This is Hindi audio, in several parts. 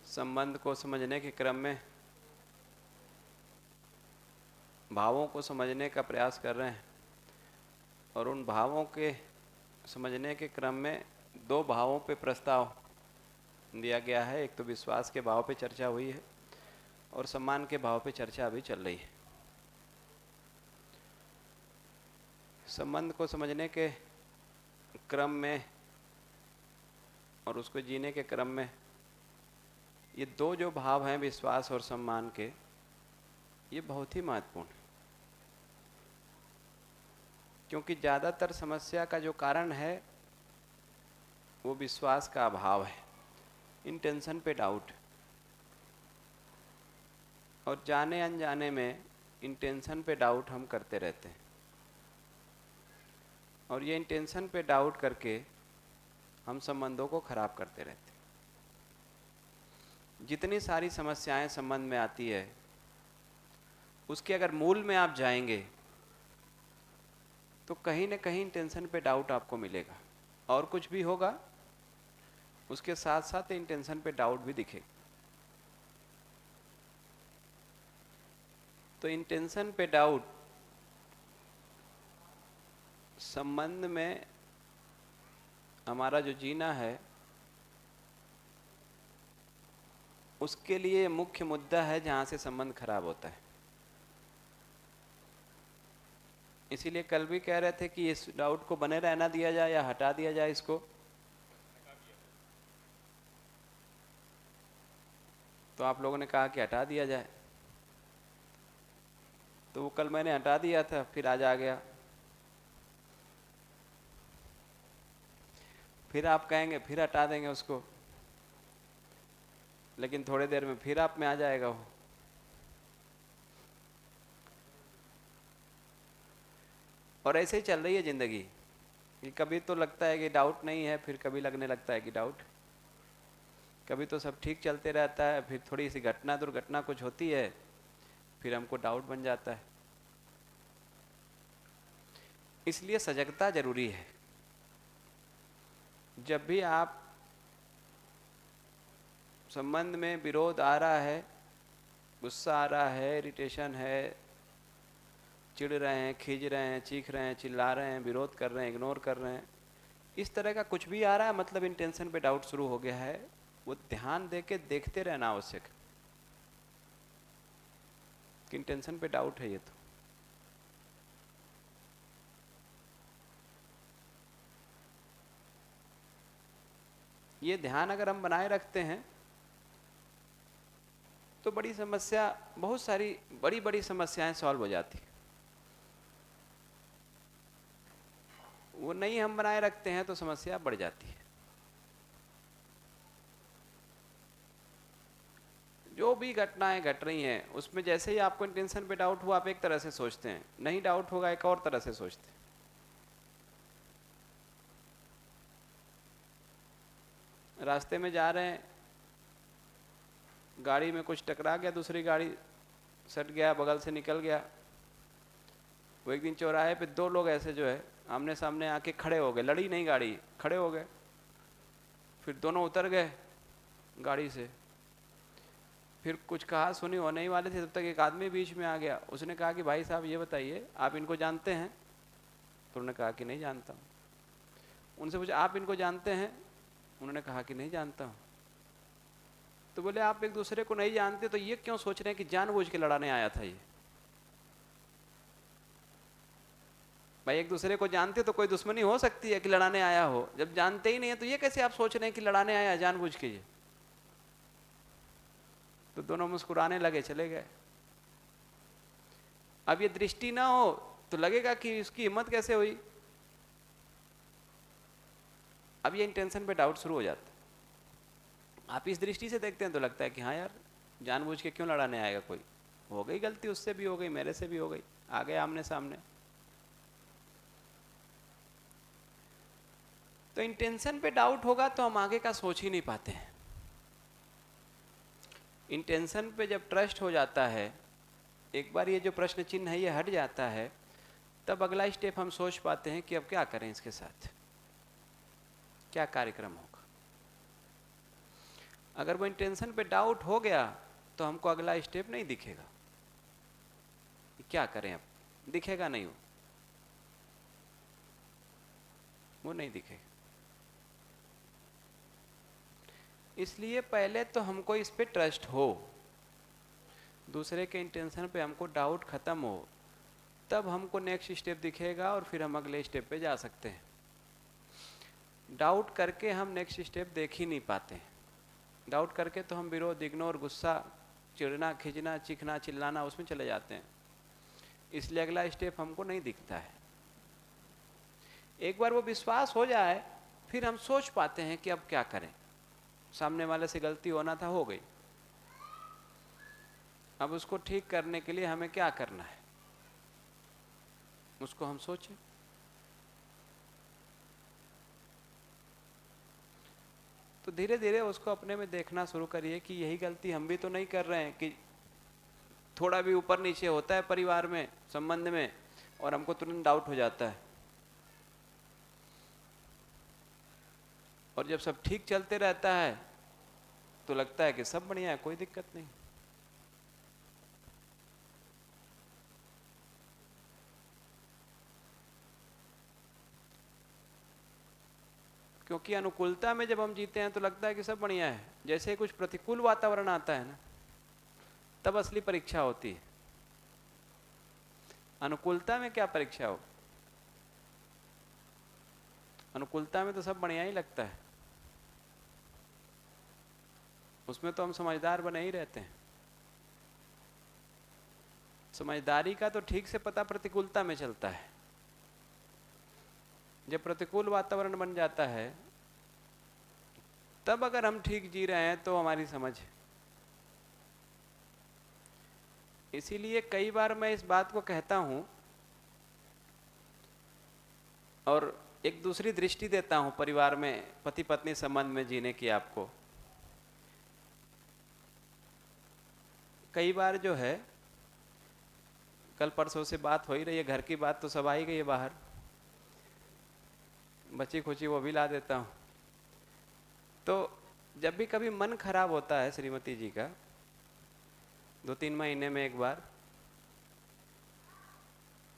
संबंध को समझने के क्रम में भावों को समझने का प्रयास कर रहे हैं और उन भावों के समझने के क्रम में दो भावों पे प्रस्ताव दिया गया है। एक तो विश्वास के भाव पे चर्चा हुई है और सम्मान के भाव पे चर्चा अभी चल रही है। संबंध को समझने के क्रम में और उसको जीने के क्रम में ये दो जो भाव हैं विश्वास और सम्मान के, ये बहुत ही महत्वपूर्ण है, क्योंकि ज़्यादातर समस्या का जो कारण है वो विश्वास का अभाव है, इंटेंशन पे डाउट। और जाने अनजाने में इंटेंशन पे डाउट हम करते रहते हैं और ये इंटेंशन पे डाउट करके हम संबंधों को खराब करते रहते हैं। जितनी सारी समस्याएं संबंध में आती है उसके अगर मूल में आप जाएंगे तो कहीं न कहीं इंटेंशन पे डाउट आपको मिलेगा और कुछ भी होगा उसके साथ साथ इंटेंशन पे डाउट भी दिखेगा। तो इंटेंशन पे डाउट संबंध में हमारा जो जीना है उसके लिए मुख्य मुद्दा है जहां से संबंध खराब होता है। इसीलिए कल भी कह रहे थे कि इस डाउट को बने रहना दिया जाए या हटा दिया जाए इसको। तो आप लोगों ने कहा कि हटा दिया जाए, तो वो कल मैंने हटा दिया था, फिर आज आ गया। फिर आप कहेंगे फिर हटा देंगे उसको, लेकिन थोड़ी देर में फिर आप में आ जाएगा वो। और ऐसे ही चल रही है जिंदगी कि कभी तो लगता है कि डाउट नहीं है, फिर कभी लगने लगता है कि डाउट। कभी तो सब ठीक चलते रहता है, फिर थोड़ी सी घटना दुर्घटना कुछ होती है, फिर हमको डाउट बन जाता है। इसलिए सजगता जरूरी है। जब भी आप संबंध में विरोध आ रहा है, गुस्सा आ रहा है, इरिटेशन है, चिढ़ रहे हैं, खींच रहे हैं, चीख रहे हैं, चिल्ला रहे हैं, विरोध कर रहे हैं, इग्नोर कर रहे हैं, इस तरह का कुछ भी आ रहा है, मतलब इंटेंशन पे डाउट शुरू हो गया है। वो ध्यान दे के देखते रहना आवश्यक है कि इंटेंशन पे डाउट है। ये ध्यान अगर हम बनाए रखते हैं तो बड़ी समस्या, बहुत सारी बड़ी बड़ी समस्याएं सॉल्व हो जाती। वो नहीं हम बनाए रखते हैं तो समस्या बढ़ जाती है। जो भी घटनाएं घट रही हैं उसमें जैसे ही आपको इंटेंशन पे डाउट हुआ आप एक तरह से सोचते हैं, नहीं डाउट होगा एक और तरह से सोचते हैं। रास्ते में जा रहे हैं, गाड़ी में कुछ टकरा गया, दूसरी गाड़ी सट गया, बगल से निकल गया। वो एक दिन चौराहे पे दो लोग ऐसे जो है आमने सामने आके खड़े हो गए, लड़ी नहीं गाड़ी, खड़े हो गए। फिर दोनों उतर गए गाड़ी से, फिर कुछ कहा सुनी होने ही वाले थे, तब तक एक आदमी बीच में आ गया। उसने कहा कि भाई साहब ये बताइए आप इनको जानते हैं? तो उन्होंने कहा कि नहीं जानता हूँ। उनसे पूछा आप इनको जानते हैं? उन्होंने कहा कि नहीं जानता हूँ। तो बोले आप एक दूसरे को नहीं जानते तो ये क्यों सोच रहे हैं कि जानबूझ के लड़ाने आया था ये? भाई एक दूसरे को जानते तो कोई दुश्मनी हो सकती है कि लड़ाने आया हो, जब जानते ही नहीं है तो ये कैसे आप सोच रहे हैं कि लड़ाने आया जानबूझ के ये? तो दोनों मुस्कुराने लगे, चले गए। अब ये दृष्टि ना हो तो लगेगा कि इसकी हिम्मत कैसे हुई। अब ये इंटेंशन पे डाउट शुरू हो जाता है। आप इस दृष्टि से देखते हैं तो लगता है कि हाँ यार जानबूझ के क्यों लड़ाने आएगा कोई, हो गई गलती, उससे भी हो गई, मेरे से भी हो गई, आ गए आमने सामने। तो इंटेंशन पे डाउट होगा तो हम आगे का सोच ही नहीं पाते हैं। इंटेंशन पे जब ट्रस्ट हो जाता है, एक बार ये जो प्रश्न चिन्ह है ये हट जाता है, तब अगला स्टेप हम सोच पाते हैं कि अब क्या करें, इसके साथ क्या कार्यक्रम होगा। अगर वो इंटेंशन पे डाउट हो गया तो हमको अगला स्टेप नहीं दिखेगा, क्या करें अब, दिखेगा नहीं, वो नहीं दिखेगा। इसलिए पहले तो हमको इस पे ट्रस्ट हो, दूसरे के इंटेंशन पे हमको डाउट खत्म हो, तब हमको नेक्स्ट स्टेप दिखेगा और फिर हम अगले स्टेप पे जा सकते हैं। डाउट करके हम नेक्स्ट स्टेप देख ही नहीं पाते। डाउट करके तो हम विरोध, इग्नोर, गुस्सा, चिढ़ना, खींचना, चीखना, चिल्लाना, उसमें चले जाते हैं। इसलिए अगला स्टेप हमको नहीं दिखता है। एक बार वो विश्वास हो जाए फिर हम सोच पाते हैं कि अब क्या करें। सामने वाले से गलती होना था, हो गई, अब उसको ठीक करने के लिए हमें क्या करना है, उसको हम सोचें। तो धीरे धीरे उसको अपने में देखना शुरू करिए कि यही गलती हम भी तो नहीं कर रहे हैं, कि थोड़ा भी ऊपर नीचे होता है परिवार में, संबंध में, और हमको तुरंत डाउट हो जाता है। और जब सब ठीक चलते रहता है तो लगता है कि सब बढ़िया है, कोई दिक्कत नहीं। क्योंकि अनुकूलता में जब हम जीते हैं तो लगता है कि सब बढ़िया है। जैसे कुछ प्रतिकूल वातावरण आता है ना, तब असली परीक्षा होती है। अनुकूलता में क्या परीक्षा हो? अनुकूलता में तो सब बढ़िया ही लगता है, उसमें तो हम समझदार बने ही रहते हैं। समझदारी का तो ठीक से पता प्रतिकूलता में चलता है। जब प्रतिकूल वातावरण बन जाता है तब अगर हम ठीक जी रहे हैं तो हमारी समझ है। इसीलिए कई बार मैं इस बात को कहता हूं और एक दूसरी दृष्टि देता हूं परिवार में, पति पत्नी संबंध में जीने की। आपको कई बार जो है, कल परसों से बात हो ही रही है, घर की बात तो सब आ ही गई है बाहर, बची खुची वो भी ला देता हूं। तो जब भी कभी मन खराब होता है श्रीमती जी का, 2-3 महीने में एक बार,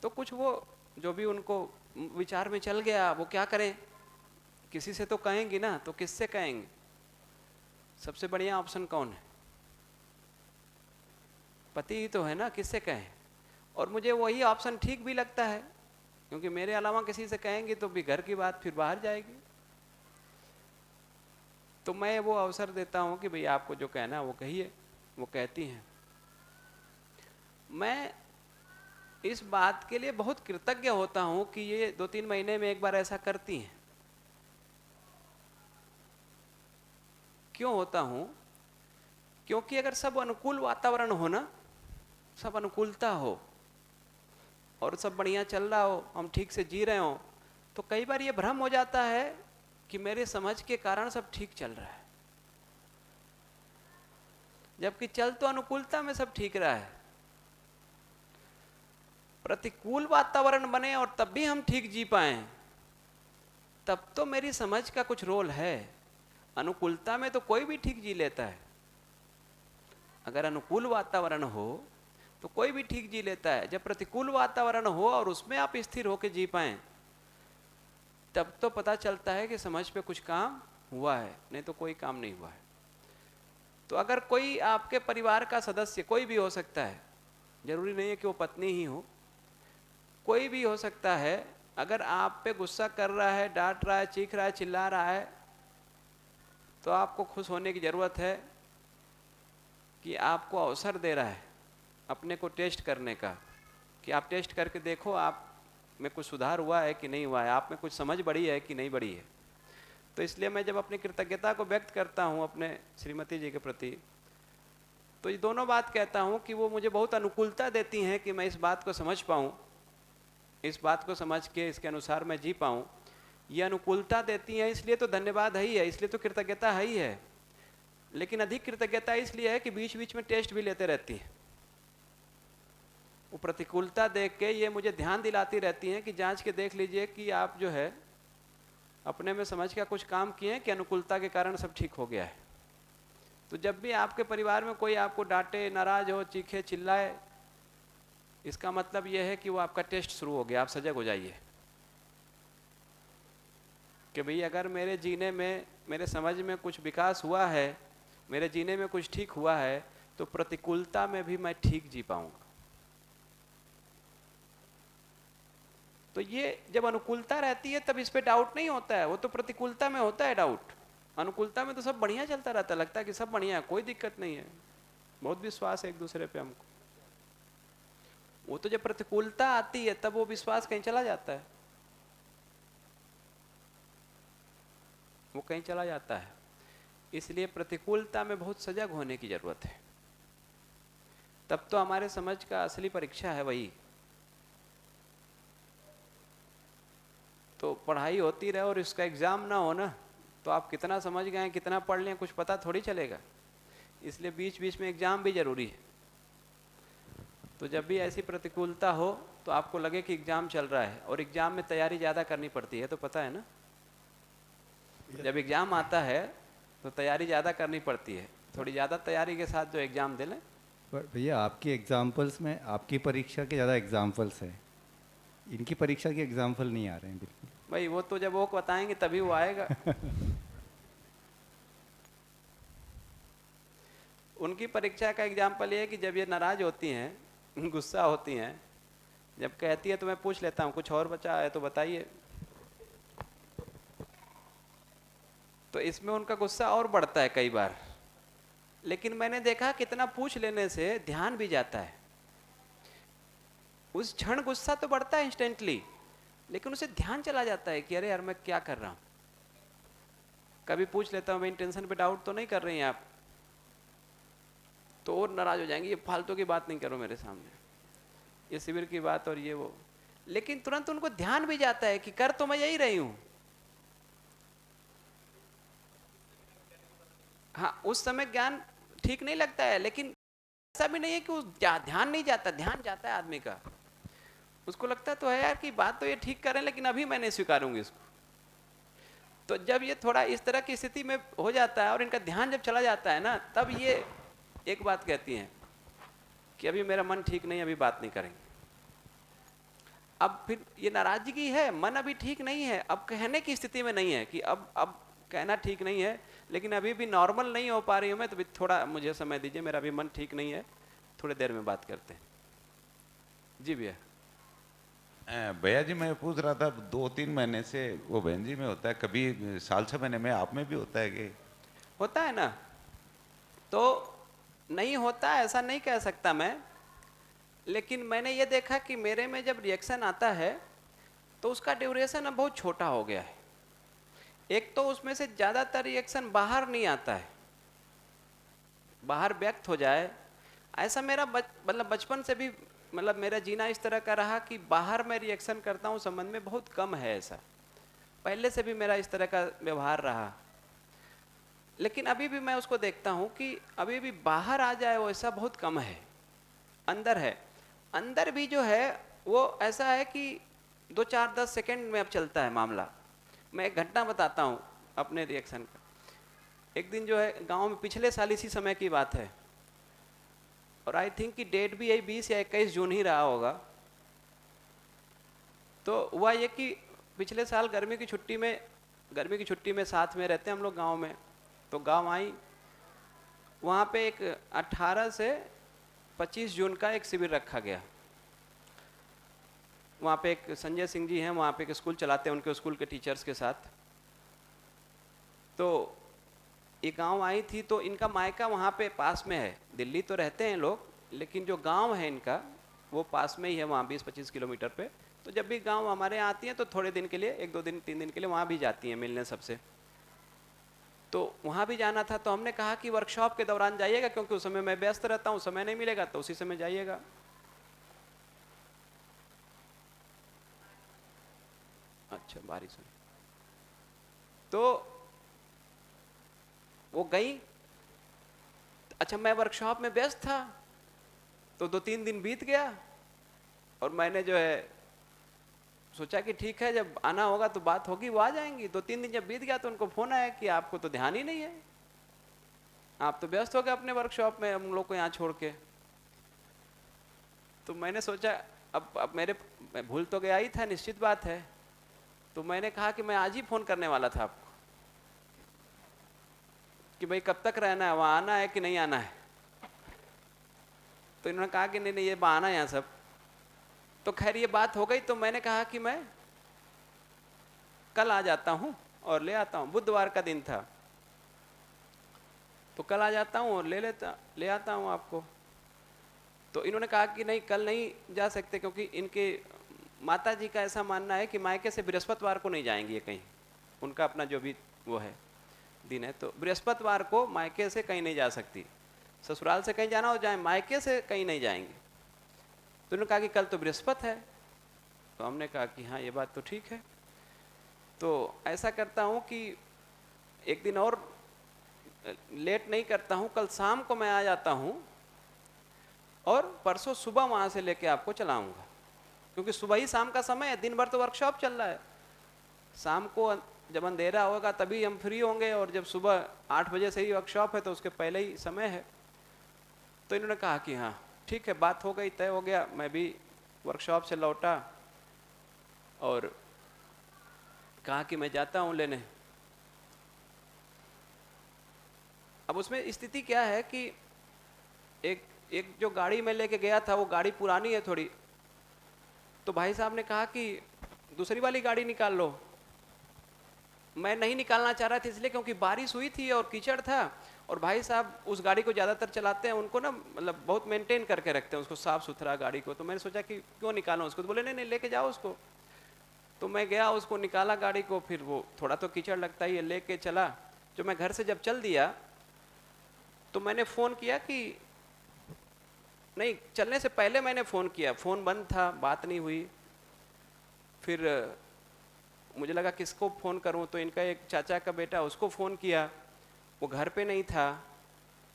तो कुछ वो जो भी उनको विचार में चल गया, वो क्या करें, किसी से तो कहेंगे ना, तो किससे कहेंगे? सबसे बढ़िया ऑप्शन कौन है? पति ही तो है ना, किससे कहें? और मुझे वही ऑप्शन ठीक भी लगता है, क्योंकि मेरे अलावा किसी से कहेंगे तो भी घर की बात फिर बाहर जाएगी। तो मैं वो अवसर देता हूं कि भाई आपको जो कहना है वो कहिए। वो कहती हैं। मैं इस बात के लिए बहुत कृतज्ञ होता हूं कि ये 2-3 महीने में एक बार ऐसा करती हैं। क्यों होता हूं? क्योंकि अगर सब अनुकूल वातावरण हो ना, सब अनुकूलता हो और सब बढ़िया चल रहा हो, हम ठीक से जी रहे हो, तो कई बार ये भ्रम हो जाता है कि मेरे समझ के कारण सब ठीक चल रहा है, जबकि चल तो अनुकूलता में सब ठीक रहा है। प्रतिकूल वातावरण बने और तब भी हम ठीक जी पाए, तब तो मेरी समझ का कुछ रोल है। अनुकूलता में तो कोई भी ठीक जी लेता है। अगर अनुकूल वातावरण हो तो कोई भी ठीक जी लेता है। जब प्रतिकूल वातावरण हो और उसमें आप स्थिर होकर जी पाए, तब तो पता चलता है कि समझ पे कुछ काम हुआ है, नहीं तो कोई काम नहीं हुआ है। तो अगर कोई आपके परिवार का सदस्य, कोई भी हो सकता है, जरूरी नहीं है कि वो पत्नी ही हो, कोई भी हो सकता है, अगर आप पे गुस्सा कर रहा है, डांट रहा है, चीख रहा है, चिल्ला रहा है, तो आपको खुश होने की जरूरत है कि आपको अवसर दे रहा है अपने को टेस्ट करने का, कि आप टेस्ट करके देखो आप में कुछ सुधार हुआ है कि नहीं हुआ है, आप में कुछ समझ बढ़ी है कि नहीं बढ़ी है। तो इसलिए मैं जब अपनी कृतज्ञता को व्यक्त करता हूँ अपने श्रीमती जी के प्रति, तो ये दोनों बात कहता हूँ कि वो मुझे बहुत अनुकूलता देती हैं कि मैं इस बात को समझ पाऊँ, इस बात को समझ के इसके अनुसार मैं जी पाऊँ। ये अनुकूलता देती हैं, इसलिए तो धन्यवाद है ही है, इसलिए तो कृतज्ञता है ही है। लेकिन अधिक कृतज्ञता इसलिए है कि बीच बीच में टेस्ट भी लेते रहती है। वो प्रतिकूलता देख के ये मुझे ध्यान दिलाती रहती हैं कि जांच के देख लीजिए कि आप जो है अपने में समझ का कुछ काम किए कि अनुकूलता के कारण सब ठीक हो गया है। तो जब भी आपके परिवार में कोई आपको डांटे, नाराज हो, चीखे, चिल्लाए, इसका मतलब यह है कि वो आपका टेस्ट शुरू हो गया। आप सजग हो जाइए कि भाई अगर मेरे जीने में, मेरे समझ में कुछ विकास हुआ है, मेरे जीने में कुछ ठीक हुआ है, तो प्रतिकूलता में भी मैं ठीक जी पाऊंगा। तो ये जब अनुकूलता रहती है तब इस पे डाउट नहीं होता है, वो तो प्रतिकूलता में होता है डाउट। अनुकूलता में तो सब बढ़िया चलता रहता है, लगता है कि सब बढ़िया है, कोई दिक्कत नहीं है, बहुत विश्वास है एक दूसरे पे हमको। वो तो जब प्रतिकूलता आती है तब वो विश्वास कहीं चला जाता है, वो कहीं चला जाता है। इसलिए प्रतिकूलता में बहुत सजग होने की जरूरत है। तब तो हमारे समझ का असली परीक्षा है वही। तो पढ़ाई होती रहे और इसका एग्जाम ना हो ना, तो आप कितना समझ गए, कितना पढ़ लें, कुछ पता थोड़ी चलेगा। इसलिए बीच बीच में एग्जाम भी जरूरी है। तो जब भी ऐसी प्रतिकूलता हो तो आपको लगे कि एग्जाम चल रहा है, और एग्जाम में तैयारी ज़्यादा करनी पड़ती है, तो पता है ना, जब एग्जाम आता है तो तैयारी ज़्यादा करनी पड़ती है, थोड़ी ज़्यादा तैयारी के साथ जो एग्ज़ाम दे लें। पर भैया आपकी एग्जाम्पल्स में आपकी परीक्षा के ज़्यादा एग्जाम्पल्स है, इनकी परीक्षा के एग्जाम्पल नहीं आ रहे हैं बिल्कुल। भाई वो तो जब वो बताएंगे तभी वो आएगा। उनकी परीक्षा का एग्जाम्पल ये है कि जब ये नाराज होती हैं, गुस्सा होती हैं, जब कहती है तो मैं पूछ लेता हूँ कुछ और बचा है तो बताइए, तो इसमें उनका गुस्सा और बढ़ता है कई बार। लेकिन मैंने देखा कितना पूछ लेने से ध्यान भी जाता है। उस क्षण गुस्सा तो बढ़ता है इंस्टेंटली, लेकिन उसे ध्यान चला जाता है कि अरे यार मैं क्या कर रहा हूं। कभी पूछ लेता हूं, मैं टेंशन पे डाउट तो नहीं कर रही हैं आप, तो और नाराज हो जाएंगे, ये फालतू की बात नहीं करो मेरे सामने, ये शिविर की बात और ये वो। लेकिन तुरंत उनको ध्यान भी जाता है कि कर तो मैं यही रही हूं। हाँ, उस समय ज्ञान ठीक नहीं लगता है, लेकिन ऐसा भी नहीं है कि उस ध्यान नहीं जाता, ध्यान जाता है आदमी का। उसको लगता तो है यार कि बात तो ये ठीक कर रहे हैं, लेकिन अभी मैं नहीं स्वीकारूंगी इसको। तो जब ये थोड़ा इस तरह की स्थिति में हो जाता है और इनका ध्यान जब चला जाता है ना, तब ये एक बात कहती हैं कि अभी मेरा मन ठीक नहीं, अभी बात नहीं करेंगे। अब फिर ये नाराजगी है, मन अभी ठीक नहीं है, अब कहने की स्थिति में नहीं है कि अब कहना ठीक नहीं है, लेकिन अभी भी नॉर्मल नहीं हो पा रही हूँ मैं, तो भी थोड़ा मुझे समय दीजिए, मेरा अभी मन ठीक नहीं है, थोड़ी देर में बात करते हैं। जी भैया। भैया जी मैं पूछ रहा था, 2-3 महीने से वो बहन जी में होता है, कभी साल 6 महीने में आप में भी होता है कि? होता है ना, तो नहीं होता ऐसा नहीं कह सकता मैं, लेकिन मैंने ये देखा कि मेरे में जब रिएक्शन आता है तो उसका ड्यूरेशन अब बहुत छोटा हो गया है। एक तो उसमें से ज़्यादातर रिएक्शन बाहर नहीं आता है, बाहर व्यक्त हो जाए, ऐसा मेरा मतलब बचपन से भी, मतलब मेरा जीना इस तरह का रहा कि बाहर मैं रिएक्शन करता हूँ संबंध में बहुत कम है। ऐसा पहले से भी मेरा इस तरह का व्यवहार रहा, लेकिन अभी भी मैं उसको देखता हूँ कि अभी भी बाहर आ जाए वो ऐसा बहुत कम है, अंदर है। अंदर भी जो है वो ऐसा है कि 2-4-10 सेकंड में अब चलता है मामला। मैं एक घटना बताता हूँ अपने रिएक्शन का। एक दिन जो है गांव में, पिछले साल इसी समय की बात है, और आई थिंक कि डेट भी यही 20 या 21 जून ही रहा होगा। तो हुआ ये कि पिछले साल गर्मी की छुट्टी में साथ में रहते हैं हम लोग गांव में, तो गांव आई, वहाँ पे एक 18 से 25 जून का एक शिविर रखा गया। वहाँ पे एक संजय सिंह जी हैं, वहाँ पे एक स्कूल चलाते हैं, उनके स्कूल के टीचर्स के साथ। तो ये गांव आई थी, तो इनका मायका वहाँ पे पास में है, दिल्ली तो रहते हैं लोग, लेकिन जो गांव है इनका वो पास में ही है, वहाँ 20-25 किलोमीटर पे। तो जब भी गांव हमारे यहाँ आती हैं तो थोड़े दिन के लिए, 1-2 दिन 3 दिन के लिए वहाँ भी जाती हैं मिलने सबसे। तो वहाँ भी जाना था, तो हमने कहा कि वर्कशॉप के दौरान जाइएगा, क्योंकि उस समय मैं व्यस्त रहता हूँ, समय नहीं मिलेगा, तो उसी समय जाइएगा। अच्छा, बारिश हुई तो वो गई। अच्छा, मैं वर्कशॉप में व्यस्त था, तो 2-3 दिन बीत गया, और मैंने जो है सोचा कि ठीक है, जब आना होगा तो बात होगी, वो आ जाएंगी। 2-3 दिन जब बीत गया तो उनको फोन आया कि आपको तो ध्यान ही नहीं है। आप तो व्यस्त हो गए अपने वर्कशॉप में, हम लोग को यहाँ छोड़ के। तो मैंने सोचा अब मेरे, मैं भूल तो गया ही था, निश्चित बात है। तो मैंने कहा कि मैं आज ही फोन करने वाला था आपको कि भाई कब तक रहना है, वहाँ आना है कि नहीं आना है। तो इन्होंने कहा कि नहीं नहीं ये बहाना है यहाँ सब। तो खैर ये बात हो गई। तो मैंने कहा कि मैं कल आ जाता हूँ और ले आता हूँ, बुधवार का दिन था। तो कल आ जाता हूँ और ले आता हूँ आपको। तो इन्होंने कहा कि नहीं कल नहीं जा सकते, क्योंकि इनके माता जी का ऐसा मानना है कि मायके से बृहस्पतिवार को नहीं जाएंगी ये कहीं, उनका अपना जो भी वो है दिन है। तो बृहस्पतिवार को मायके से कहीं नहीं जा सकती, ससुराल से कहीं जाना हो जाए, मायके से कहीं नहीं जाएंगे। तो उन्होंने कहा कि कल तो बृहस्पति है। तो हमने कहा कि हाँ ये बात तो ठीक है। तो ऐसा करता हूँ कि एक दिन और लेट नहीं करता हूँ, कल शाम को मैं आ जाता हूँ और परसों सुबह वहाँ से लेके आपको चलाऊँगा, क्योंकि सुबह ही शाम का समय है, दिन भर तो वर्कशॉप चल रहा है। शाम को जब अंधेरा होगा तभी हम फ्री होंगे, और जब सुबह 8 बजे से ही वर्कशॉप है तो उसके पहले ही समय है। तो इन्होंने कहा कि हाँ ठीक है, बात हो गई, तय हो गया। मैं भी वर्कशॉप से लौटा और कहा कि मैं जाता हूँ लेने। अब उसमें स्थिति क्या है कि एक जो गाड़ी में लेके गया था वो गाड़ी पुरानी है थोड़ी। तो भाई साहब ने कहा कि दूसरी वाली गाड़ी निकाल लो। मैं नहीं निकालना चाह रहा था इसलिए क्योंकि बारिश हुई थी और कीचड़ था, और भाई साहब उस गाड़ी को ज़्यादातर चलाते हैं, उनको ना मतलब बहुत मेंटेन करके रखते हैं उसको, साफ़ सुथरा गाड़ी को। तो मैंने सोचा कि क्यों निकालूं उसको। तो बोले नहीं नहीं लेके जाओ उसको। तो मैं गया, उसको निकाला गाड़ी को, फिर वो थोड़ा तो कीचड़ लगता ही है, लेके चला। जो मैं घर से जब चल दिया तो मैंने फ़ोन किया कि नहीं, चलने से पहले मैंने फ़ोन किया, फ़ोन बंद था, बात नहीं हुई। फिर मुझे लगा किसको फ़ोन करूं, तो इनका एक चाचा का बेटा, उसको फ़ोन किया, वो घर पे नहीं था।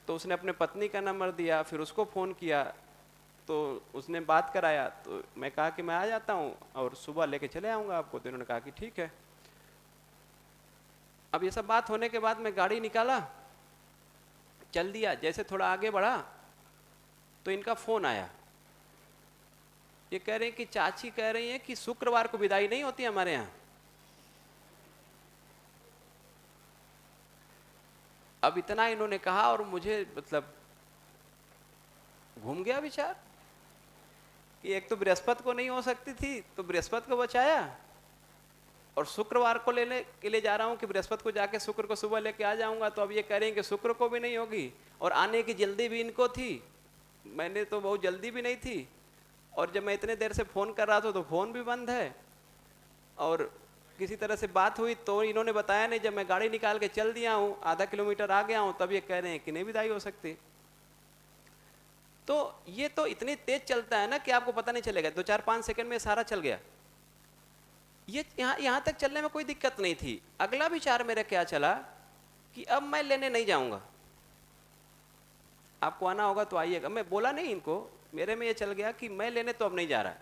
तो उसने अपने पत्नी का नंबर दिया, फिर उसको फ़ोन किया, तो उसने बात कराया। तो मैं कहा कि मैं आ जाता हूँ और सुबह लेके चले आऊँगा आपको। तो इन्होंने कहा कि ठीक है। अब ये सब बात होने के बाद मैं गाड़ी निकाला, चल दिया। जैसे थोड़ा आगे बढ़ा तो इनका फ़ोन आया। ये कह रहे हैं कि चाची कह रही हैं कि शुक्रवार को विदाई नहीं होती हमारे यहाँ। अब इतना इन्होंने कहा और मुझे मतलब घूम गया विचार कि एक तो बृहस्पति को नहीं हो सकती थी तो बृहस्पति को बचाया, और शुक्रवार को लेने के लिए जा रहा हूँ कि बृहस्पति को जाके शुक्र को सुबह लेके आ जाऊंगा। तो अब ये कह रहे हैं कि शुक्र को भी नहीं होगी, और आने की जल्दी भी इनको थी, मैंने तो बहुत जल्दी भी नहीं थी। और जब मैं इतने देर से फ़ोन कर रहा था तो फ़ोन भी बंद है, और किसी तरह से बात हुई तो इन्होंने बताया नहीं। जब मैं गाड़ी निकाल के चल दिया हूँ, आधा किलोमीटर आ गया हूँ, तब ये कह रहे हैं कि नहीं विदाई हो सकती। तो ये तो इतनी तेज चलता है ना कि आपको पता नहीं चलेगा, 2-4-5 सेकंड में सारा चल गया। ये यहाँ तक चलने में कोई दिक्कत नहीं थी। अगला विचार मेरा क्या चला कि अब मैं लेने नहीं जाऊंगा, आपको आना होगा तो आइएगा। मैं बोला नहीं इनको, मेरे में ये चल गया कि मैं लेने तो अब नहीं जा रहा है,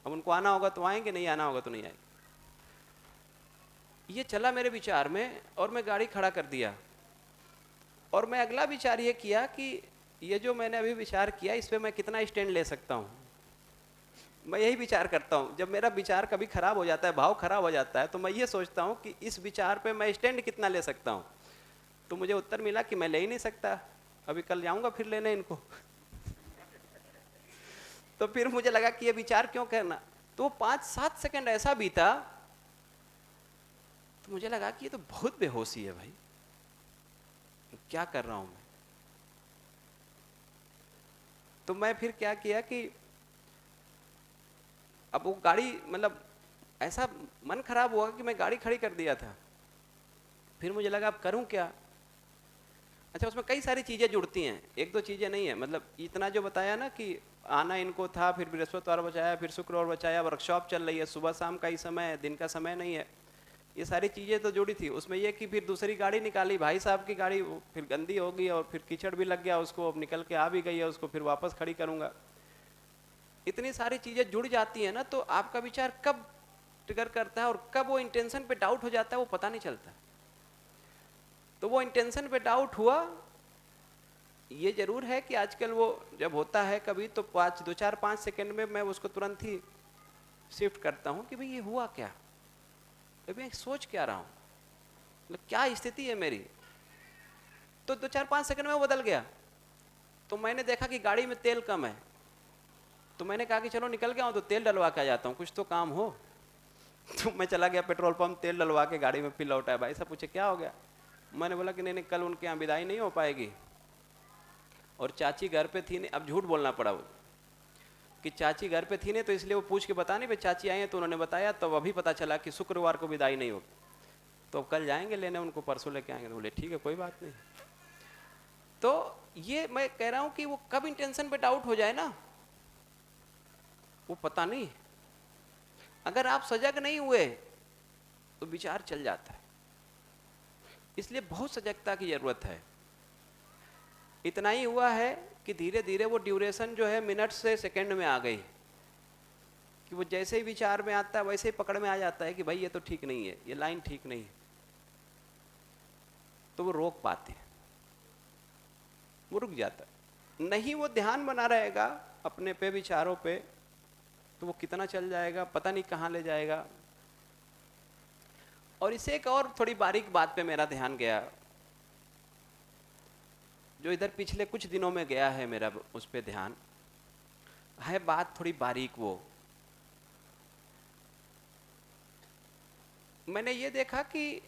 अब उनको आना होगा तो आएंगे, नहीं आना होगा तो नहीं आएंगे। ये चला मेरे विचार में, और मैं गाड़ी खड़ा कर दिया। और मैं अगला विचार ये किया कि ये जो मैंने अभी विचार किया इस पर मैं कितना स्टैंड ले सकता हूँ। मैं यही विचार करता हूँ, जब मेरा विचार कभी खराब हो जाता है, भाव खराब हो जाता है, तो मैं ये सोचता हूँ कि इस विचार पे मैं स्टैंड कितना ले सकता हूँ। तो मुझे उत्तर मिला कि मैं ले ही नहीं सकता, अभी कल जाऊंगा फिर लेने इनको। तो फिर मुझे लगा कि ये विचार क्यों करना। तो 5-7 सेकंड ऐसा बीता तो मुझे लगा कि ये तो बहुत बेहोशी है भाई, क्या कर रहा हूं मैं। तो मैं फिर क्या किया कि अब वो गाड़ी मतलब ऐसा मन खराब हुआ कि मैं गाड़ी खड़ी कर दिया था। फिर मुझे लगा अब करूं क्या। अच्छा, उसमें कई सारी चीज़ें जुड़ती हैं, एक दो चीज़ें नहीं है। मतलब इतना जो बताया ना कि आना इनको था, फिर बृहस्पतिवार बचाया, फिर शुक्रवार बचाया, वर्कशॉप चल रही है, सुबह शाम का ही समय है, दिन का समय नहीं है, ये सारी चीज़ें तो जुड़ी थी। उसमें ये कि फिर दूसरी गाड़ी निकाली, भाई साहब की गाड़ी, वो फिर गंदी हो गई और फिर कीचड़ भी लग गया उसको, अब निकल के आ भी गई है, उसको फिर वापस खड़ी करूँगा। इतनी सारी चीज़ें जुड़ जाती हैं ना, तो आपका विचार कब ट्रिगर करता है और कब वो इंटेंशन पे डाउट हो जाता है वो पता नहीं चलता। तो वो इंटेंशन पे डाउट हुआ ये जरूर है कि आजकल वो जब होता है कभी तो 2-4-5 सेकंड में मैं उसको तुरंत ही शिफ्ट करता हूँ कि भाई ये हुआ क्या, अभी मैं सोच क्या रहा हूँ, मतलब क्या स्थिति है मेरी। तो 2-4-5 सेकंड में वो बदल गया। तो मैंने देखा कि गाड़ी में तेल कम है, तो मैंने कहा कि चलो निकल गया हूँ तो तेल डलवा के आ जाता हूँ, कुछ तो काम हो। तो मैं चला गया पेट्रोल पंप, तेल डलवा के गाड़ी में फिर लौटा। भाई साहब पूछे क्या हो गया, मैंने बोला कि नहीं नहीं कल उनके यहाँ विदाई नहीं हो पाएगी और चाची घर पे थी नहीं। अब झूठ बोलना पड़ा वो कि चाची घर पे थी नहीं, तो इसलिए वो पूछ के बता नहीं भाई चाची आई हैं, तो उन्होंने बताया, तो अभी पता चला कि शुक्रवार को विदाई नहीं होगी, तो कल जाएंगे लेने उनको, परसों लेके आएंगे। तो बोले ठीक है कोई बात नहीं। तो ये मैं कह रहा हूं कि वो कब इंटेंशन पे डाउट हो जाए ना, वो पता नहीं। अगर आप सजग नहीं हुए तो विचार चल जाता है, इसलिए बहुत सजगता की जरूरत है। इतना ही हुआ है कि धीरे धीरे वो ड्यूरेशन जो है मिनट से सेकंड में आ गई, कि वो जैसे ही विचार में आता है वैसे ही पकड़ में आ जाता है कि भाई ये तो ठीक नहीं है, ये लाइन ठीक नहीं है, तो वो रोक पाते हैं, वो रुक जाता है। नहीं वो ध्यान बना रहेगा अपने पे विचारों पे, तो वो कितना चल जाएगा पता नहीं कहाँ ले जाएगा। और इसे एक और थोड़ी बारीक बात पे मेरा ध्यान गया, जो इधर पिछले कुछ दिनों में गया है मेरा उस पे ध्यान है, बात थोड़ी बारीक। वो मैंने ये देखा कि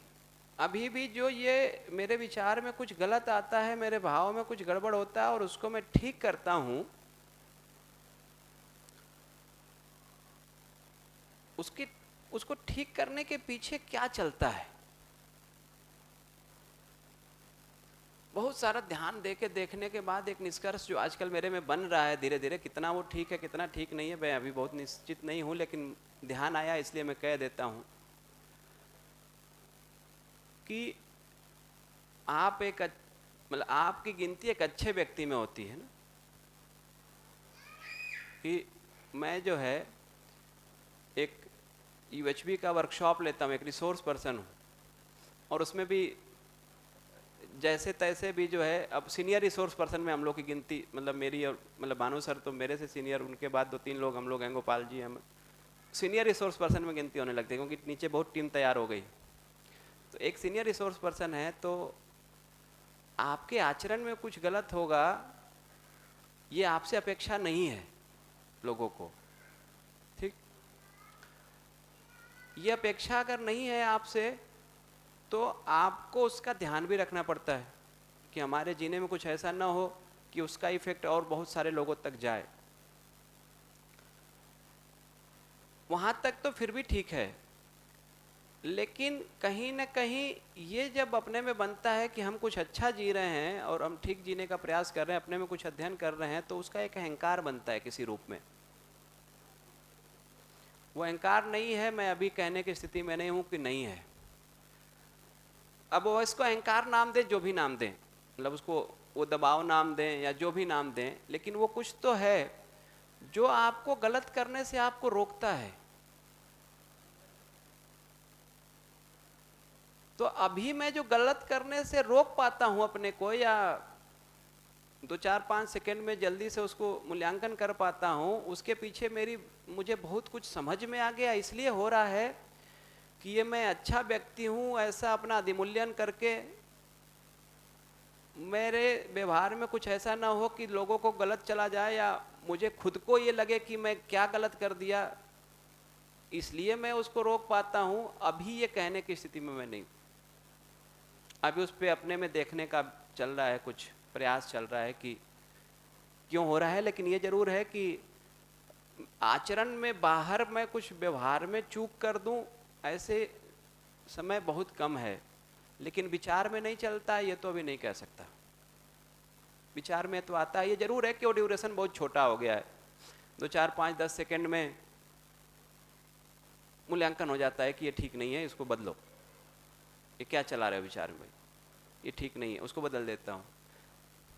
अभी भी जो ये मेरे विचार में कुछ गलत आता है, मेरे भाव में कुछ गड़बड़ होता है और उसको मैं ठीक करता हूं, उसको ठीक करने के पीछे क्या चलता है, बहुत सारा ध्यान देके देखने के बाद एक निष्कर्ष जो आजकल मेरे में बन रहा है धीरे धीरे, कितना वो ठीक है कितना ठीक नहीं है मैं अभी बहुत निश्चित नहीं हूं, लेकिन ध्यान आया इसलिए मैं कह देता हूं कि आप एक मतलब आपकी गिनती एक अच्छे व्यक्ति में होती है ना, कि मैं जो है एक यूएचबी का वर्कशॉप लेता हूँ, एक रिसोर्स पर्सन हूँ, और उसमें भी जैसे तैसे भी जो है, अब सीनियर रिसोर्स पर्सन में हम लोग की गिनती, मतलब मेरी और मतलब भानु सर तो मेरे से सीनियर, उनके बाद 2-3 लोग हम लोग हैं, गोपाल जी हम सीनियर रिसोर्स पर्सन में गिनती होने लगती है, क्योंकि नीचे बहुत टीम तैयार हो गई। तो एक सीनियर रिसोर्स पर्सन है, तो आपके आचरण में कुछ गलत होगा, ये आपसे अपेक्षा नहीं है लोगों को, ठीक। ये अपेक्षा अगर नहीं है आपसे, तो आपको उसका ध्यान भी रखना पड़ता है कि हमारे जीने में कुछ ऐसा ना हो कि उसका इफेक्ट और बहुत सारे लोगों तक जाए। वहां तक तो फिर भी ठीक है, लेकिन कहीं ना कहीं ये जब अपने में बनता है कि हम कुछ अच्छा जी रहे हैं और हम ठीक जीने का प्रयास कर रहे हैं, अपने में कुछ अध्ययन कर रहे हैं, तो उसका एक अहंकार बनता है किसी रूप में। वो अहंकार नहीं है, मैं अभी कहने की स्थिति में नहीं हूं कि नहीं है। अब वो इसको अहंकार नाम दे, जो भी नाम दें, मतलब उसको वो दबाव नाम दें या जो भी नाम दें, लेकिन वो कुछ तो है जो आपको गलत करने से आपको रोकता है। तो अभी मैं जो गलत करने से रोक पाता हूं अपने को, या 2-4-5 सेकंड में जल्दी से उसको मूल्यांकन कर पाता हूं, उसके पीछे मुझे बहुत कुछ समझ में आ गया। इसलिए हो रहा है कि ये मैं अच्छा व्यक्ति हूं ऐसा अपना अधिमूल्यन करके मेरे व्यवहार में कुछ ऐसा ना हो कि लोगों को गलत चला जाए, या मुझे खुद को ये लगे कि मैं क्या गलत कर दिया, इसलिए मैं उसको रोक पाता हूं। अभी ये कहने की स्थिति में मैं नहीं, अभी उस पर अपने में देखने का चल रहा है, कुछ प्रयास चल रहा है कि क्यों हो रहा है। लेकिन ये जरूर है कि आचरण में बाहर मैं कुछ व्यवहार में चूक कर दूं, ऐसे समय बहुत कम है, लेकिन विचार में नहीं चलता है, ये तो अभी नहीं कह सकता। विचार में तो आता है, ये जरूर है कि वो ड्यूरेशन बहुत छोटा हो गया है, 2-4-5-10 सेकंड में मूल्यांकन हो जाता है कि ये ठीक नहीं है, इसको बदलो, ये क्या चला रहे हो विचार में, ये ठीक नहीं है, उसको बदल देता हूँ।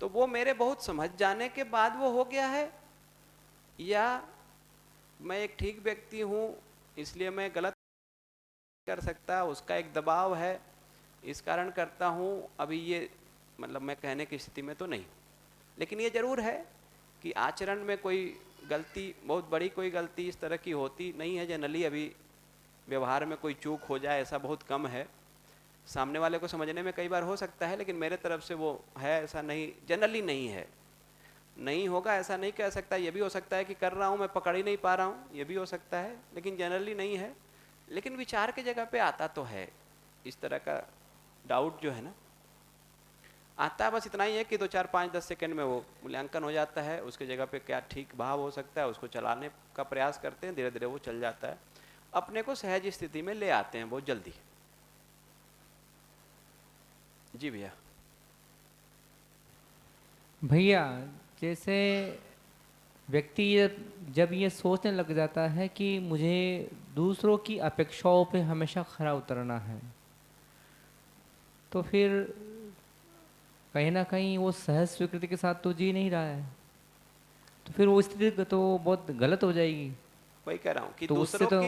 तो वो मेरे बहुत समझ जाने के बाद वो हो गया है, या मैं एक ठीक व्यक्ति हूँ इसलिए मैं गलत कर सकता, उसका एक दबाव है इस कारण करता हूँ, अभी ये मतलब मैं कहने की स्थिति में तो नहीं। लेकिन ये जरूर है कि आचरण में कोई गलती, बहुत बड़ी कोई गलती इस तरह की होती नहीं है जनरली। अभी व्यवहार में कोई चूक हो जाए ऐसा बहुत कम है। सामने वाले को समझने में कई बार हो सकता है, लेकिन मेरे तरफ से वो है ऐसा नहीं, जनरली नहीं है। नहीं होगा ऐसा नहीं कह सकता, ये भी हो सकता है कि कर रहा हूँ मैं पकड़ ही नहीं पा रहा हूँ, ये भी हो सकता है, लेकिन जनरली नहीं है। लेकिन विचार के जगह पे आता तो है इस तरह का डाउट जो है ना, आता है। बस इतना ही है कि 2 4 5 10 सेकंड में वो मूल्यांकन हो जाता है। उसके जगह पे क्या ठीक भाव हो सकता है, उसको चलाने का प्रयास करते हैं, धीरे धीरे वो चल जाता है। अपने को सहज स्थिति में ले आते हैं बहुत जल्दी। जी भैया। भैया जैसे व्यक्ति जब ये सोचने लग जाता है कि मुझे दूसरों की अपेक्षाओं पे हमेशा खरा उतरना है, तो फिर कहीं ना कहीं वो सहज स्वीकृति के साथ तो जी नहीं रहा है, तो फिर वो स्थिति तो बहुत गलत हो जाएगी। वही कह रहा हूँ कि तो उससे तो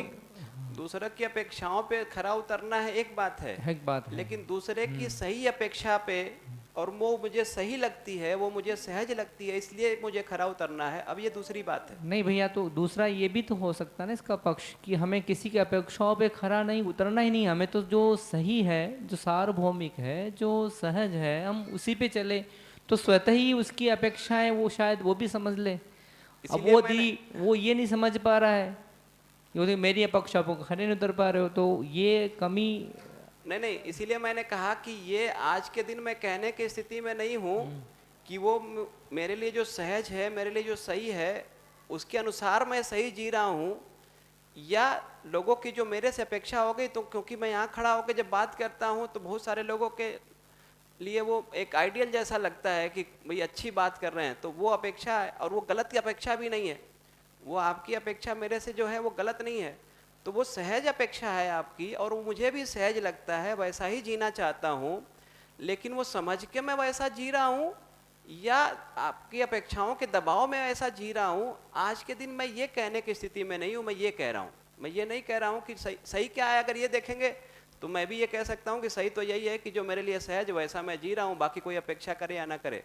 दूसरों की अपेक्षाओं पे खरा उतरना है, एक बात है, एक बात है, लेकिन दूसरे की सही अपेक्षा पे, और वो मुझे सही लगती है, वो मुझे सहज लगती है, इसलिए मुझे खरा उतरना है, अब ये दूसरी बात है। नहीं भैया, तो दूसरा ये भी तो हो सकता है ना इसका पक्ष कि हमें किसी की अपेक्षाओं पे खरा नहीं उतरना ही नहीं, हमें तो जो सही है, जो सार्वभौमिक है, जो सहज है, हम उसी पे चले, तो स्वतः ही उसकी अपेक्षाएं वो शायद वो भी समझ ले। अब वो ये नहीं समझ पा रहा है, यदि मेरी अपेक्षा पर खरे नहीं उतर पा रहे हो, तो ये कमी। नहीं, इसीलिए मैंने कहा कि ये आज के दिन मैं कहने की स्थिति में नहीं हूँ कि वो मेरे लिए जो सहज है, मेरे लिए जो सही है, उसके अनुसार मैं सही जी रहा हूँ, या लोगों की जो मेरे से अपेक्षा हो गई। तो क्योंकि मैं यहाँ खड़ा होकर जब बात करता हूँ तो बहुत सारे लोगों के लिए वो एक आइडियल जैसा लगता है कि भाई अच्छी बात कर रहे हैं, तो वो अपेक्षा है, और वो गलत की अपेक्षा भी नहीं है। वो आपकी अपेक्षा मेरे से जो है वो गलत नहीं है, तो वो सहज अपेक्षा है आपकी, और वो मुझे भी सहज लगता है, वैसा ही जीना चाहता हूँ। लेकिन वो समझ के मैं वैसा जी रहा हूँ या आपकी अपेक्षाओं के दबाव में ऐसा जी रहा हूँ, आज के दिन मैं ये कहने की स्थिति में नहीं हूँ। मैं ये कह रहा हूँ, मैं ये नहीं कह रहा हूँ कि सही क्या है। अगर ये देखेंगे तो मैं भी ये कह सकता हूँ कि सही तो यही है कि जो मेरे लिए सहज वैसा मैं जी रहा हूँ, बाकी कोई अपेक्षा करे या ना करे।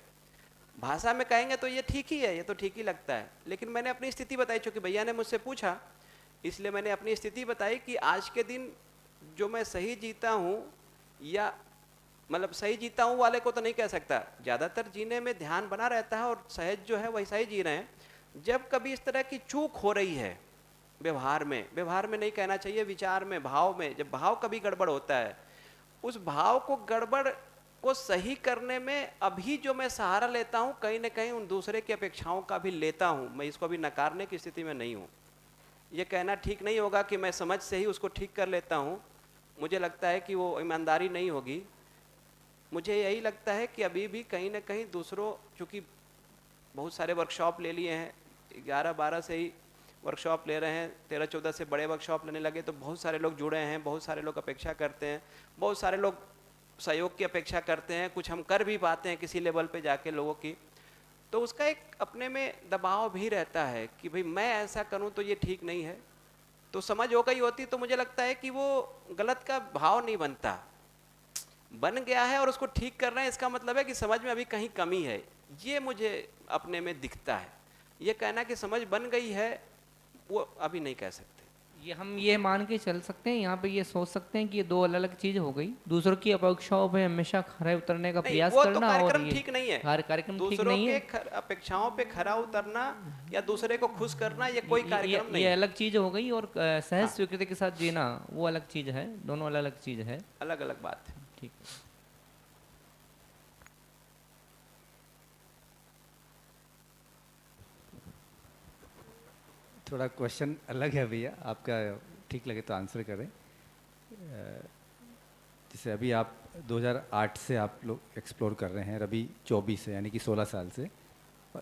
भाषा में कहेंगे तो ये ठीक ही है, ये तो ठीक ही लगता है। लेकिन मैंने अपनी स्थिति बताई, चूंकि भैया ने मुझसे पूछा इसलिए मैंने अपनी स्थिति बताई कि आज के दिन जो मैं सही जीता हूँ, या मतलब सही जीता हूँ वाले को तो नहीं कह सकता, ज़्यादातर जीने में ध्यान बना रहता है और सहज जो है वैसा ही जी रहे हैं। जब कभी इस तरह की चूक हो रही है व्यवहार में नहीं कहना चाहिए, विचार में, भाव में, जब भाव कभी गड़बड़ होता है, उस भाव को गड़बड़ को सही करने में अभी जो मैं सहारा लेता हूँ, कहीं ना कहीं उन दूसरे की अपेक्षाओं का भी लेता हूँ। मैं इसको अभी नकारने की स्थिति में नहीं हूँ। ये कहना ठीक नहीं होगा कि मैं समझ से ही उसको ठीक कर लेता हूँ, मुझे लगता है कि वो ईमानदारी नहीं होगी। मुझे यही लगता है कि अभी भी कहीं ना कहीं दूसरों, चूँकि बहुत सारे वर्कशॉप ले लिए हैं, 11-12 से ही वर्कशॉप ले रहे हैं, 13-14 से बड़े वर्कशॉप लेने लगे, तो बहुत सारे लोग जुड़े हैं, बहुत सारे लोग अपेक्षा करते हैं, बहुत सारे लोग सहयोग की अपेक्षा करते हैं, कुछ हम कर भी पाते हैं किसी लेवल पे जाके लोगों की, तो उसका एक अपने में दबाव भी रहता है कि भाई मैं ऐसा करूं तो ये ठीक नहीं है। तो समझ हो गई होती तो मुझे लगता है कि वो गलत का भाव नहीं बनता, बन गया है और उसको ठीक कर रहे हैं, इसका मतलब है कि समझ में अभी कहीं कमी है, ये मुझे अपने में दिखता है। ये कहना कि समझ बन गई है वो अभी नहीं कह सकते। ये हम ये मान के चल सकते हैं, यहाँ पे ये सोच सकते हैं कि ये दो अलग अलग चीज हो गई, दूसरों की अपेक्षाओं पे हमेशा खरे उतरने का प्रयास वो करना, तो कार्यक्रम और ये ठीक नहीं है, कार्यक्रम ठीक दूसरों नहीं है, के अपेक्षाओं पे खरा उतरना या दूसरे को खुश करना, ये कोई कार्यक्रम नहीं ये है। अलग चीज हो गई, और सहज स्वीकृति के साथ जीना वो अलग चीज है, दोनों अलग अलग चीज है, अलग अलग बात है। ठीक है। थोड़ा क्वेश्चन अलग है भैया, आपका ठीक लगे तो आंसर करें। जैसे अभी आप 2008 से आप लोग एक्सप्लोर कर रहे हैं, अभी 24 है, यानी कि 16 साल से।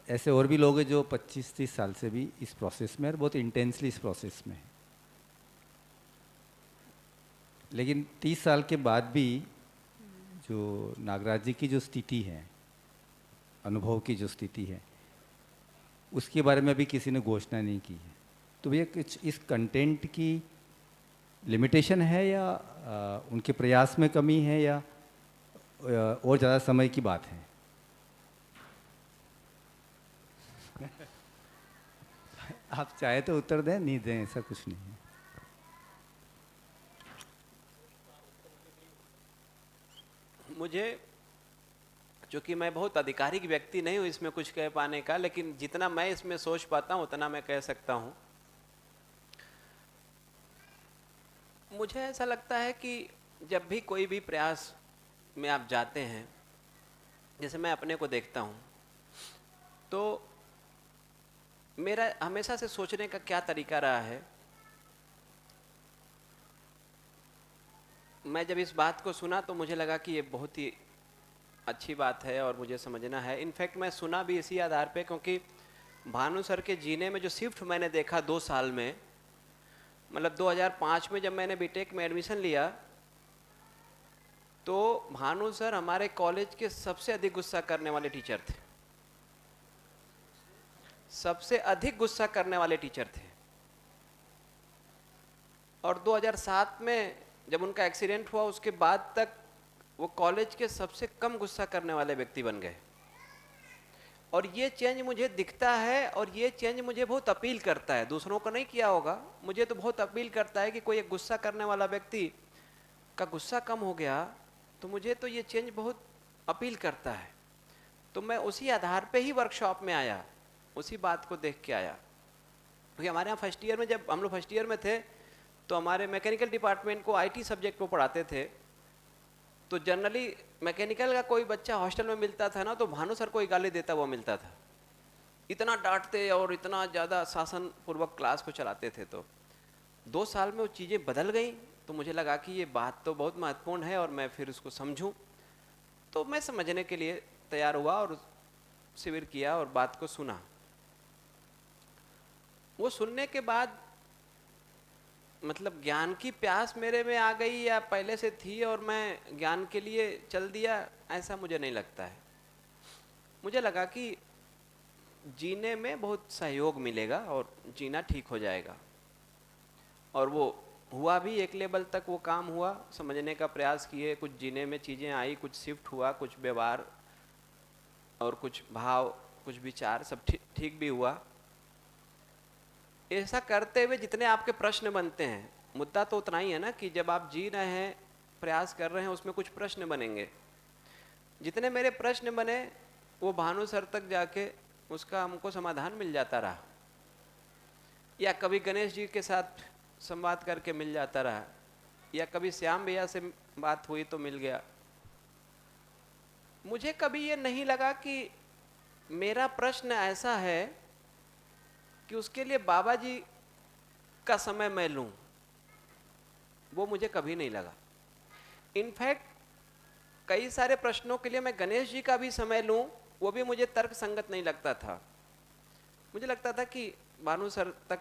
ऐसे और भी लोग हैं जो 25-30 साल से भी इस प्रोसेस में और बहुत इंटेंसली इस प्रोसेस में हैं। लेकिन 30 साल के बाद भी जो नागराज जी की जो स्थिति है, अनुभव की जो स्थिति है, उसके बारे में अभी किसी ने घोषणा नहीं की है। तो भैया कुछ इस कंटेंट की लिमिटेशन है, या उनके प्रयास में कमी है, या और ज़्यादा समय की बात है? आप चाहे तो उत्तर दें, नहीं दें, ऐसा कुछ नहीं है। मुझे, चूँकि मैं बहुत आधिकारिक व्यक्ति नहीं हूँ इसमें कुछ कह पाने का, लेकिन जितना मैं इसमें सोच पाता हूँ उतना मैं कह सकता हूँ। मुझे ऐसा लगता है कि जब भी कोई भी प्रयास में आप जाते हैं, जैसे मैं अपने को देखता हूँ, तो मेरा हमेशा से सोचने का क्या तरीका रहा है, मैं जब इस बात को सुना तो मुझे लगा कि ये बहुत ही अच्छी बात है और मुझे समझना है। इनफैक्ट मैं सुना भी इसी आधार पे, क्योंकि भानु सर के जीने में जो शिफ्ट मैंने देखा 2 साल में, मतलब 2005 में जब मैंने बीटेक में एडमिशन लिया, तो भानु सर हमारे कॉलेज के सबसे अधिक गुस्सा करने वाले टीचर थे, सबसे अधिक गुस्सा करने वाले टीचर थे। और 2007 में जब उनका एक्सीडेंट हुआ उसके बाद तक वो कॉलेज के सबसे कम गुस्सा करने वाले व्यक्ति बन गए। और ये चेंज मुझे दिखता है और ये चेंज मुझे बहुत अपील करता है। दूसरों को नहीं किया होगा, मुझे तो बहुत अपील करता है कि कोई एक गुस्सा करने वाला व्यक्ति का गुस्सा कम हो गया, तो मुझे तो ये चेंज बहुत अपील करता है। तो मैं उसी आधार पे ही वर्कशॉप में आया, उसी बात को देख के आया। क्योंकि हमारे यहाँ फर्स्ट ईयर में, जब हम लोग फर्स्ट ईयर में थे, तो हमारे मैकेनिकल डिपार्टमेंट को आईटी सब्जेक्ट को पढ़ाते थे। तो जनरली मैकेनिकल का कोई बच्चा हॉस्टल में मिलता था ना, तो भानु सर को ही गाली देता हुआ मिलता था। इतना डांटते और इतना ज़्यादा शासन पूर्वक क्लास को चलाते थे। तो 2 साल में वो चीज़ें बदल गई, तो मुझे लगा कि ये बात तो बहुत महत्वपूर्ण है और मैं फिर उसको समझूं। तो मैं समझने के लिए तैयार हुआ और शिविर किया और बात को सुना। वो सुनने के बाद मतलब ज्ञान की प्यास मेरे में आ गई या पहले से थी और मैं ज्ञान के लिए चल दिया, ऐसा मुझे नहीं लगता है। मुझे लगा कि जीने में बहुत सहयोग मिलेगा और जीना ठीक हो जाएगा। और वो हुआ भी, एक लेवल तक वो काम हुआ, समझने का प्रयास किए, कुछ जीने में चीज़ें आई, कुछ शिफ्ट हुआ, कुछ व्यवहार और कुछ भाव, कुछ विचार, सब ठीक भी हुआ। ऐसा करते हुए जितने आपके प्रश्न बनते हैं, मुद्दा तो उतना ही है ना कि जब आप जी रहे हैं, प्रयास कर रहे हैं, उसमें कुछ प्रश्न बनेंगे। जितने मेरे प्रश्न बने वो भानु सर तक जाके उसका हमको समाधान मिल जाता रहा, या कभी गणेश जी के साथ संवाद करके मिल जाता रहा, या कभी श्याम भैया से बात हुई तो मिल गया। मुझे कभी ये नहीं लगा कि मेरा प्रश्न ऐसा है कि उसके लिए बाबा जी का समय मैं लूं, वो मुझे कभी नहीं लगा। इनफैक्ट कई सारे प्रश्नों के लिए मैं गणेश जी का भी समय लूं, वो भी मुझे तर्क संगत नहीं लगता था। मुझे लगता था कि भानु सर तक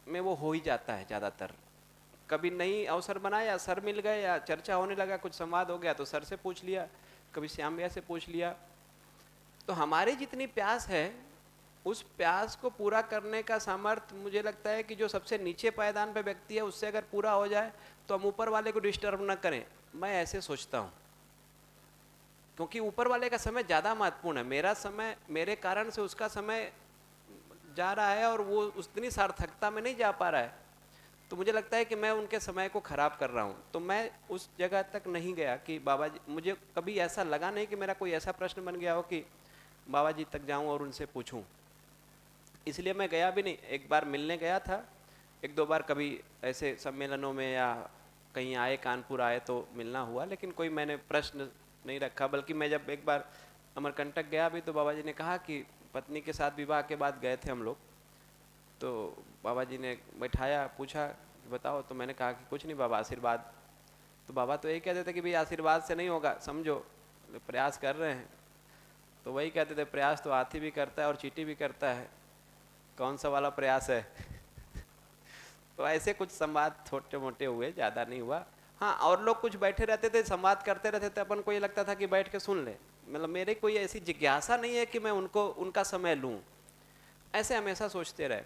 में वो हो ही जाता है ज़्यादातर। कभी नई अवसर बना या सर मिल गए या चर्चा होने लगा, कुछ संवाद हो गया तो सर से पूछ लिया, कभी श्याम भैया से पूछ लिया। तो हमारी जितनी प्यास है, उस प्यास को पूरा करने का सामर्थ्य मुझे लगता है कि जो सबसे नीचे पायदान पे व्यक्ति है, उससे अगर पूरा हो जाए तो हम ऊपर वाले को डिस्टर्ब ना करें। मैं ऐसे सोचता हूँ, क्योंकि ऊपर वाले का समय ज़्यादा महत्वपूर्ण है। मेरा समय, मेरे कारण से उसका समय जा रहा है और वो उतनी सार्थकता में नहीं जा पा रहा है, तो मुझे लगता है कि मैं उनके समय को खराब कर रहा हूँ। तो मैं उस जगह तक नहीं गया कि बाबा जी, मुझे कभी ऐसा लगा नहीं कि मेरा कोई ऐसा प्रश्न बन गया हो कि बाबा जी तक जाऊँ और उनसे पूछूँ। इसलिए मैं गया भी नहीं। एक बार मिलने गया था, 1-2 बार कभी ऐसे सम्मेलनों में या कहीं आए, कानपुर आए तो मिलना हुआ, लेकिन कोई मैंने प्रश्न नहीं रखा। बल्कि मैं जब एक बार अमरकंटक गया भी, तो बाबा जी ने कहा कि पत्नी के साथ विवाह के बाद गए थे हम लोग, तो बाबा जी ने बैठाया, पूछा बताओ, तो मैंने कहा कि कुछ नहीं बाबा, आशीर्वाद। तो बाबा तो यही कहते थे कि भाई आशीर्वाद से नहीं होगा, समझो प्रयास कर रहे हैं। तो वही कहते थे, प्रयास तो हाथी भी करता है और चींटी भी करता है, कौन सा वाला प्रयास है। तो ऐसे कुछ संवाद छोटे मोटे हुए, ज़्यादा नहीं हुआ। हाँ, और लोग कुछ बैठे रहते थे, संवाद करते रहते थे, अपन को ये लगता था कि बैठ के सुन ले। मतलब मेरे कोई ऐसी जिज्ञासा नहीं है कि मैं उनका समय लूँ, ऐसे हमेशा सोचते रहे।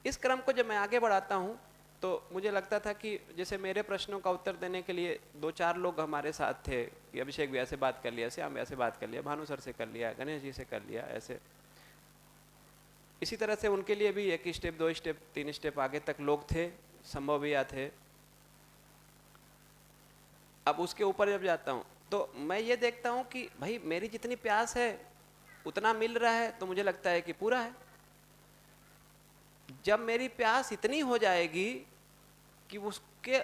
इस क्रम को जब मैं आगे बढ़ाता हूँ तो मुझे लगता था कि जैसे मेरे प्रश्नों का उत्तर देने के लिए 2-4 लोग हमारे साथ थे कि अभिषेक भैया से बात कर लिया, श्याम भैया से बात कर लिया, भानु सर से कर लिया, गणेश जी से कर लिया, ऐसे। इसी तरह से उनके लिए भी 1 स्टेप 2 स्टेप 3 स्टेप आगे तक लोग थे, संभव भी थे। अब उसके ऊपर जब जाता हूँ तो मैं ये देखता हूँ कि भाई मेरी जितनी प्यास है उतना मिल रहा है, तो मुझे लगता है कि पूरा है। जब मेरी प्यास इतनी हो जाएगी कि उसके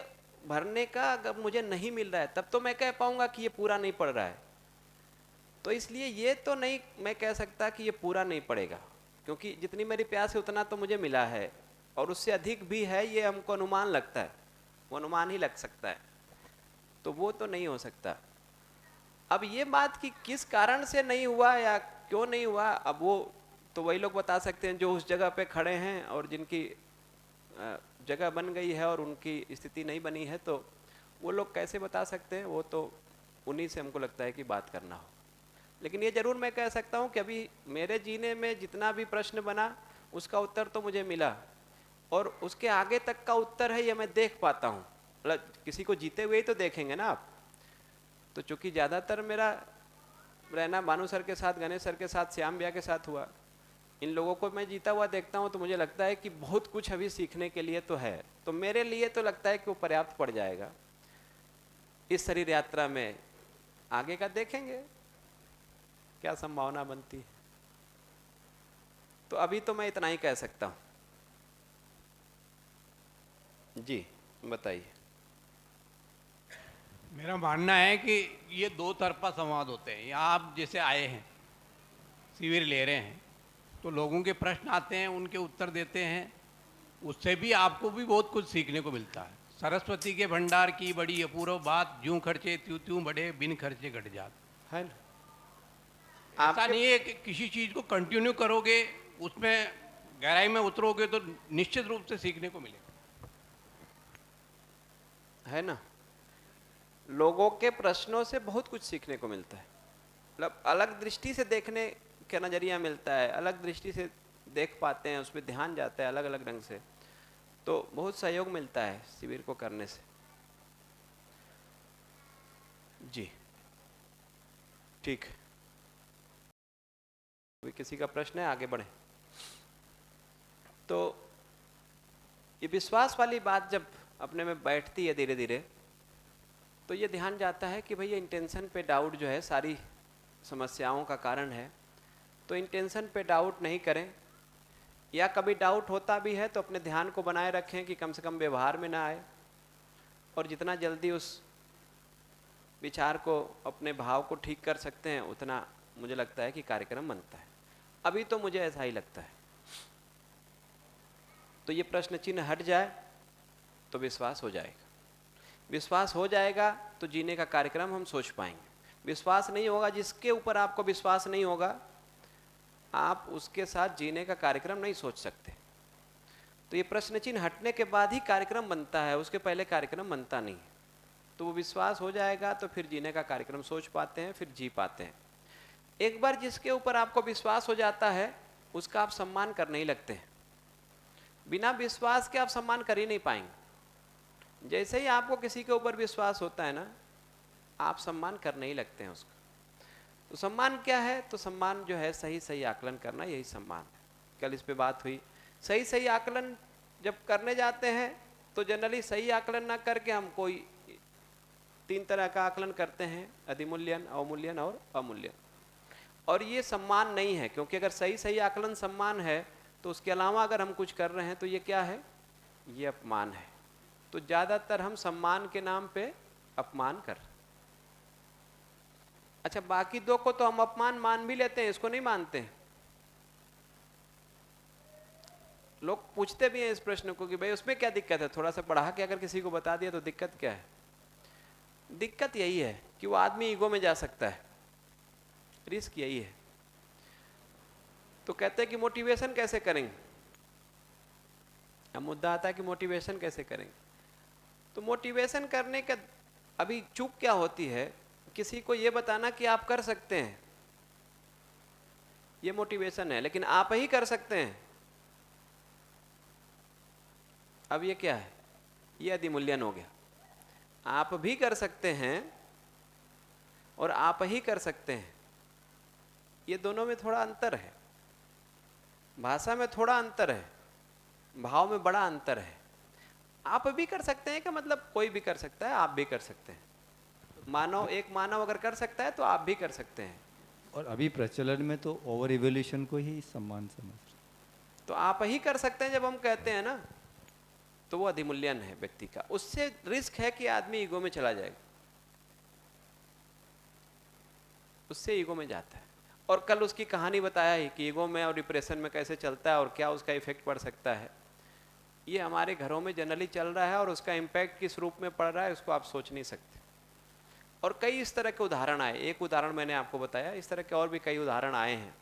भरने का अगर मुझे नहीं मिल रहा है, तब तो मैं कह पाऊंगा कि ये पूरा नहीं पड़ रहा है। तो इसलिए ये तो नहीं मैं कह सकता कि ये पूरा नहीं पड़ेगा, क्योंकि जितनी मेरी प्यास है उतना तो मुझे मिला है, और उससे अधिक भी है ये हमको अनुमान लगता है, वो अनुमान ही लग सकता है, तो वो तो नहीं हो सकता। अब ये बात कि किस कारण से नहीं हुआ या क्यों नहीं हुआ, अब वो तो वही लोग बता सकते हैं जो उस जगह पे खड़े हैं और जिनकी जगह बन गई है और उनकी स्थिति नहीं बनी है, तो वो लोग कैसे बता सकते हैं, वो तो उन्हीं से हमको लगता है कि बात करना हो। लेकिन ये जरूर मैं कह सकता हूँ कि अभी मेरे जीने में जितना भी प्रश्न बना उसका उत्तर तो मुझे मिला, और उसके आगे तक का उत्तर है ये मैं देख पाता हूँ। मतलब किसी को जीते हुए ही तो देखेंगे ना आप, तो चूंकि ज़्यादातर मेरा रहना भानु सर के साथ, गणेश सर के साथ, श्याम भैया के साथ हुआ, इन लोगों को मैं जीता हुआ देखता हूँ, तो मुझे लगता है कि बहुत कुछ अभी सीखने के लिए तो है। तो मेरे लिए तो लगता है कि वो पर्याप्त पड़ जाएगा। इस शरीर यात्रा में आगे का देखेंगे क्या संभावना बनती है। तो अभी तो मैं इतना ही कह सकता हूँ। जी बताइए। मेरा मानना है कि ये दो तरफा संवाद होते हैं। यहाँ आप जैसे आए हैं, शिविर ले रहे हैं, तो लोगों के प्रश्न आते हैं, उनके उत्तर देते हैं, उससे भी आपको भी बहुत कुछ सीखने को मिलता है। सरस्वती के भंडार की बड़ी अपूर्व बात, यूं खर्चे त्यों त्यों बढ़े, बिन खर्चे घट जात। है ना, ऐसा नहीं है कि किसी चीज़ को कंटिन्यू करोगे, उसमें गहराई में उतरोगे तो निश्चित रूप से सीखने को मिलेगा, है ना। लोगों के प्रश्नों से बहुत कुछ सीखने को मिलता है। मतलब अलग दृष्टि से देखने का नजरिया मिलता है, अलग दृष्टि से देख पाते हैं, उस पर ध्यान जाता है अलग अलग ढंग से, तो बहुत सहयोग मिलता है शिविर को करने से। जी ठीक है, अभी किसी का प्रश्न है, आगे बढ़े। तो ये विश्वास वाली बात जब अपने में बैठती है धीरे धीरे, तो ये ध्यान जाता है कि भाई ये इंटेंशन पे डाउट जो है सारी समस्याओं का कारण है। तो इंटेंशन पे डाउट नहीं करें, या कभी डाउट होता भी है तो अपने ध्यान को बनाए रखें कि कम से कम व्यवहार में ना आए, और जितना जल्दी उस विचार को, अपने भाव को ठीक कर सकते हैं, उतना मुझे लगता है कि कार्यक्रम बनता है। अभी तो मुझे ऐसा ही लगता है। तो ये प्रश्न चिन्ह हट जाए तो विश्वास हो जाएगा। विश्वास हो जाएगा तो जीने का कार्यक्रम हम सोच पाएंगे। विश्वास नहीं होगा, जिसके ऊपर आपको विश्वास नहीं होगा, आप उसके साथ जीने का कार्यक्रम नहीं सोच सकते। तो ये प्रश्न चिन्ह हटने के बाद ही कार्यक्रम बनता है, उसके पहले कार्यक्रम बनता नहीं। तो वो विश्वास हो जाएगा तो फिर जीने का कार्यक्रम सोच पाते हैं, फिर जी पाते हैं। एक बार जिसके ऊपर आपको विश्वास हो जाता है उसका आप सम्मान करने ही लगते हैं। बिना विश्वास के आप सम्मान कर ही नहीं पाएंगे। जैसे ही आपको किसी के ऊपर विश्वास होता है ना, आप सम्मान करने ही लगते हैं उसका। तो सम्मान क्या है? तो सम्मान जो है सही सही आकलन करना, यही सम्मान है। कल इस पे बात हुई। सही सही आकलन जब करने जाते हैं तो जनरली सही आकलन ना करके हम कोई 3 तरह का आकलन करते हैं, अधिमूल्यन, अवमूल्यन और अमूल्यन। और ये सम्मान नहीं है, क्योंकि अगर सही सही आकलन सम्मान है तो उसके अलावा अगर हम कुछ कर रहे हैं तो ये क्या है? ये अपमान है। तो ज़्यादातर हम सम्मान के नाम पे अपमान कर रहे हैं। अच्छा, बाकी 2 को तो हम अपमान मान भी लेते हैं, इसको नहीं मानते हैं। लोग पूछते भी हैं इस प्रश्न को कि भाई उसमें क्या दिक्कत है, थोड़ा सा पढ़ा के अगर किसी को बता दिया तो दिक्कत क्या है? दिक्कत यही है कि वो आदमी ईगो में जा सकता है, रिस्क यही है। तो कहते हैं कि मोटिवेशन कैसे करेंगे। अब मुद्दा आता है कि मोटिवेशन कैसे करेंगे। तो मोटिवेशन करने का अभी चूक क्या होती है, किसी को ये बताना कि आप कर सकते हैं, ये मोटिवेशन है, लेकिन आप ही कर सकते हैं, अब ये क्या है? ये अधिमूल्यन हो गया। आप भी कर सकते हैं और आप ही कर सकते हैं, ये दोनों में थोड़ा अंतर है। भाषा में थोड़ा अंतर है, भाव में बड़ा अंतर है। आप भी कर सकते हैं कि मतलब कोई भी कर सकता है, आप भी कर सकते हैं। एक मानव अगर कर सकता है तो आप भी कर सकते हैं। और अभी प्रचलन में तो ओवर इवोल्यूशन को ही सम्मान समझ। तो आप ही कर सकते हैं जब हम कहते हैं ना, तो वो अधिमूल्यन है व्यक्ति का। उससे रिस्क है कि आदमी ईगो में चला जाएगा, उससे ईगो में जाता है। और कल उसकी कहानी बताया ही कि ईगो में और डिप्रेशन में कैसे चलता है और क्या उसका इफेक्ट पड़ सकता है। ये हमारे घरों में जनरली चल रहा है और उसका इम्पैक्ट किस रूप में पड़ रहा है उसको आप सोच नहीं सकते। और कई इस तरह के उदाहरण आए, एक उदाहरण मैंने आपको बताया, इस तरह के और भी कई उदाहरण आए हैं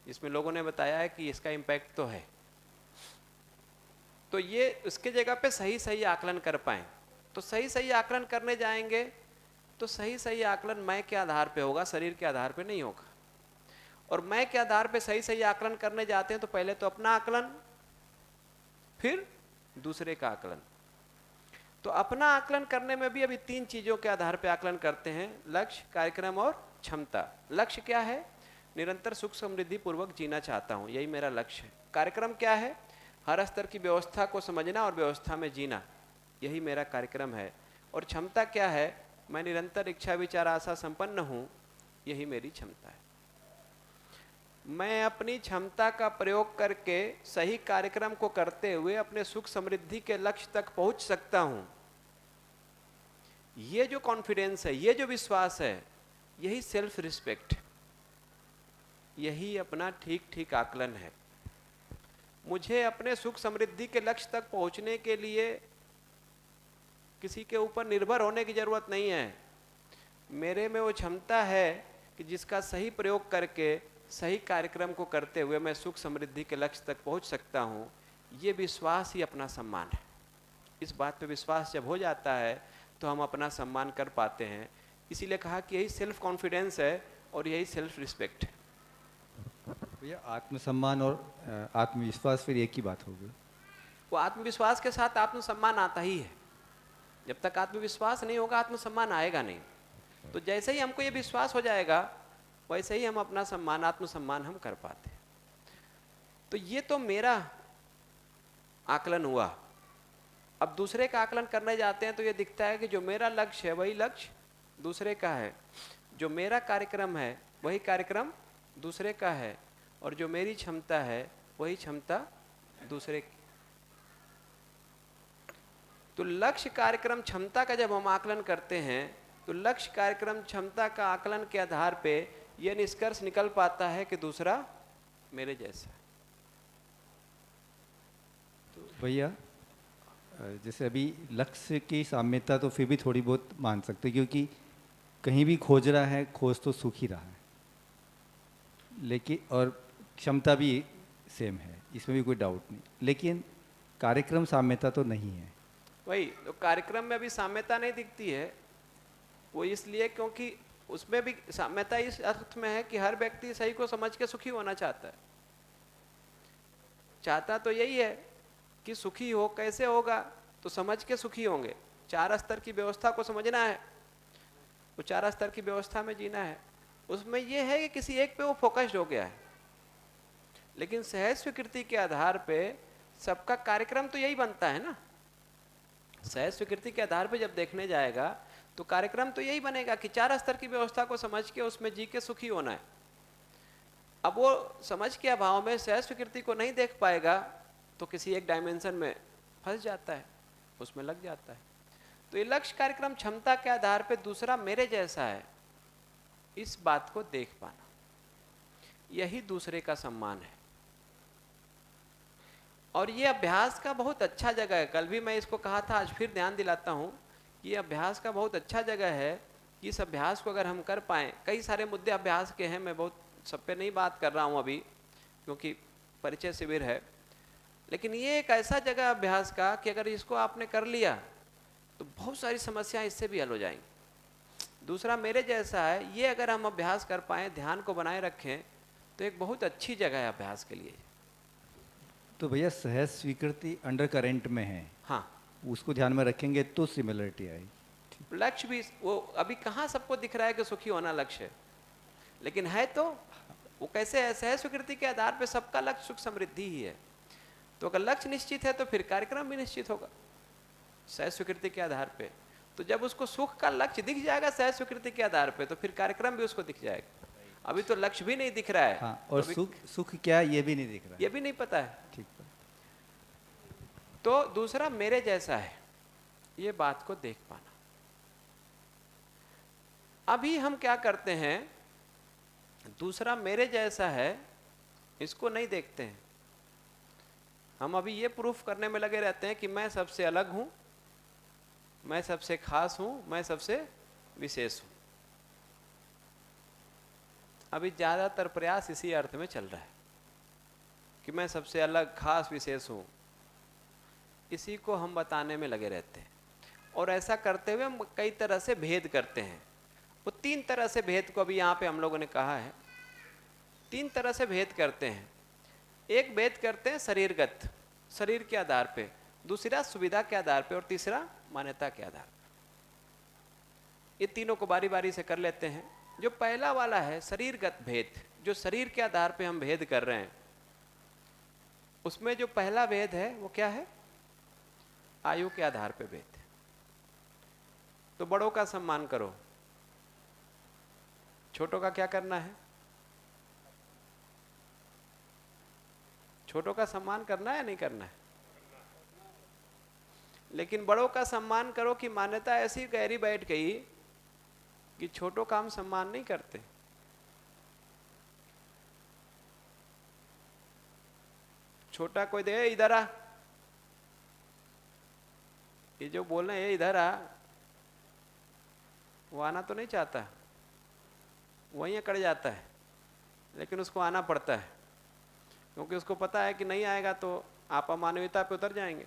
जिसमें लोगों ने बताया है कि इसका इम्पैक्ट तो है। तो ये उसके जगह पे सही सही आकलन कर पाएं, तो सही सही आकलन करने जाएंगे तो सही सही आकलन मैं के आधार पे होगा, शरीर के आधार पे नहीं होगा। और मैं के आधार पे सही सही आकलन करने जाते हैं तो पहले तो अपना आकलन, फिर दूसरे का आकलन। तो अपना आकलन करने में भी अभी 3 चीजों के आधार पे आकलन करते हैं, लक्ष्य, कार्यक्रम और क्षमता। लक्ष्य क्या है? निरंतर सुख समृद्धि पूर्वक जीना चाहता हूं, यही मेरा लक्ष्य है। कार्यक्रम क्या है? हर स्तर की व्यवस्था को समझना और व्यवस्था में जीना, यही मेरा कार्यक्रम है। और क्षमता क्या है? मैं निरंतर इच्छा विचार आशा संपन्न हूं, यही मेरी क्षमता है। मैं अपनी क्षमता का प्रयोग करके सही कार्यक्रम को करते हुए अपने सुख समृद्धि के लक्ष्य तक पहुंच सकता हूं। ये जो कॉन्फिडेंस है, ये जो विश्वास है, यही सेल्फ रिस्पेक्ट, यही अपना ठीक ठीक आकलन है। मुझे अपने सुख समृद्धि के लक्ष्य तक पहुंचने के लिए किसी के ऊपर निर्भर होने की जरूरत नहीं है। मेरे में वो क्षमता है कि जिसका सही प्रयोग करके सही कार्यक्रम को करते हुए मैं सुख समृद्धि के लक्ष्य तक पहुंच सकता हूं। ये विश्वास ही अपना सम्मान है। इस बात पे विश्वास जब हो जाता है तो हम अपना सम्मान कर पाते हैं। इसीलिए कहा कि यही सेल्फ कॉन्फिडेंस है और यही सेल्फ रिस्पेक्ट है। भैया आत्मसम्मान और आत्मविश्वास फिर एक ही बात होगी। वो आत्मविश्वास के साथ आत्मसम्मान आता ही है। जब तक आत्मविश्वास नहीं होगा आत्मसम्मान आएगा नहीं। तो जैसे ही हमको ये विश्वास हो जाएगा वैसे ही हम अपना सम्मान, आत्मसम्मान हम कर पाते हैं। तो ये तो मेरा आकलन हुआ। अब दूसरे का आकलन करने जाते हैं तो ये दिखता है कि जो मेरा लक्ष्य है वही लक्ष्य दूसरे का है, जो मेरा कार्यक्रम है वही कार्यक्रम दूसरे का है, और जो मेरी क्षमता है वही क्षमता दूसरे की। तो लक्ष्य, कार्यक्रम, क्षमता का जब हम आकलन करते हैं तो लक्ष्य, कार्यक्रम, क्षमता का आकलन के आधार पे यह निष्कर्ष निकल पाता है कि दूसरा मेरे जैसा है। तो भैया जैसे अभी लक्ष्य की साम्यता तो फिर भी थोड़ी बहुत मान सकते हैं, क्योंकि कहीं भी खोज रहा है, खोज तो सुख ही रहा है, लेकिन और क्षमता भी सेम है, इसमें भी कोई डाउट नहीं, लेकिन कार्यक्रम साम्यता तो नहीं है। वही तो कार्यक्रम में अभी साम्यता नहीं दिखती है। वो इसलिए क्योंकि उसमें भी साम्यता इस अर्थ में है कि हर व्यक्ति सही को समझ के सुखी होना चाहता है। चाहता तो यही है कि सुखी हो। कैसे होगा? तो समझ के सुखी होंगे। 4 स्तर की व्यवस्था को समझना है, वो 4 स्तर की व्यवस्था में जीना है। उसमें यह है कि किसी एक पे वो फोकस्ड हो गया है, लेकिन सहज स्वीकृति के आधार पे सबका कार्यक्रम तो यही बनता है ना। सहज स्वीकृति के आधार पे जब देखने जाएगा तो कार्यक्रम तो यही बनेगा कि 4 स्तर की व्यवस्था को समझ के उसमें जी के सुखी होना है। अब वो समझ के अभाव में सहज स्वीकृति को नहीं देख पाएगा तो किसी एक डायमेंशन में फंस जाता है, उसमें लग जाता है। तो ये लक्ष्य, कार्यक्रम, क्षमता के आधार पे दूसरा मेरे जैसा है, इस बात को देख पाना, यही दूसरे का सम्मान है। और ये अभ्यास का बहुत अच्छा जगह है। कल भी मैं इसको कहा था, आज फिर ध्यान दिलाता हूँ। ये अभ्यास का बहुत अच्छा जगह है कि इस अभ्यास को अगर हम कर पाएँ, कई सारे मुद्दे अभ्यास के हैं, मैं बहुत सब पे नहीं बात कर रहा हूँ अभी क्योंकि परिचय शिविर है, लेकिन ये एक ऐसा जगह अभ्यास का कि अगर इसको आपने कर लिया तो बहुत सारी समस्याएं इससे भी हल हो जाएंगी। दूसरा मेरे जैसा है, ये अगर हम अभ्यास कर पाएँ, ध्यान को बनाए रखें, तो एक बहुत अच्छी जगह है अभ्यास के लिए। तो भैया सहज स्वीकृति अंडर करेंट में है, हाँ, उसको ध्यान में रखेंगे तो सिमिलरिटी आएगी। लक्ष्य भी वो अभी कहाँ सबको दिख रहा है कि सुखी होना लक्ष्य है, लेकिन है तो वो कैसे है? सहज स्वीकृति के आधार पे सबका लक्ष्य सुख समृद्धि ही है। तो अगर लक्ष्य निश्चित है तो फिर कार्यक्रम भी निश्चित होगा सहज स्वीकृति के आधार पे। तो जब उसको सुख का लक्ष्य दिख जाएगा सहज स्वीकृति के आधार पे, तो फिर कार्यक्रम भी उसको दिख जाएगा। अभी तो लक्ष्य भी नहीं दिख रहा है। हाँ, और तो सुख सुख क्या है ये भी नहीं दिख रहा है। ये भी नहीं पता है। ठीक है। तो दूसरा मेरे जैसा है, ये बात को देख पाना। अभी हम क्या करते हैं, दूसरा मेरे जैसा है इसको नहीं देखते हैं। हम अभी ये प्रूफ करने में लगे रहते हैं कि मैं सबसे अलग हूं, मैं सबसे खास हूं, मैं सबसे विशेष हूं। अभी ज्यादातर प्रयास इसी अर्थ में चल रहा है कि मैं सबसे अलग, खास, विशेष हूं। इसी को हम बताने में लगे रहते हैं। और ऐसा करते हुए हम कई तरह से भेद करते हैं। वो 3 तरह से भेद को अभी यहाँ पे हम लोगों ने कहा है। 3 तरह से भेद करते हैं। एक भेद करते हैं शरीरगत, शरीर के आधार पे, दूसरा सुविधा के आधार पे, और तीसरा मान्यता के आधार पे। ये तीनों को बारी बारी से कर लेते हैं। जो पहला वाला है शरीरगत भेद, जो शरीर के आधार पे हम भेद कर रहे हैं, उसमें जो पहला भेद है वो क्या है? आयु के आधार पे भेद है। तो बड़ों का सम्मान करो, छोटों का क्या करना है? छोटों का सम्मान करना है या नहीं करना है? लेकिन बड़ों का सम्मान करो कि मान्यता ऐसी गहरी बैठ गई कि छोटों का हम सम्मान नहीं करते। छोटा कोई दे इधर आ, ये जो बोल रहे हैं इधर आ, वो आना तो नहीं चाहता, वहीं अकड़ जाता है, लेकिन उसको आना पड़ता है क्योंकि उसको पता है कि नहीं आएगा तो आप अमानवीयता पे उतर जाएंगे।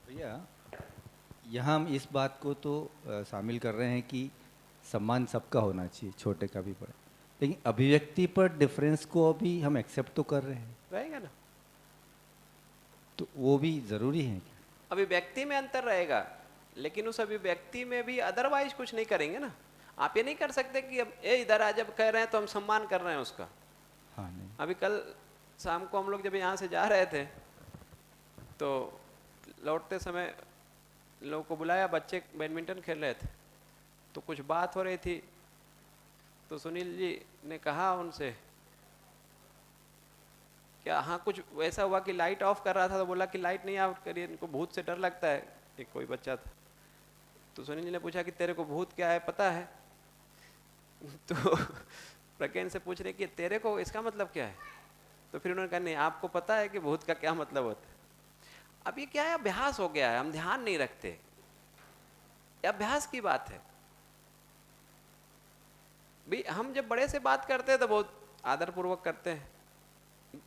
भैया यहाँ हम इस बात को तो शामिल कर रहे हैं कि सम्मान सबका होना चाहिए, छोटे का भी बड़ा, लेकिन अभिव्यक्ति पर डिफरेंस को भी हम एक्सेप्ट तो कर रहे हैं, रहेगा ना? तो वो भी ज़रूरी है क्या? अभिव्यक्ति में अंतर रहेगा, लेकिन उस अभिव्यक्ति में भी अदरवाइज कुछ नहीं करेंगे ना। आप ये नहीं कर सकते कि अब ए इधर आ, जब कह रहे हैं तो हम सम्मान कर रहे हैं उसका। हाँ नहीं। अभी कल शाम को हम लोग जब यहाँ से जा रहे थे तो लौटते समय लोगों को बुलाया, बच्चे बैडमिंटन खेल रहे थे, तो कुछ बात हो रही थी, तो सुनील जी ने कहा उनसे क्या, हाँ कुछ वैसा हुआ कि लाइट ऑफ कर रहा था तो बोला कि लाइट नहीं ऑफ करिए, इनको भूत से डर लगता है। एक कोई बच्चा था, तो सुनील जी ने पूछा कि तेरे को भूत क्या है पता है? तो प्रज्ञान से पूछ रहे कि तेरे को इसका मतलब क्या है? तो फिर उन्होंने कहा नहीं, आपको पता है कि भूत का क्या मतलब होता है? अब ये क्या है, अभ्यास हो गया है, हम ध्यान नहीं रखते। ये अभ्यास की बात है भाई। हम जब बड़े से बात करते हैं तो बहुत आदर पूर्वक करते हैं,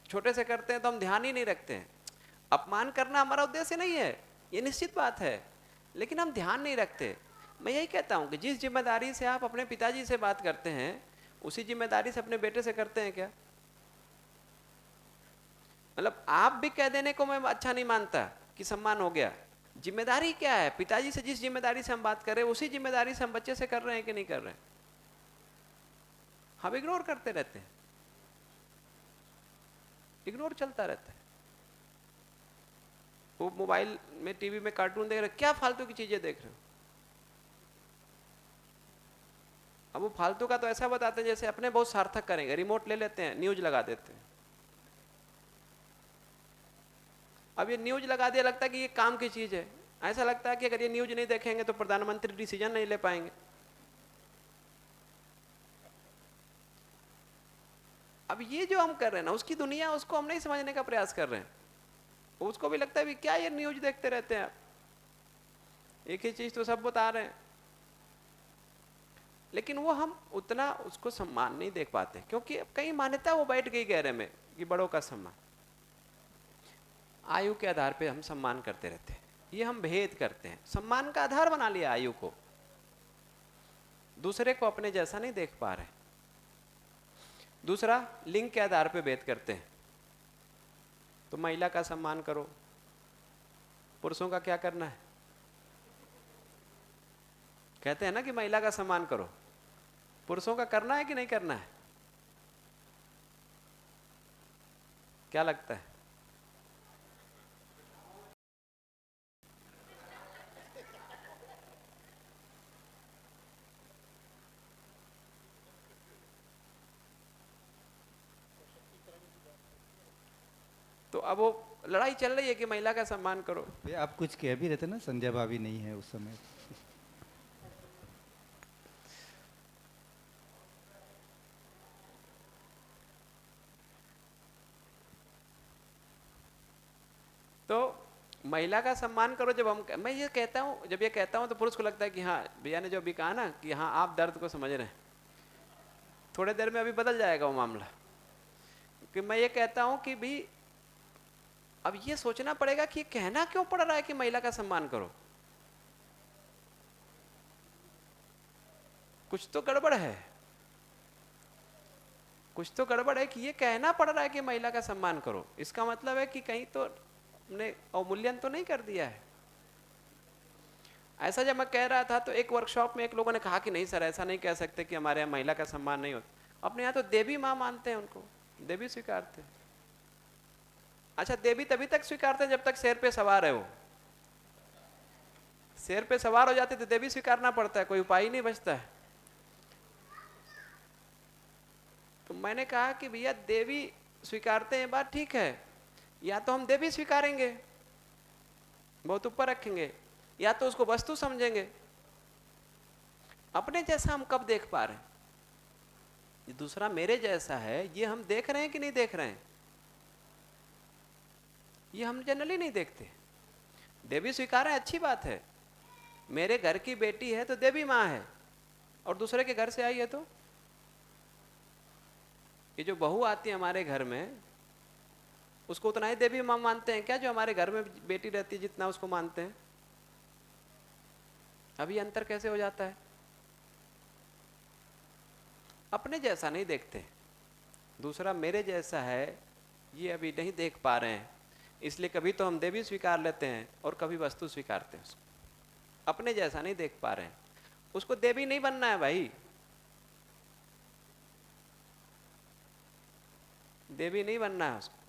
छोटे से करते हैं तो हम ध्यान ही नहीं रखते हैं। अपमान करना हमारा उद्देश्य नहीं है, ये निश्चित बात है, लेकिन हम ध्यान नहीं रखते। मैं यही कहता हूं कि जिस जिम्मेदारी से आप अपने पिताजी से बात करते हैं उसी जिम्मेदारी से अपने बेटे से करते हैं क्या? मतलब आप भी कह देने को मैं अच्छा नहीं मानता कि सम्मान हो गया। जिम्मेदारी क्या है? पिताजी से जिस जिम्मेदारी से हम बात कर रहे हैं उसी जिम्मेदारी से हम बच्चे से कर रहे हैं कि नहीं कर रहे हैं? हम इग्नोर करते रहते हैं, इग्नोर चलता रहता है। वो मोबाइल में, टीवी में कार्टून देख रहे, क्या फालतू की चीजें देख रहे हो? अब वो फालतू का तो ऐसा बताते हैं जैसे अपने बहुत सार्थक करेंगे। रिमोट ले लेते हैं, न्यूज लगा देते हैं। अब ये न्यूज लगा दिया, लगता है कि ये काम की चीज है। ऐसा लगता है कि अगर ये न्यूज नहीं देखेंगे तो प्रधानमंत्री डिसीजन नहीं ले पाएंगे। अब ये जो हम कर रहे हैं ना, उसकी दुनिया, उसको हम नहीं समझने का प्रयास कर रहे हैं। उसको भी लगता है भी क्या ये न्यूज देखते रहते हैं आप, एक ही चीज तो सब बता रहे हैं। लेकिन वो हम उतना उसको सम्मान नहीं देख पाते क्योंकि कई मान्यता वो बैठ गई गहरे में कि बड़ों का सम्मान। आयु के आधार पे हम सम्मान करते रहते हैं, ये हम भेद करते हैं। सम्मान का आधार बना लिया आयु को, दूसरे को अपने जैसा नहीं देख पा रहे। दूसरा, लिंग के आधार पे भेद करते हैं। तो महिला का सम्मान करो, पुरुषों का क्या करना है? कहते हैं ना कि महिला का सम्मान करो, पुरुषों का करना है कि नहीं करना है? क्या लगता है? तो अब वो लड़ाई चल रही है कि महिला का सम्मान करो। भैया आप कुछ कह भी रहे थे ना, संध्या भाभी नहीं है उस समय। तो महिला का सम्मान करो। जब हम, मैं ये कहता हूँ, जब ये कहता हूँ तो पुरुष को लगता है कि हाँ, भैया ने जो अभी कहा ना कि हाँ आप दर्द को समझ रहे हैं, थोड़े देर में अभी बदल जाएगा वो मामला। कि मैं ये कहता हूँ कि भी अब ये सोचना पड़ेगा कि ये कहना क्यों पड़ रहा है कि महिला का सम्मान करो। कुछ तो गड़बड़ है, कुछ तो गड़बड़ है कि ये कहना पड़ रहा है कि महिला का सम्मान करो। इसका मतलब है कि कहीं तो ने अवमूल्यन तो नहीं कर दिया है। ऐसा जब मैं कह रहा था तो एक वर्कशॉप में एक लोगों ने कहा कि नहीं सर, ऐसा नहीं कह सकते कि हमारे यहाँ महिला का सम्मान नहीं होता। अपने यहाँ तो देवी माँ मानते हैं, उनको देवी स्वीकारते हैं। अच्छा, देवी तभी तक स्वीकारते हैं जब तक शेर पे सवार है वो। शेर पे सवार हो जाते तो देवी स्वीकारना पड़ता है, कोई उपाय ही नहीं बचता है। तो मैंने कहा कि भैया देवी स्वीकारते हैं, बात ठीक है, या तो हम देवी स्वीकारेंगे, बहुत ऊपर रखेंगे, या तो उसको वस्तु समझेंगे। अपने जैसा हम कब देख पा रहे हैं? ये दूसरा मेरे जैसा है, ये हम देख रहे हैं कि नहीं देख रहे हैं? ये हम जनरली नहीं देखते। देवी स्वीकार है, अच्छी बात है। मेरे घर की बेटी है तो देवी माँ है, और दूसरे के घर से आई है तो ये जो बहू आती है हमारे घर में, उसको उतना ही देवी माँ मानते हैं क्या जो हमारे घर में बेटी रहती है जितना उसको मानते हैं? अभी अंतर कैसे हो जाता है? अपने जैसा नहीं देखते, दूसरा मेरे जैसा है, ये अभी नहीं देख पा रहे हैं। इसलिए कभी तो हम देवी स्वीकार लेते हैं और कभी वस्तु स्वीकारते हैं। उसको अपने जैसा नहीं देख पा रहे हैं। उसको देवी नहीं बनना है भाई, देवी नहीं बनना है उसको।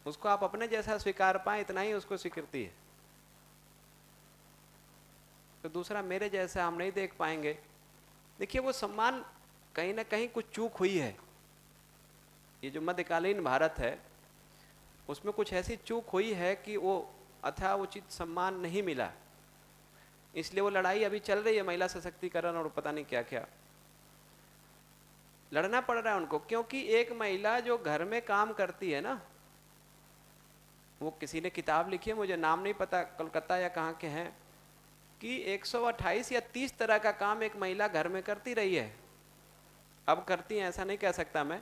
उसको आप अपने जैसा स्वीकार पाए, इतना ही उसको स्वीकृति है। तो दूसरा मेरे जैसा हम नहीं देख पाएंगे। देखिए, वो सम्मान कहीं ना कहीं कुछ चूक हुई है। ये जो मध्यकालीन भारत है उसमें कुछ ऐसी चूक हुई है कि वो अथा उचित सम्मान नहीं मिला। इसलिए वो लड़ाई अभी चल रही है, महिला सशक्तिकरण और पता नहीं क्या क्या लड़ना पड़ रहा है उनको। क्योंकि एक महिला जो घर में काम करती है ना, वो किसी ने किताब लिखी है, मुझे नाम नहीं पता, कलकत्ता या कहाँ के हैं, कि 128 या 30 तरह का काम एक महिला घर में करती रही है। अब करती हैं ऐसा नहीं कह सकता मैं,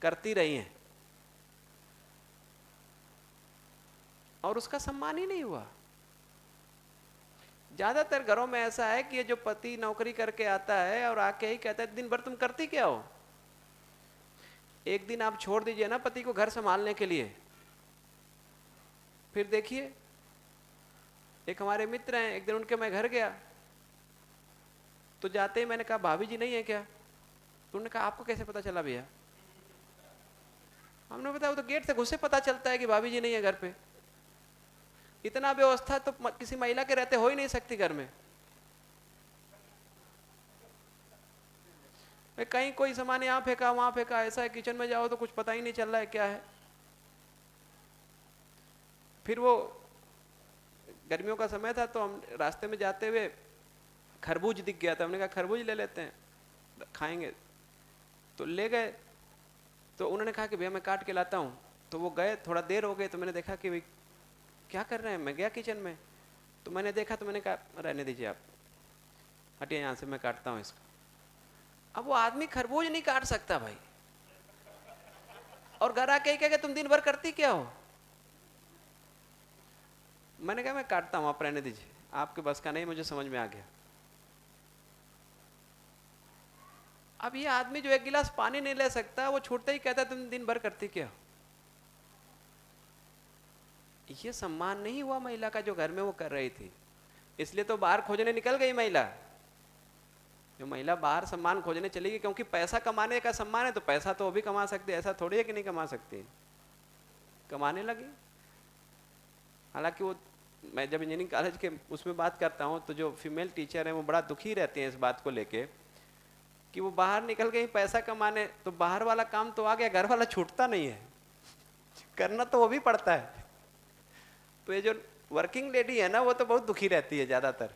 करती रही हैं, और उसका सम्मान ही नहीं हुआ। ज्यादातर घरों में ऐसा है कि ये जो पति नौकरी करके आता है और आके ही कहता है दिन भर तुम करती क्या हो? एक दिन आप छोड़ दीजिए ना पति को घर संभालने के लिए, फिर देखिए। एक हमारे मित्र हैं, एक दिन उनके मैं घर गया तो जाते ही मैंने कहा भाभी जी नहीं है क्या? तो उन्होंने कहा आपको कैसे पता चला भैया? हमने बताया वो तो गेट से घुसे पता चलता है कि भाभी जी नहीं है घर पे। इतना व्यवस्था तो किसी महिला के रहते हो ही नहीं सकती घर में। कहीं कोई सामान यहाँ फेंका वहां फेंका, ऐसा है किचन में जाओ तो कुछ पता ही नहीं चल रहा है क्या है। फिर वो गर्मियों का समय था तो हम रास्ते में जाते हुए खरबूज दिख गया था, हमने कहा खरबूज ले लेते हैं खाएंगे, तो ले गए। तो उन्होंने कहा कि भैया मैं काट के लाता हूँ। तो वो गए, थोड़ा देर हो गई तो मैंने देखा कि भाई क्या कर रहे हैं। मैं गया किचन में तो मैंने देखा, तो मैंने कहा रहने दीजिए आप, हटिए यहाँ से, मैं काटता हूँ इसको। अब वो आदमी खरबूज नहीं काट सकता भाई, और घर आके कह तुम दिन भर करती क्या हो? मैंने कहा मैं काटता हूँ, आप रहने दीजिए, आपके बस का नहीं, मुझे समझ में आ गया। अब ये आदमी जो एक गिलास पानी नहीं ले सकता, वो छूटते ही कहता तुम दिन भर करती क्या हो? ये सम्मान नहीं हुआ महिला का जो घर में वो कर रही थी। इसलिए तो बाहर खोजने निकल गई महिला, जो महिला बाहर सम्मान खोजने चली गई, क्योंकि पैसा कमाने का सम्मान है, तो पैसा तो वो भी कमा सकती है, ऐसा थोड़ी है कि नहीं कमा सकती, कमाने लगी। हालांकि वो, मैं जब इंजीनियरिंग कॉलेज के उसमें बात करता हूँ तो जो फीमेल टीचर हैं वो बड़ा दुखी रहते हैं इस बात को लेके कि वो बाहर निकल गई पैसा कमाने, तो बाहर वाला काम तो आ गया, घर वाला छूटता नहीं है, करना तो वो भी पड़ता है। तो ये जो वर्किंग लेडी है ना, वो तो बहुत दुखी रहती है ज़्यादातर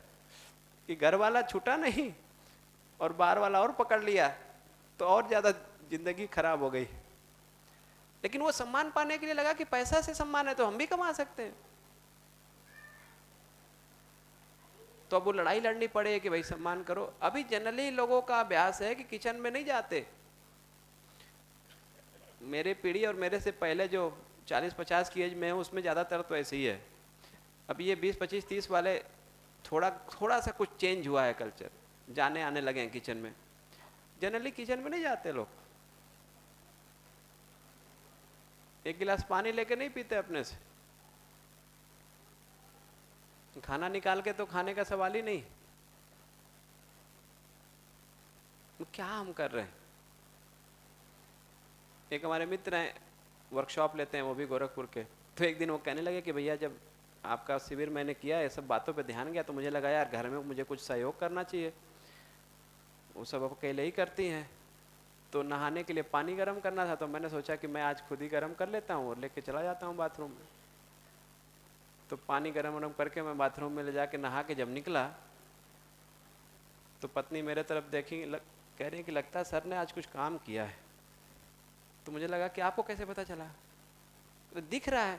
कि घर वाला छूटा नहीं और बाहर वाला और पकड़ लिया, तो और ज़्यादा जिंदगी खराब हो गई। लेकिन वो सम्मान पाने के लिए लगा कि पैसा से सम्मान है तो हम भी कमा सकते हैं, तो अब वो लड़ाई लड़नी पड़े कि भाई सम्मान करो। अभी जनरली लोगों का अभ्यास है कि किचन में नहीं जाते। मेरे पीढ़ी और मेरे से पहले जो 40-50 की एज में है उसमें ज़्यादातर तो ऐसे ही है। अभी ये 20-25-30 वाले थोड़ा सा कुछ चेंज हुआ है कल्चर, जाने आने लगे हैं किचन में। जनरली किचन में नहीं जाते लोग, एक गिलास पानी लेके नहीं पीते अपने से, खाना निकाल के तो खाने का सवाल ही नहीं। तो क्या हम कर रहे हैं? एक हमारे मित्र हैं, वर्कशॉप लेते हैं वो भी गोरखपुर के, तो एक दिन वो कहने लगे कि भैया जब आपका शिविर मैंने किया है, सब बातों पे ध्यान गया, तो मुझे लगा यार घर में मुझे कुछ सहयोग करना चाहिए। वो सब अकेले ही करती हैं, तो नहाने के लिए पानी गर्म करना था, तो मैंने सोचा कि मैं आज खुद ही गर्म कर लेता हूँ और लेके चला जाता हूँ बाथरूम में। तो पानी गर्म करके मैं बाथरूम में ले जाके नहा के जब निकला तो पत्नी मेरे तरफ देखी, कह रही कि लगता है सर ने आज कुछ काम किया है। तो मुझे लगा कि आपको कैसे पता चला? तो दिख रहा है,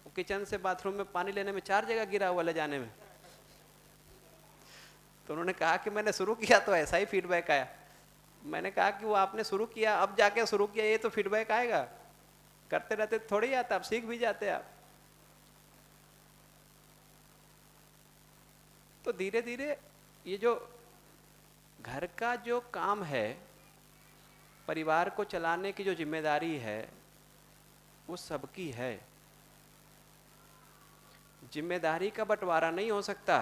वो किचन से बाथरूम में पानी लेने में 4 जगह गिरा हुआ ले जाने में। तो उन्होंने कहा कि मैंने शुरू किया तो ऐसा ही फीडबैक आया। मैंने कहा कि वो आपने शुरू किया, अब जाके शुरू किया, ये तो फीडबैक आएगा, करते रहते थोड़ी आता, आप सीख भी जाते आप। तो धीरे धीरे ये जो घर का जो काम है, परिवार को चलाने की जो जिम्मेदारी है, वो सबकी है। जिम्मेदारी का बंटवारा नहीं हो सकता,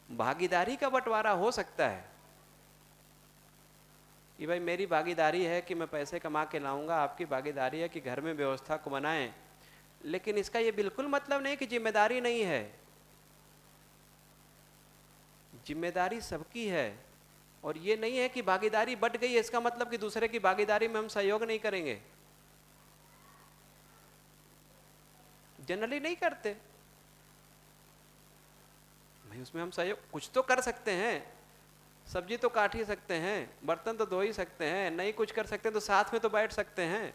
भागीदारी का बंटवारा हो सकता है कि भाई मेरी भागीदारी है कि मैं पैसे कमा के लाऊंगा, आपकी भागीदारी है कि घर में व्यवस्था को बनाएं। लेकिन इसका ये बिल्कुल मतलब नहीं कि जिम्मेदारी नहीं है, जिम्मेदारी सबकी है। और ये नहीं है कि भागीदारी बट गई है इसका मतलब कि दूसरे की भागीदारी में हम सहयोग नहीं करेंगे। जनरली नहीं करते भाई, उसमें हम सहयोग कुछ तो कर सकते हैं, सब्जी तो काट ही सकते हैं, बर्तन तो धो ही सकते हैं, नहीं कुछ कर सकते तो साथ में तो बैठ सकते हैं,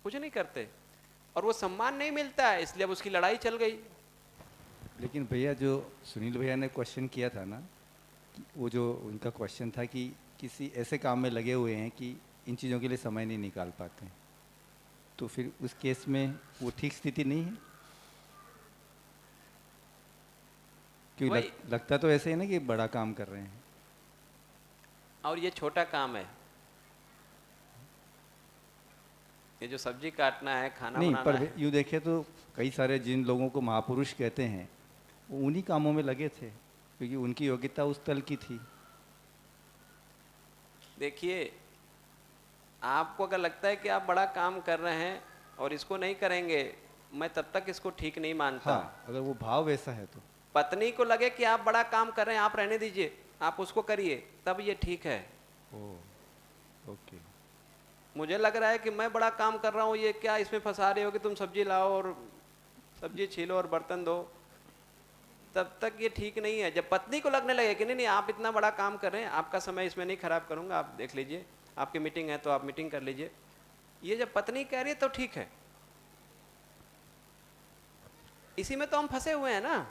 कुछ नहीं करते और वो सम्मान नहीं मिलता है, इसलिए अब उसकी लड़ाई चल गई। लेकिन भैया जो सुनील भैया ने क्वेश्चन किया था ना, वो जो उनका क्वेश्चन था कि किसी ऐसे काम में लगे हुए हैं कि इन चीज़ों के लिए समय नहीं निकाल पाते हैं, तो फिर उस केस में वो ठीक स्थिति नहीं है? क्योंकि लगता तो ऐसे है ना कि बड़ा काम कर रहे हैं और ये छोटा काम है। ये जो सब्जी काटना है, खाना नहीं, बनाना पर है, यूँ देखे तो कई सारे जिन लोगों को महापुरुष कहते हैं वो उन्हीं कामों में लगे थे क्योंकि उनकी योग्यता उस तल की थी। देखिए आपको अगर लगता है कि आप बड़ा काम कर रहे हैं और इसको नहीं करेंगे, मैं तब तक इसको ठीक नहीं मानता। हाँ, अगर वो भाव वैसा है तो पत्नी को लगे कि आप बड़ा काम कर रहे हैं, आप रहने दीजिए, आप उसको करिए, तब ये ठीक है। ओके। मुझे लग रहा है कि मैं बड़ा काम कर रहा हूँ, ये क्या इसमें फंसा रहे हो कि तुम सब्जी लाओ और सब्जी छीलो और बर्तन दो, तब तक ये ठीक नहीं है। जब पत्नी को लगने लगे कि नहीं नहीं आप इतना बड़ा काम कर रहे हैं, आपका समय इसमें नहीं खराब करूंगा, आप देख लीजिए, आपकी मीटिंग है तो आप मीटिंग कर लीजिए, ये जब पत्नी कह रही है तो ठीक है। इसी में तो हम फंसे हुए हैं ना।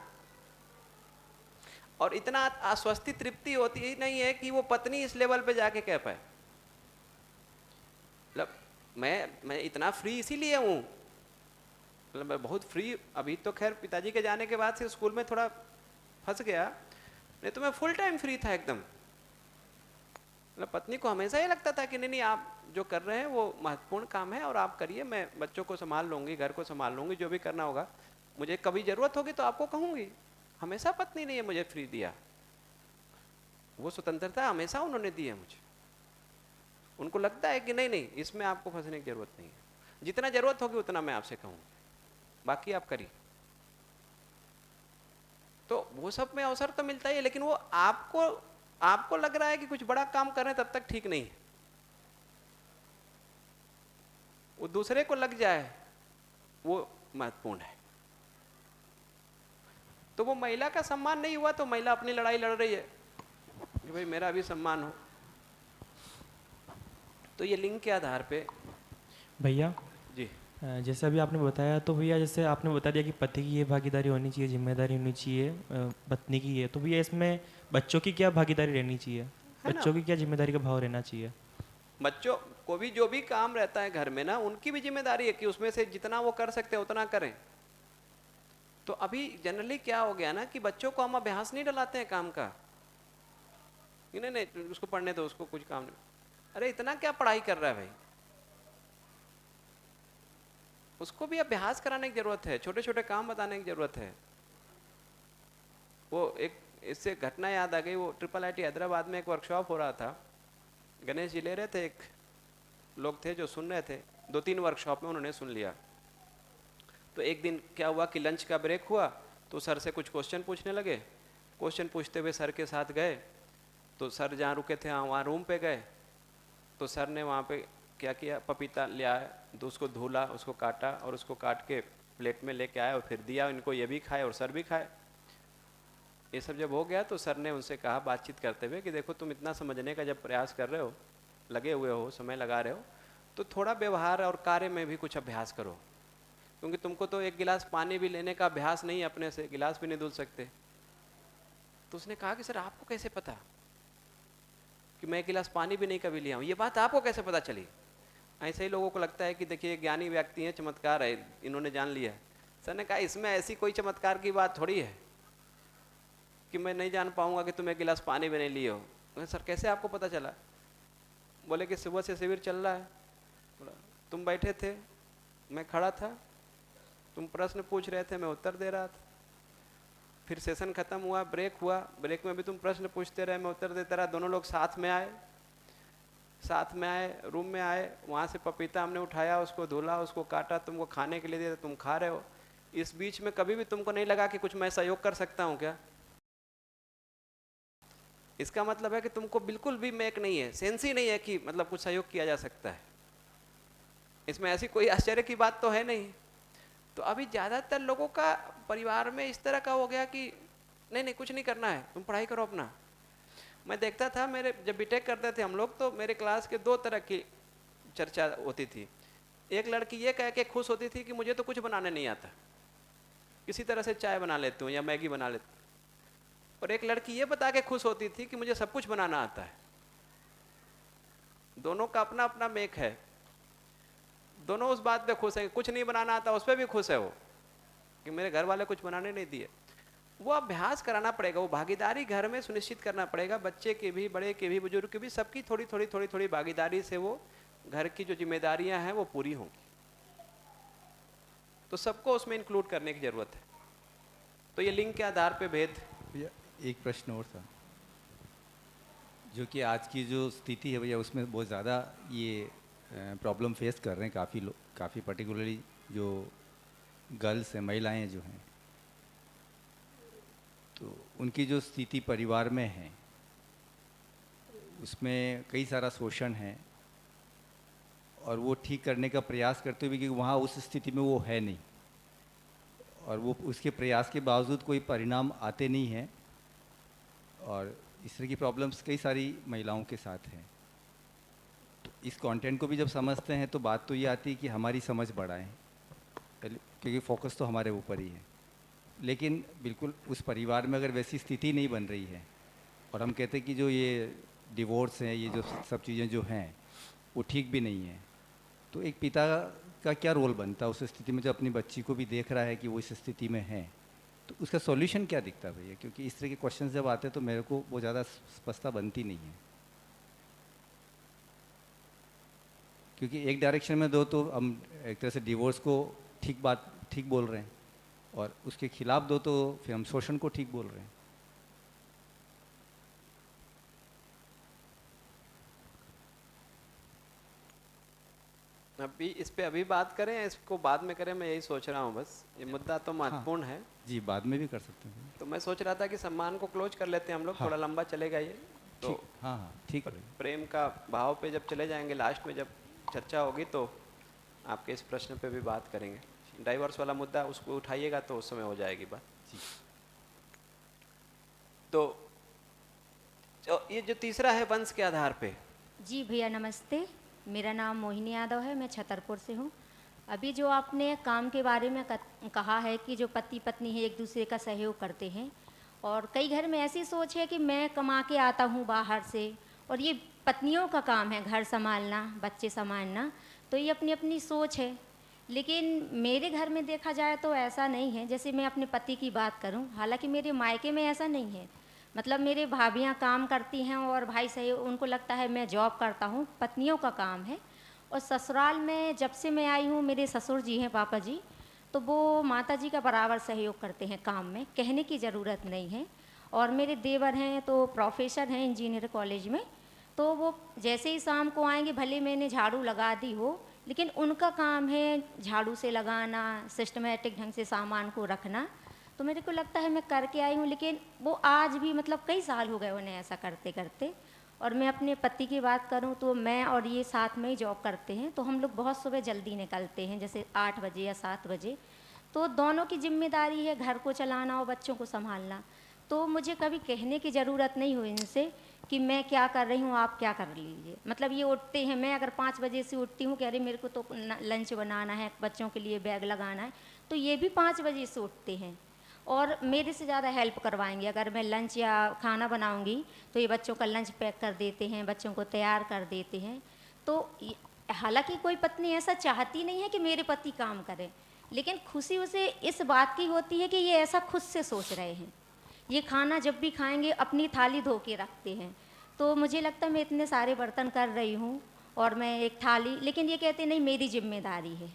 और इतना आश्वस्ति तृप्ति होती ही नहीं है कि वो पत्नी इस लेवल पे जाके कह पाए। मतलब मैं इतना फ्री इसीलिए हूँ, मतलब मैं बहुत फ्री, अभी तो खैर पिताजी के जाने के बाद से स्कूल में थोड़ा फंस गया, नहीं तो मैं फुल टाइम फ्री था एकदम। मतलब पत्नी को हमेशा ये लगता था कि नहीं नहीं आप जो कर रहे हैं वो महत्वपूर्ण काम है और आप करिए, मैं बच्चों को संभाल लूंगी, घर को संभाल लूंगी, जो भी करना होगा, मुझे कभी जरूरत होगी तो आपको कहूंगी, हमेशा पत्नी ने ये मुझे फ्री दिया, वो स्वतंत्रता हमेशा उन्होंने दी है मुझे। उनको लगता है कि नहीं नहीं, इसमें आपको फंसने की जरूरत नहीं है, जितना जरूरत होगी उतना मैं आपसे कहूँ, बाकी आप करिए। तो वो सब में अवसर तो मिलता ही है, लेकिन वो आपको लग रहा है कि कुछ बड़ा काम कर रहे हैं, तब तक ठीक नहीं है। वो दूसरे को लग जाए वो महत्वपूर्ण है। तो वो महिला का सम्मान नहीं हुआ तो महिला अपनी लड़ाई लड़ रही है कि भाई मेरा भी सम्मान हो। तो ये लिंग के आधार पे भैया जी जैसे अभी आपने बताया, तो भैया जैसे आपने बता दिया कि पति की ये भागीदारी होनी चाहिए, जिम्मेदारी होनी चाहिए, पत्नी की ये, तो भैया इसमें बच्चों की क्या भागीदारी रहनी चाहिए, है ना? बच्चों की क्या जिम्मेदारी का भाव रहना चाहिए? बच्चों को भी जो भी काम रहता है घर में ना, उनकी भी जिम्मेदारी है कि उसमें से जितना वो कर सकते हैं उतना करें। तो अभी जनरली क्या हो गया ना कि बच्चों को हम अभ्यास नहीं डलाते हैं काम का, नहीं नहीं उसको पढ़ने दो, उसको कुछ काम नहीं। अरे इतना क्या पढ़ाई कर रहा है भाई, उसको भी अभ्यास कराने की जरूरत है, छोटे छोटे काम बताने की जरूरत है। वो एक इससे घटना याद आ गई, वो IIIT हैदराबाद में एक वर्कशॉप हो रहा था, गणेश जी ले रहे थे, एक लोग थे जो सुन रहे थे, 2-3 वर्कशॉप में उन्होंने सुन लिया। तो एक दिन क्या हुआ कि लंच का ब्रेक हुआ तो सर से कुछ क्वेश्चन पूछने लगे। क्वेश्चन पूछते हुए सर के साथ गए, तो सर जहाँ रुके थे वहाँ रूम पे गए, तो सर ने वहाँ पे क्या किया, पपीता ले आया, तो उसको धुला, उसको काटा और उसको काट के प्लेट में लेके आया और फिर दिया, इनको ये भी खाए और सर भी खाए। ये सब जब हो गया तो सर ने उनसे कहा बातचीत करते हुए कि देखो तुम इतना समझने का जब प्रयास कर रहे हो, लगे हुए हो, समय लगा रहे हो, तो थोड़ा व्यवहार और कार्य में भी कुछ अभ्यास करो, क्योंकि तुमको तो एक गिलास पानी भी लेने का अभ्यास नहीं है, अपने से गिलास भी नहीं धुल सकते। तो उसने कहा कि सर आपको कैसे पता कि मैं एक गिलास पानी भी नहीं कभी लिया हूँ, ये बात आपको कैसे पता चली? ऐसे ही लोगों को लगता है कि देखिए ज्ञानी व्यक्ति हैं, चमत्कार है, इन्होंने जान लिया है। सर ने कहा इसमें ऐसी कोई चमत्कार की बात थोड़ी है कि मैं नहीं जान पाऊंगा कि तुम एक गिलास पानी भी नहीं लिए हो। सर कैसे आपको पता चला? बोले कि सुबह से शिविर चल रहा है, बोला तुम बैठे थे, मैं खड़ा था, तुम प्रश्न पूछ रहे थे, मैं उत्तर दे रहा था, फिर सेशन खत्म हुआ, ब्रेक हुआ, ब्रेक में भी तुम प्रश्न पूछते रहे, मैं उत्तर देता रहा, दोनों लोग साथ में आए, रूम में आए, वहाँ से पपीता हमने उठाया, उसको धुला, उसको काटा, तुमको खाने के लिए दिया, तुम खा रहे हो। इस बीच में कभी भी तुमको नहीं लगा कि कुछ मैं सहयोग कर सकता हूँ क्या? इसका मतलब है कि तुमको बिल्कुल भी मेक नहीं है, सेंस ही नहीं है कि मतलब कुछ सहयोग किया जा सकता है। इसमें ऐसी कोई आश्चर्य की बात तो है नहीं। तो अभी ज़्यादातर लोगों का परिवार में इस तरह का हो गया कि नहीं नहीं कुछ नहीं करना है, तुम पढ़ाई करो अपना। मैं देखता था, मेरे जब बीटेक करते थे हम लोग, तो मेरे क्लास के 2 तरह की चर्चा होती थी। एक लड़की ये कह के खुश होती थी कि मुझे तो कुछ बनाने नहीं आता, किसी तरह से चाय बना लेती हूँ या मैगी बना लेती हूँ। और एक लड़की ये बता के खुश होती थी कि मुझे सब कुछ बनाना आता है। दोनों का अपना अपना मेक है, दोनों उस बात पे खुश है, कुछ नहीं बनाना आता उस पर भी खुश है वो कि मेरे घर वाले कुछ बनाने नहीं दिए। वो अभ्यास कराना पड़ेगा, वो भागीदारी घर में सुनिश्चित करना पड़ेगा, बच्चे के भी, बड़े के भी, बुजुर्ग के भी, सबकी थोड़ी थोड़ी थोड़ी थोड़ी भागीदारी से वो घर की जो जिम्मेदारियां हैं वो पूरी होंगी। तो सबको उसमें इंक्लूड करने की जरूरत है। तो ये लिंग के आधार पे भेद। भैया एक प्रश्न और था, जो कि आज की जो स्थिति है भैया, उसमें बहुत ज़्यादा ये प्रॉब्लम फेस कर रहे हैं काफ़ी लोग, काफ़ी पर्टिकुलरली जो गर्ल्स हैं, महिलाएं जो हैं, तो उनकी जो स्थिति परिवार में है उसमें कई सारा शोषण है, और वो ठीक करने का प्रयास करते हुए कि वहाँ उस स्थिति में वो है नहीं, और वो उसके प्रयास के बावजूद कोई परिणाम आते नहीं हैं, और इस तरह की प्रॉब्लम्स कई सारी महिलाओं के साथ हैं। तो इस कंटेंट को भी जब समझते हैं तो बात तो ये आती है कि हमारी समझ बढ़ाएं, क्योंकि फोकस तो हमारे ऊपर ही है। लेकिन बिल्कुल उस परिवार में अगर वैसी स्थिति नहीं बन रही है, और हम कहते हैं कि जो ये डिवोर्स हैं, ये जो सब चीज़ें जो हैं वो ठीक भी नहीं है, तो एक पिता का क्या रोल बनता है उस स्थिति में, जब अपनी बच्ची को भी देख रहा है कि वो इस स्थिति में है, तो उसका सॉल्यूशन क्या दिखता है भैया? क्योंकि इस तरह के क्वेश्चन जब आते हैं तो मेरे को बहुत ज़्यादा स्पष्टता बनती नहीं है, क्योंकि एक डायरेक्शन में दो तो हम एक तरह से डिवोर्स को ठीक बोल रहे हैं, और उसके खिलाफ दो तो फिर हम शोषण को ठीक बोल रहे हैं। अभी इस पे अभी बात करें या इसको बाद में करें, मैं यही सोच रहा हूँ बस। ये मुद्दा तो महत्वपूर्ण है। जी, बाद में भी कर सकते हैं। तो मैं सोच रहा था कि सम्मान को क्लोज कर लेते हैं हम लोग, हाँ। थोड़ा लंबा चलेगा ये तो। ठीक, हाँ हाँ ठीक है। प्रेम का भाव पे जब चले जाएंगे लास्ट में, जब चर्चा होगी तो आपके इस प्रश्न पे भी बात करेंगे। डाइवर्स वाला मुद्दा उसको उठाइएगा तो उस समय हो जाएगी बात। जी। तो ये जो तीसरा है वंश के आधार पे। जी भैया नमस्ते, मेरा नाम मोहिनी यादव है, मैं छतरपुर से हूँ। अभी जो आपने काम के बारे में कहा है कि जो पति पत्नी है एक दूसरे का सहयोग करते हैं, और कई घर में ऐसी सोच है कि मैं कमा के आता हूँ बाहर से और ये पत्नियों का काम है घर संभालना, बच्चे संभालना, तो ये अपनी अपनी सोच है। लेकिन मेरे घर में देखा जाए तो ऐसा नहीं है। जैसे मैं अपने पति की बात करूं, हालांकि मेरे मायके में ऐसा नहीं है। मतलब मेरे भाभियां काम करती हैं और भाई सही उनको लगता है मैं जॉब करता हूं, पत्नियों का काम है। और ससुराल में जब से मैं आई हूं, मेरे ससुर जी हैं पापा जी, तो वो माता जी का बराबर सहयोग करते हैं काम में, कहने की ज़रूरत नहीं है। और मेरे देवर हैं तो प्रोफेसर हैं इंजीनियर कॉलेज में, तो वो जैसे ही शाम को आएंगे, भले मैंने झाड़ू लगा दी हो, लेकिन उनका काम है झाड़ू से लगाना, सिस्टमेटिक ढंग से सामान को रखना। तो मेरे को लगता है मैं करके आई हूँ, लेकिन वो आज भी मतलब कई साल हो गए उन्हें ऐसा करते करते। और मैं अपने पति की बात करूँ तो मैं और ये साथ में ही जॉब करते हैं, तो हम लोग बहुत सुबह जल्दी निकलते हैं, जैसे 8 बजे या 7 बजे। तो दोनों की जिम्मेदारी है घर को चलाना और बच्चों को संभालना। तो मुझे कभी कहने की ज़रूरत नहीं हुई इनसे कि मैं क्या कर रही हूँ, आप क्या कर लीजिए। मतलब ये उठते हैं, मैं अगर 5 बजे से उठती हूँ कि अरे मेरे को तो लंच बनाना है, बच्चों के लिए बैग लगाना है, तो ये भी 5 बजे से उठते हैं और मेरे से ज़्यादा हेल्प करवाएंगे। अगर मैं लंच या खाना बनाऊंगी तो ये बच्चों का लंच पैक कर देते हैं, बच्चों को तैयार कर देते हैं। तो हालांकि कोई पत्नी ऐसा चाहती नहीं है कि मेरे पति काम करें, लेकिन खुशी उसे इस बात की होती है कि ये ऐसा खुद से सोच रहे हैं। ये खाना जब भी खाएंगे अपनी थाली धो के रखते हैं। तो मुझे लगता है मैं इतने सारे बर्तन कर रही हूँ और मैं एक थाली, लेकिन ये कहते नहीं मेरी जिम्मेदारी है।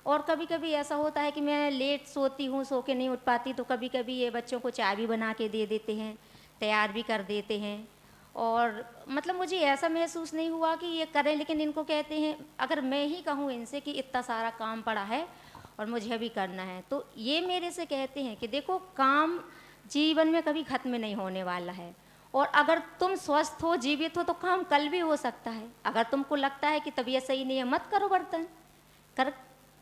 और कभी कभी ऐसा होता है कि मैं लेट सोती हूँ, सो के नहीं उठ पाती, तो कभी कभी ये बच्चों को चाय भी बना के दे देते हैं, तैयार भी कर देते हैं। और मतलब मुझे ऐसा महसूस नहीं हुआ कि ये करें, लेकिन इनको कहते हैं, अगर मैं ही कहूँ इनसे कि इतना सारा काम पड़ा है और मुझे भी करना है, तो ये मेरे से कहते हैं कि देखो काम जीवन में कभी खत्म नहीं होने वाला है, और अगर तुम स्वस्थ हो, जीवित हो, तो काम कल भी हो सकता है। अगर तुमको लगता है कि तबीयत सही नहीं है, मत करो, बर्तन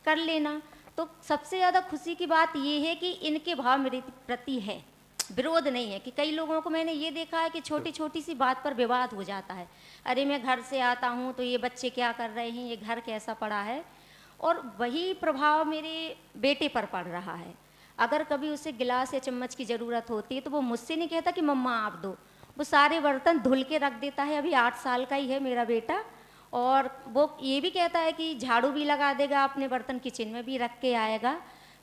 कर लेना। तो सबसे ज़्यादा खुशी की बात ये है कि इनके भाव मेरे प्रति है, विरोध नहीं है। कि कई लोगों को मैंने ये देखा है कि छोटी छोटी सी बात पर विवाद हो जाता है। अरे मैं घर से आता हूँ तो ये बच्चे क्या कर रहे हैं, ये घर कैसा पड़ा है। और वही प्रभाव मेरे बेटे पर पड़ रहा है। अगर कभी उसे गिलास या चम्मच की ज़रूरत होती है तो वो मुझसे नहीं कहता कि मम्मा आप दो, वो सारे बर्तन धुल के रख देता है। अभी 8 साल का ही है मेरा बेटा, और वो ये भी कहता है कि झाड़ू भी लगा देगा, अपने बर्तन किचन में भी रख के आएगा।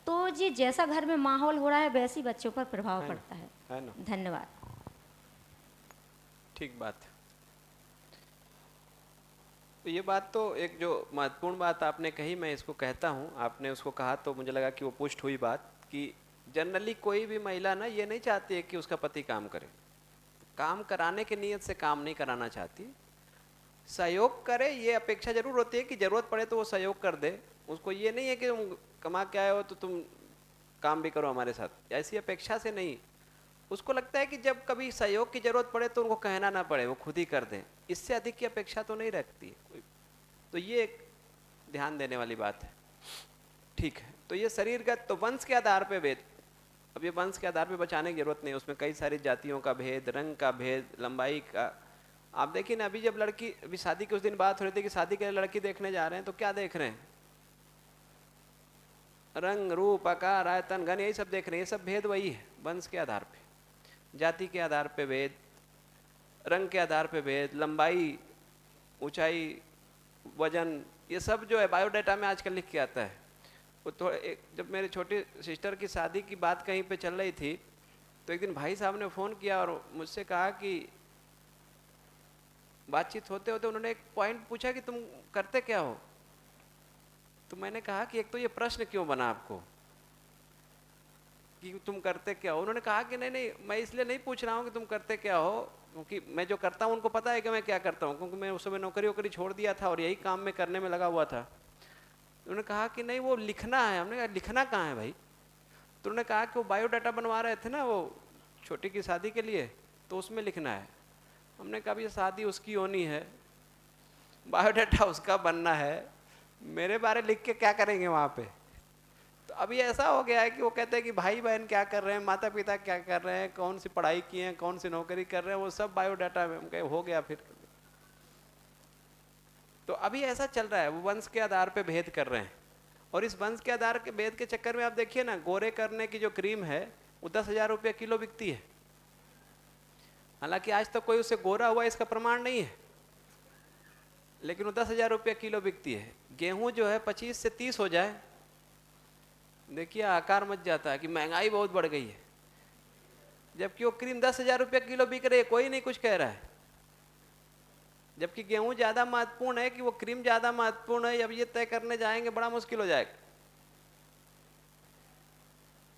तो जी जैसा घर में माहौल हो रहा है वैसे ही बच्चों पर प्रभाव पड़ता है ना? धन्यवाद। ठीक बात। तो ये बात तो एक जो महत्वपूर्ण बात आपने कही, मैं इसको कहता हूँ, आपने उसको कहा तो मुझे लगा कि वो पुष्ट हुई बात कि जनरली कोई भी महिला ना ये नहीं चाहती है कि उसका पति काम करे। काम कराने की नीयत से काम नहीं कराना चाहती, सहयोग करे ये अपेक्षा जरूर होती है कि जरूरत पड़े तो वो सहयोग कर दे। उसको ये नहीं है कि तुम कमा के आए हो तो तुम काम भी करो हमारे साथ, ऐसी अपेक्षा से नहीं। उसको लगता है कि जब कभी सहयोग की जरूरत पड़े तो उनको कहना ना पड़े, वो खुद ही कर दें, इससे अधिक की अपेक्षा तो नहीं रखती है। तो ये एक ध्यान देने वाली बात है। ठीक है, तो ये शरीरगत, तो वंश के आधार पे भेद। अब ये वंश के आधार पे बचाने की जरूरत नहीं, उसमें कई सारी जातियों का भेद, रंग का भेद, लंबाई का। आप देखिए ना, अभी जब लड़की, अभी शादी के उस दिन बात हो रही थी कि शादी के लिए लड़की देखने जा रहे हैं, तो क्या देख रहे हैं? रंग, रूप, आकार, आयतन, घन, यही सब देख रहे हैं। ये सब भेद वही है, वंश के आधार पे, जाति के आधार पे भेद, रंग के आधार पे भेद, लंबाई, ऊंचाई, वजन, ये सब जो है बायोडाटा में आजकल लिख के आता है। वो तो जब मेरे छोटी सिस्टर की शादी की बात कहीं पे चल रही थी, तो एक दिन भाई साहब ने फ़ोन किया और मुझसे कहा कि बातचीत होते होते उन्होंने एक पॉइंट पूछा कि तुम करते क्या हो। तो मैंने कहा कि एक तो ये प्रश्न क्यों बना आपको, कि तुम करते क्या हो। उन्होंने कहा कि नहीं नहीं, मैं इसलिए नहीं पूछ रहा हूँ कि तुम करते क्या हो, क्योंकि मैं जो करता हूँ उनको पता है कि मैं क्या करता हूँ, क्योंकि मैं उस समय नौकरी वोकरी छोड़ दिया था और यही काम में करने में लगा हुआ था। उन्होंने कहा कि नहीं वो लिखना है। हमने कहा लिखना कहाँ है भाई? तो उन्होंने कहा कि वो बायोडाटा बनवा रहे थे ना वो छोटी की शादी के लिए, तो उसमें लिखना है। हमने कहा ये शादी उसकी होनी है, बायोडाटा उसका बनना है, मेरे बारे लिख के क्या करेंगे वहाँ पे? तो अभी ऐसा हो गया है कि वो कहते हैं कि भाई बहन क्या कर रहे हैं, माता पिता क्या कर रहे हैं, कौन सी पढ़ाई किए हैं, कौन सी नौकरी कर रहे हैं, वो सब बायोडाटा में। हम कहे हो गया फिर। तो अभी ऐसा चल रहा है, वो वंश के आधार पे भेद कर रहे हैं। और इस वंश के आधार के भेद के चक्कर में आप देखिए ना, गोरे करने की जो क्रीम है वो 10,000 रुपये किलो बिकती है। हालांकि आज तक कोई उससे गोरा हुआ इसका प्रमाण नहीं है, लेकिन वो 10,000 रुपये किलो बिकती है। गेहूं जो है 25 से 30 हो जाए, देखिए आकार मच जाता है कि महंगाई बहुत बढ़ गई है, जबकि वो क्रीम 10,000 रुपये किलो बिक रही है, कोई नहीं कुछ कह रहा है। जबकि गेहूं ज्यादा महत्वपूर्ण है कि वो क्रीम ज्यादा महत्वपूर्ण है, अब ये तय करने जाएंगे बड़ा मुश्किल हो जाएगा।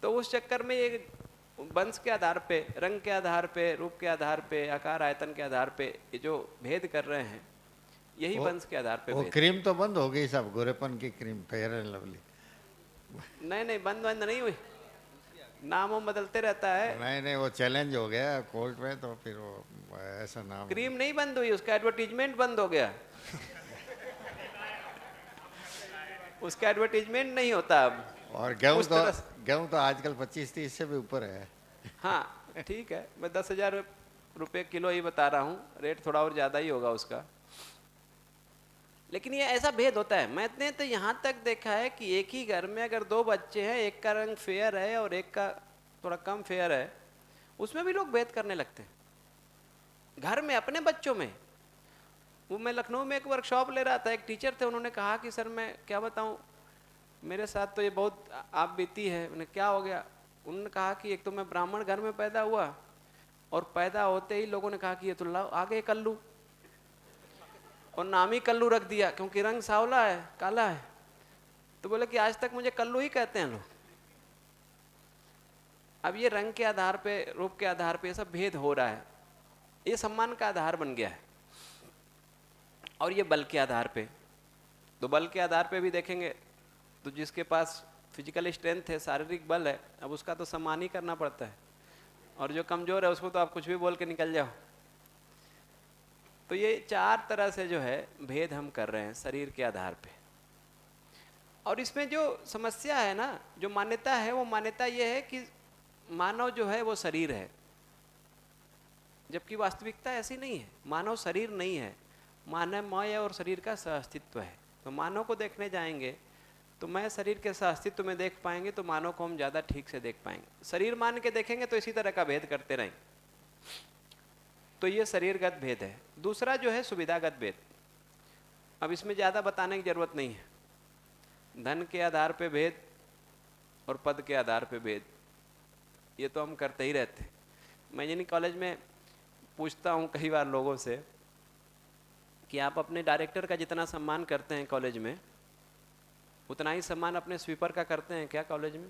तो उस चक्कर में ये वंश के आधार पे, रंग के आधार पे, रूप के आधार पे, आकार आयतन के आधार पे ये जो भेद कर रहे हैं, यही वंश के आधार पे वो भेद। क्रीम तो बंद हो गई सब, गोरेपन की क्रीम, फेयर एंड लवली। नहीं नहीं, बंद नहीं हुई, नाम बदलते रहता है। नहीं वो चैलेंज हो गया कोर्ट में, तो फिर वो ऐसा नाम। क्रीम नहीं बंद हुई, उसका एडवर्टीजमेंट बंद हो गया। उसका एडवर्टीजमेंट नहीं होता अब। और उस तरह से- गेहूं तो आजकल 25-30 से भी ऊपर है। हाँ ठीक है, मैं 10,000 रुपये किलो ही बता रहा हूँ, रेट थोड़ा और ज़्यादा ही होगा उसका। लेकिन ये ऐसा भेद होता है। मैंने तो यहाँ तक देखा है कि एक ही घर में अगर 2 बच्चे हैं, एक का रंग फेयर है और एक का थोड़ा कम फेयर है, उसमें भी लोग भेद करने लगते हैं घर में, अपने बच्चों में। वो मैं लखनऊ में एक वर्कशॉप ले रहा था, एक टीचर थे, उन्होंने कहा कि सर मैं क्या बताऊँ, मेरे साथ तो ये बहुत आप बीती है। मैंने क्या हो गया? उन्होंने कहा कि एक तो मैं ब्राह्मण घर में पैदा हुआ, और पैदा होते ही लोगों ने कहा कि ये तो आ गए कल्लू, और नाम ही कल्लू रख दिया क्योंकि रंग सांवला है, काला है। तो बोले कि आज तक मुझे कल्लू ही कहते हैं लोग। अब ये रंग के आधार पे, रूप के आधार पे ये सब भेद हो रहा है, ये सम्मान का आधार बन गया है। और ये बल के आधार पे, तो बल के आधार पे भी देखेंगे तो जिसके पास फिजिकल स्ट्रेंथ है, शारीरिक बल है, अब उसका तो सम्मान ही करना पड़ता है, और जो कमजोर है उसको तो आप कुछ भी बोल के निकल जाओ। तो ये 4 तरह से जो है भेद हम कर रहे हैं शरीर के आधार पे। और इसमें जो समस्या है ना, जो मान्यता है, वो मान्यता ये है कि मानव जो है वो शरीर है, जबकि वास्तविकता ऐसी नहीं है। मानव शरीर नहीं है, मानव माया और शरीर का सहअस्तित्व है। तो मानव को देखने जाएंगे तो मैं शरीर के सहअस्तित्व में देख पाएंगे, तो मानव को हम ज़्यादा ठीक से देख पाएंगे। शरीर मान के देखेंगे तो इसी तरह का भेद करते रहेंगे। तो ये शरीरगत भेद है। दूसरा जो है सुविधागत भेद, अब इसमें ज़्यादा बताने की जरूरत नहीं है। धन के आधार पे भेद और पद के आधार पे भेद, ये तो हम करते ही रहते हैं। मैं यानी कॉलेज में पूछता हूँ कई बार लोगों से कि आप अपने डायरेक्टर का जितना सम्मान करते हैं कॉलेज में, उतना ही सम्मान अपने स्वीपर का करते हैं क्या कॉलेज में?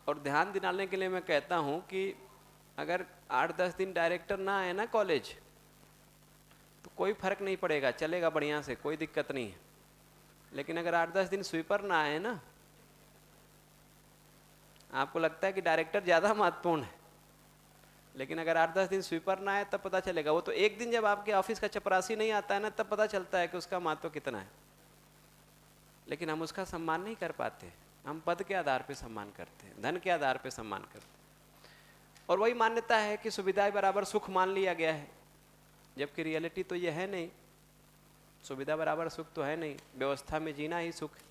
और ध्यान दिलाने के लिए मैं कहता हूं कि अगर 8-10 दिन डायरेक्टर ना आए ना कॉलेज, तो कोई फर्क नहीं पड़ेगा, चलेगा बढ़िया से, कोई दिक्कत नहीं है। लेकिन अगर 8-10 दिन स्वीपर ना आए ना, आपको लगता है कि डायरेक्टर ज़्यादा महत्वपूर्ण है, लेकिन अगर 8-10 दिन स्वीपर ना आए तब पता चलेगा। वो तो एक दिन जब आपके ऑफिस का चपरासी नहीं आता है ना, तब पता चलता है कि उसका महत्व कितना है। लेकिन हम उसका सम्मान नहीं कर पाते, हम पद के आधार पे सम्मान करते हैं, धन के आधार पे सम्मान करते हैं। और वही मान्यता है कि सुविधाएं बराबर सुख मान लिया गया है, जबकि रियलिटी तो ये है नहीं। सुविधा बराबर सुख तो है नहीं, व्यवस्था में जीना ही सुख है।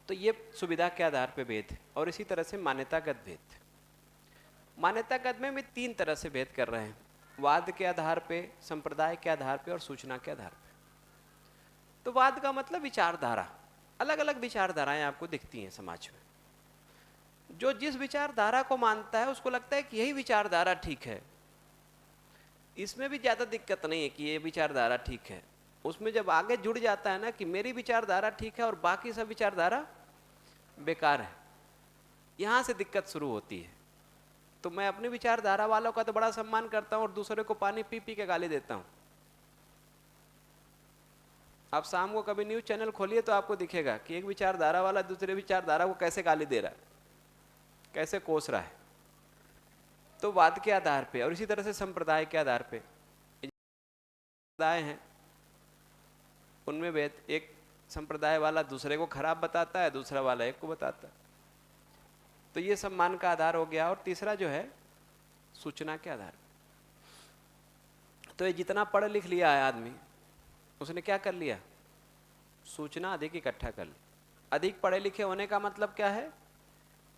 तो ये सुविधा के आधार पे भेद है। और इसी तरह से मान्यतागत भेद, मान्यतागत में भी 3 तरह से भेद कर रहे हैं, वाद के आधार पे, संप्रदाय के आधार पे और सूचना के आधार पे। तो वाद का मतलब विचारधारा, अलग अलग विचारधाराएं आपको दिखती हैं समाज में। जो जिस विचारधारा को मानता है उसको लगता है कि यही विचारधारा ठीक है, इसमें भी ज्यादा दिक्कत नहीं है कि ये विचारधारा ठीक है। उसमें जब आगे जुड़ जाता है ना कि मेरी विचारधारा ठीक है और बाकी सब विचारधारा बेकार है, यहां से दिक्कत शुरू होती है। तो मैं अपनी विचारधारा वालों का तो बड़ा सम्मान करता हूं और दूसरे को पानी पी पी के गाली देता हूं। आप शाम को कभी न्यूज चैनल खोलिए तो आपको दिखेगा कि एक विचारधारा वाला दूसरे विचारधारा को कैसे गाली दे रहा है, कैसे कोस रहा है। तो वाद के आधार पे और इसी तरह से संप्रदाय के आधार पे संप्रदाय हैं, उनमें भेद, एक संप्रदाय वाला दूसरे को खराब बताता है, दूसरा वाला एक को बताता है। तो ये सम्मान का आधार हो गया। और तीसरा जो है सूचना के आधार। तो ये जितना पढ़ लिख लिया है आदमी, उसने क्या कर लिया, सूचना अधिक इकट्ठा कर ली। अधिक पढ़े लिखे होने का मतलब क्या है,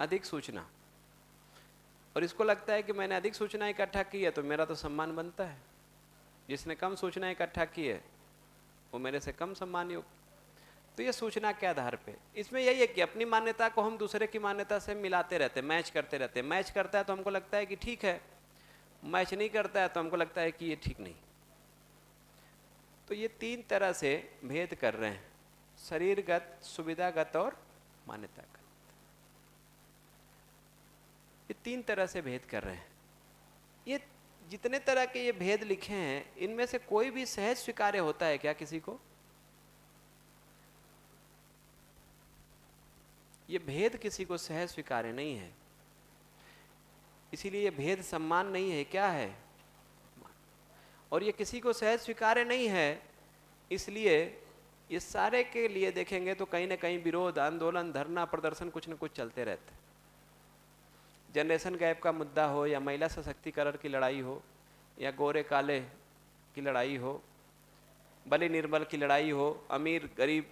अधिक सूचना। और इसको लगता है कि मैंने अधिक सूचना इकट्ठा की है तो मेरा तो सम्मान बनता है, जिसने कम सूचना इकट्ठा की है वो मेरे से कम सम्मान योग्य। तो ये सूचना के आधार पे, इसमें यही है कि अपनी मान्यता को हम दूसरे की मान्यता से मिलाते रहते, मैच करते रहते। मैच करता है तो हमको लगता है कि ठीक है, मैच नहीं करता है तो हमको लगता है कि ये ठीक नहीं। तो ये तीन तरह से भेद कर रहे हैं, शरीरगत, सुविधागत और मान्यतागत। ये तीन तरह से भेद कर रहे हैं। ये जितने तरह के ये भेद लिखे हैं, इनमें से कोई भी सहज स्वीकार्य होता है क्या किसी को? ये भेद किसी को सहज स्वीकार्य नहीं है, इसीलिए ये भेद सम्मान नहीं है, क्या है? और ये किसी को सहज स्वीकार्य नहीं है, इसलिए ये सारे के लिए देखेंगे तो कहीं ना कहीं विरोध, आंदोलन, धरना, प्रदर्शन कुछ न कुछ चलते रहते हैं। जनरेशन गैप का मुद्दा हो, या महिला सशक्तिकरण की लड़ाई हो, या गोरे काले की लड़ाई हो, बलि निर्बल की लड़ाई हो, अमीर गरीब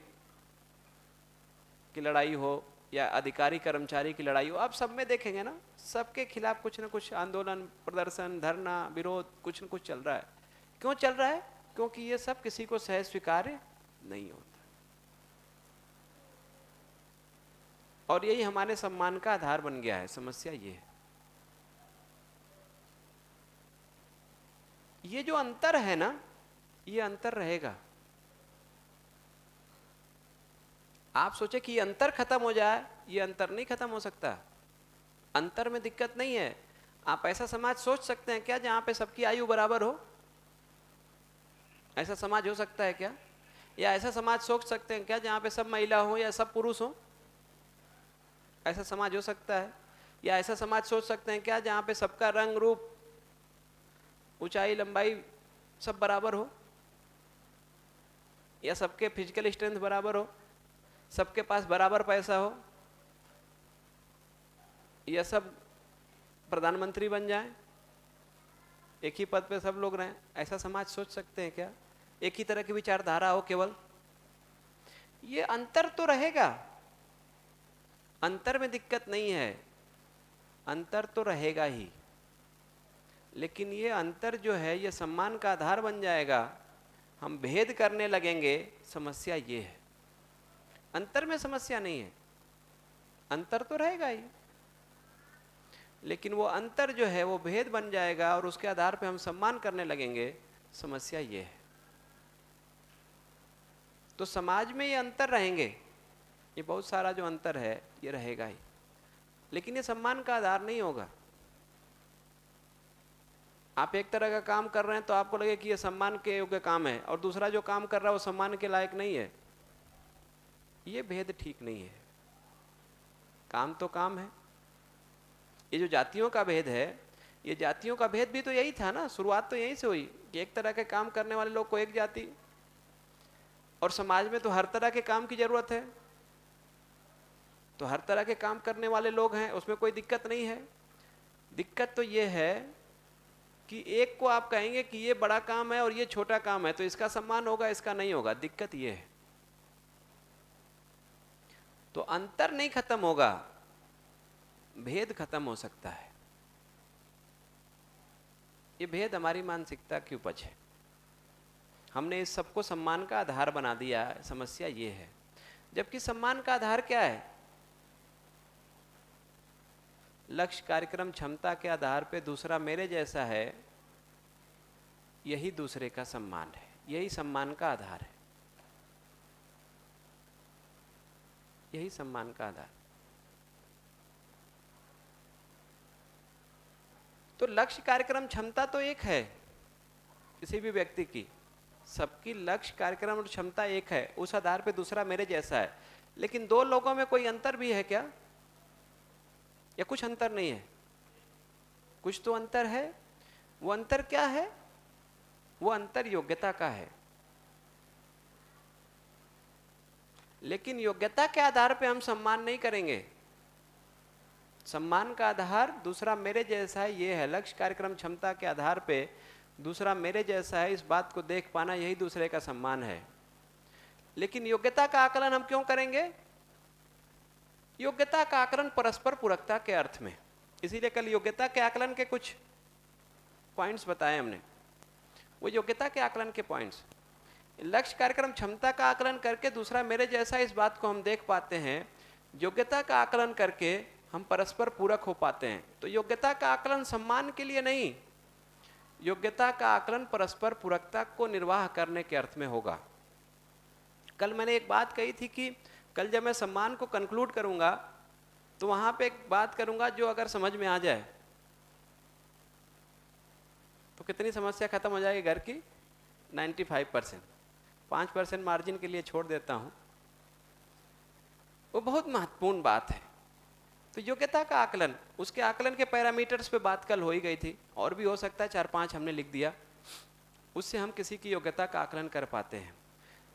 की लड़ाई हो, या अधिकारी कर्मचारी की लड़ाई हो, आप सब में देखेंगे ना, सबके खिलाफ कुछ न कुछ आंदोलन, प्रदर्शन, धरना, विरोध कुछ न कुछ चल रहा है। क्यों चल रहा है? क्योंकि ये सब किसी को सहज स्वीकार्य नहीं होता। और यही हमारे सम्मान का आधार बन गया है। समस्या ये है, ये जो अंतर है ना, ये अंतर रहेगा। आप सोचे कि ये अंतर खत्म हो जाए, ये अंतर नहीं खत्म हो सकता। अंतर में दिक्कत नहीं है। आप ऐसा समाज सोच सकते हैं क्या जहां पे सबकी आयु बराबर हो? ऐसा समाज हो सकता है क्या? या ऐसा समाज सोच सकते हैं क्या जहां पे सब महिला हो या सब पुरुष हो? ऐसा समाज हो सकता है? या ऐसा समाज सोच सकते हैं क्या जहां पे सबका रंग, रूप, ऊंचाई, लंबाई सब बराबर हो? या सबके फिजिकल स्ट्रेंथ बराबर हो? सबके पास बराबर पैसा हो? या सब प्रधानमंत्री बन जाएं, एक ही पद पे सब लोग रहें? ऐसा समाज सोच सकते हैं क्या? एक ही तरह की विचारधारा हो केवल? ये अंतर तो रहेगा, अंतर में दिक्कत नहीं है, अंतर तो रहेगा ही। लेकिन ये अंतर जो है ये सम्मान का आधार बन जाएगा। हम भेद करने लगेंगे, समस्या ये है। अंतर में समस्या नहीं है, अंतर तो रहेगा ही, लेकिन वो अंतर जो है वो भेद बन जाएगा और उसके आधार पे हम सम्मान करने लगेंगे। समस्या ये है। तो समाज में ये अंतर रहेंगे, ये बहुत सारा जो अंतर है ये रहेगा ही, लेकिन ये सम्मान का आधार नहीं होगा। आप एक तरह का काम कर रहे हैं तो आपको लगे कि ये सम्मान के योग्य काम है, और दूसरा जो काम कर रहा है वो सम्मान के लायक नहीं है। ये भेद ठीक नहीं है। काम तो काम है। ये जो जातियों का भेद है, ये जातियों का भेद भी तो यही था ना, शुरुआत तो यहीं से हुई कि एक तरह के काम करने वाले लोग को एक जाति, और समाज में तो हर तरह के काम की जरूरत है, तो हर तरह के काम करने वाले लोग हैं, उसमें कोई दिक्कत नहीं है। दिक्कत तो ये है कि एक को आप कहेंगे कि ये बड़ा काम है और ये छोटा काम है, तो इसका सम्मान होगा, इसका नहीं होगा। दिक्कत ये है। तो अंतर नहीं खत्म होगा, भेद खत्म हो सकता है। ये भेद हमारी मानसिकता की उपज है। हमने इस सबको सम्मान का आधार बना दिया है। समस्या ये है, जबकि सम्मान का आधार क्या है? लक्ष्य, कार्यक्रम, क्षमता के आधार पे दूसरा मेरे जैसा है, यही दूसरे का सम्मान है। यही सम्मान का आधार है, यही सम्मान का आधार। तो लक्ष्य कार्यक्रम क्षमता तो एक है किसी भी व्यक्ति की, सबकी लक्ष्य कार्यक्रम और क्षमता एक है, उस आधार पे दूसरा मेरे जैसा है। लेकिन दो लोगों में कोई अंतर भी है क्या, या कुछ अंतर नहीं है? कुछ तो अंतर है। वो अंतर क्या है? वो अंतर योग्यता का है। लेकिन योग्यता के आधार पे हम सम्मान नहीं करेंगे। सम्मान का आधार दूसरा मेरे जैसा है, ये है। लक्ष्य कार्यक्रम क्षमता के आधार पे दूसरा मेरे जैसा है, इस बात को देख पाना, यही दूसरे का सम्मान है। लेकिन योग्यता का आकलन हम क्यों करेंगे? योग्यता का आकलन परस्पर पूरकता के अर्थ में। इसीलिए कल योग्यता के आकलन के कुछ पॉइंट्स बताए हमने, वो योग्यता के आकलन के पॉइंट्स। लक्ष्य कार्यक्रम क्षमता का आकलन करके दूसरा मेरे जैसा, इस बात को हम देख पाते हैं। योग्यता का आकलन करके हम परस्पर पूरक हो पाते हैं। तो योग्यता का आकलन सम्मान के लिए नहीं, योग्यता का आकलन परस्पर पूरकता को निर्वाह करने के अर्थ में होगा। कल मैंने एक बात कही थी कि कल जब मैं सम्मान को कंक्लूड करूंगा तो वहां पे एक बात करूंगा जो अगर समझ में आ जाए तो कितनी समस्या खत्म हो जाएगी घर की? 95%। 5% मार्जिन के लिए छोड़ देता हूं, वो बहुत महत्वपूर्ण बात है। तो योग्यता का आकलन, उसके आकलन के पैरामीटर्स पे बात कल हो ही गई थी, और भी हो सकता है 4-5 हमने लिख दिया, उससे हम किसी की योग्यता का आकलन कर पाते हैं।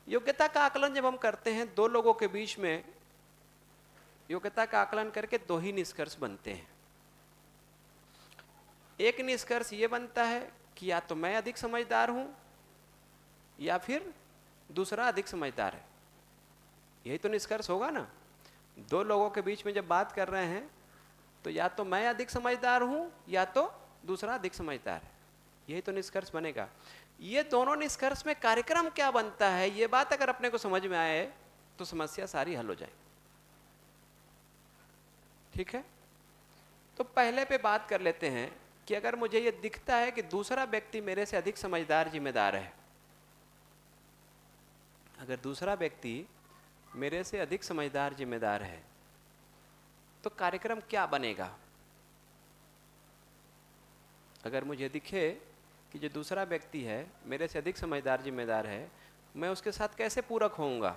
योग्यता का आकलन जब हम करते हैं दो लोगों के बीच में, योग्यता का आकलन करके दो ही निष्कर्ष बनते हैं। एक निष्कर्ष ये बनता है कि या तो मैं अधिक समझदार हूं या फिर दूसरा अधिक समझदार है। यही तो निष्कर्ष होगा ना। दो लोगों के बीच में जब बात कर रहे हैं तो या तो मैं अधिक समझदार हूं या तो दूसरा अधिक समझदार है, यही तो निष्कर्ष बनेगा। ये दोनों निष्कर्ष में कार्यक्रम क्या बनता है, ये बात अगर अपने को समझ में आए तो समस्या सारी हल हो जाए। ठीक है, तो पहले पे बात कर लेते हैं कि अगर मुझे ये दिखता है कि दूसरा व्यक्ति मेरे से अधिक समझदार जिम्मेदार है, अगर दूसरा व्यक्ति मेरे से अधिक समझदार जिम्मेदार है तो कार्यक्रम क्या बनेगा? अगर मुझे दिखे कि जो दूसरा व्यक्ति है मेरे से अधिक समझदार जिम्मेदार है, मैं उसके साथ कैसे पूरक होऊंगा?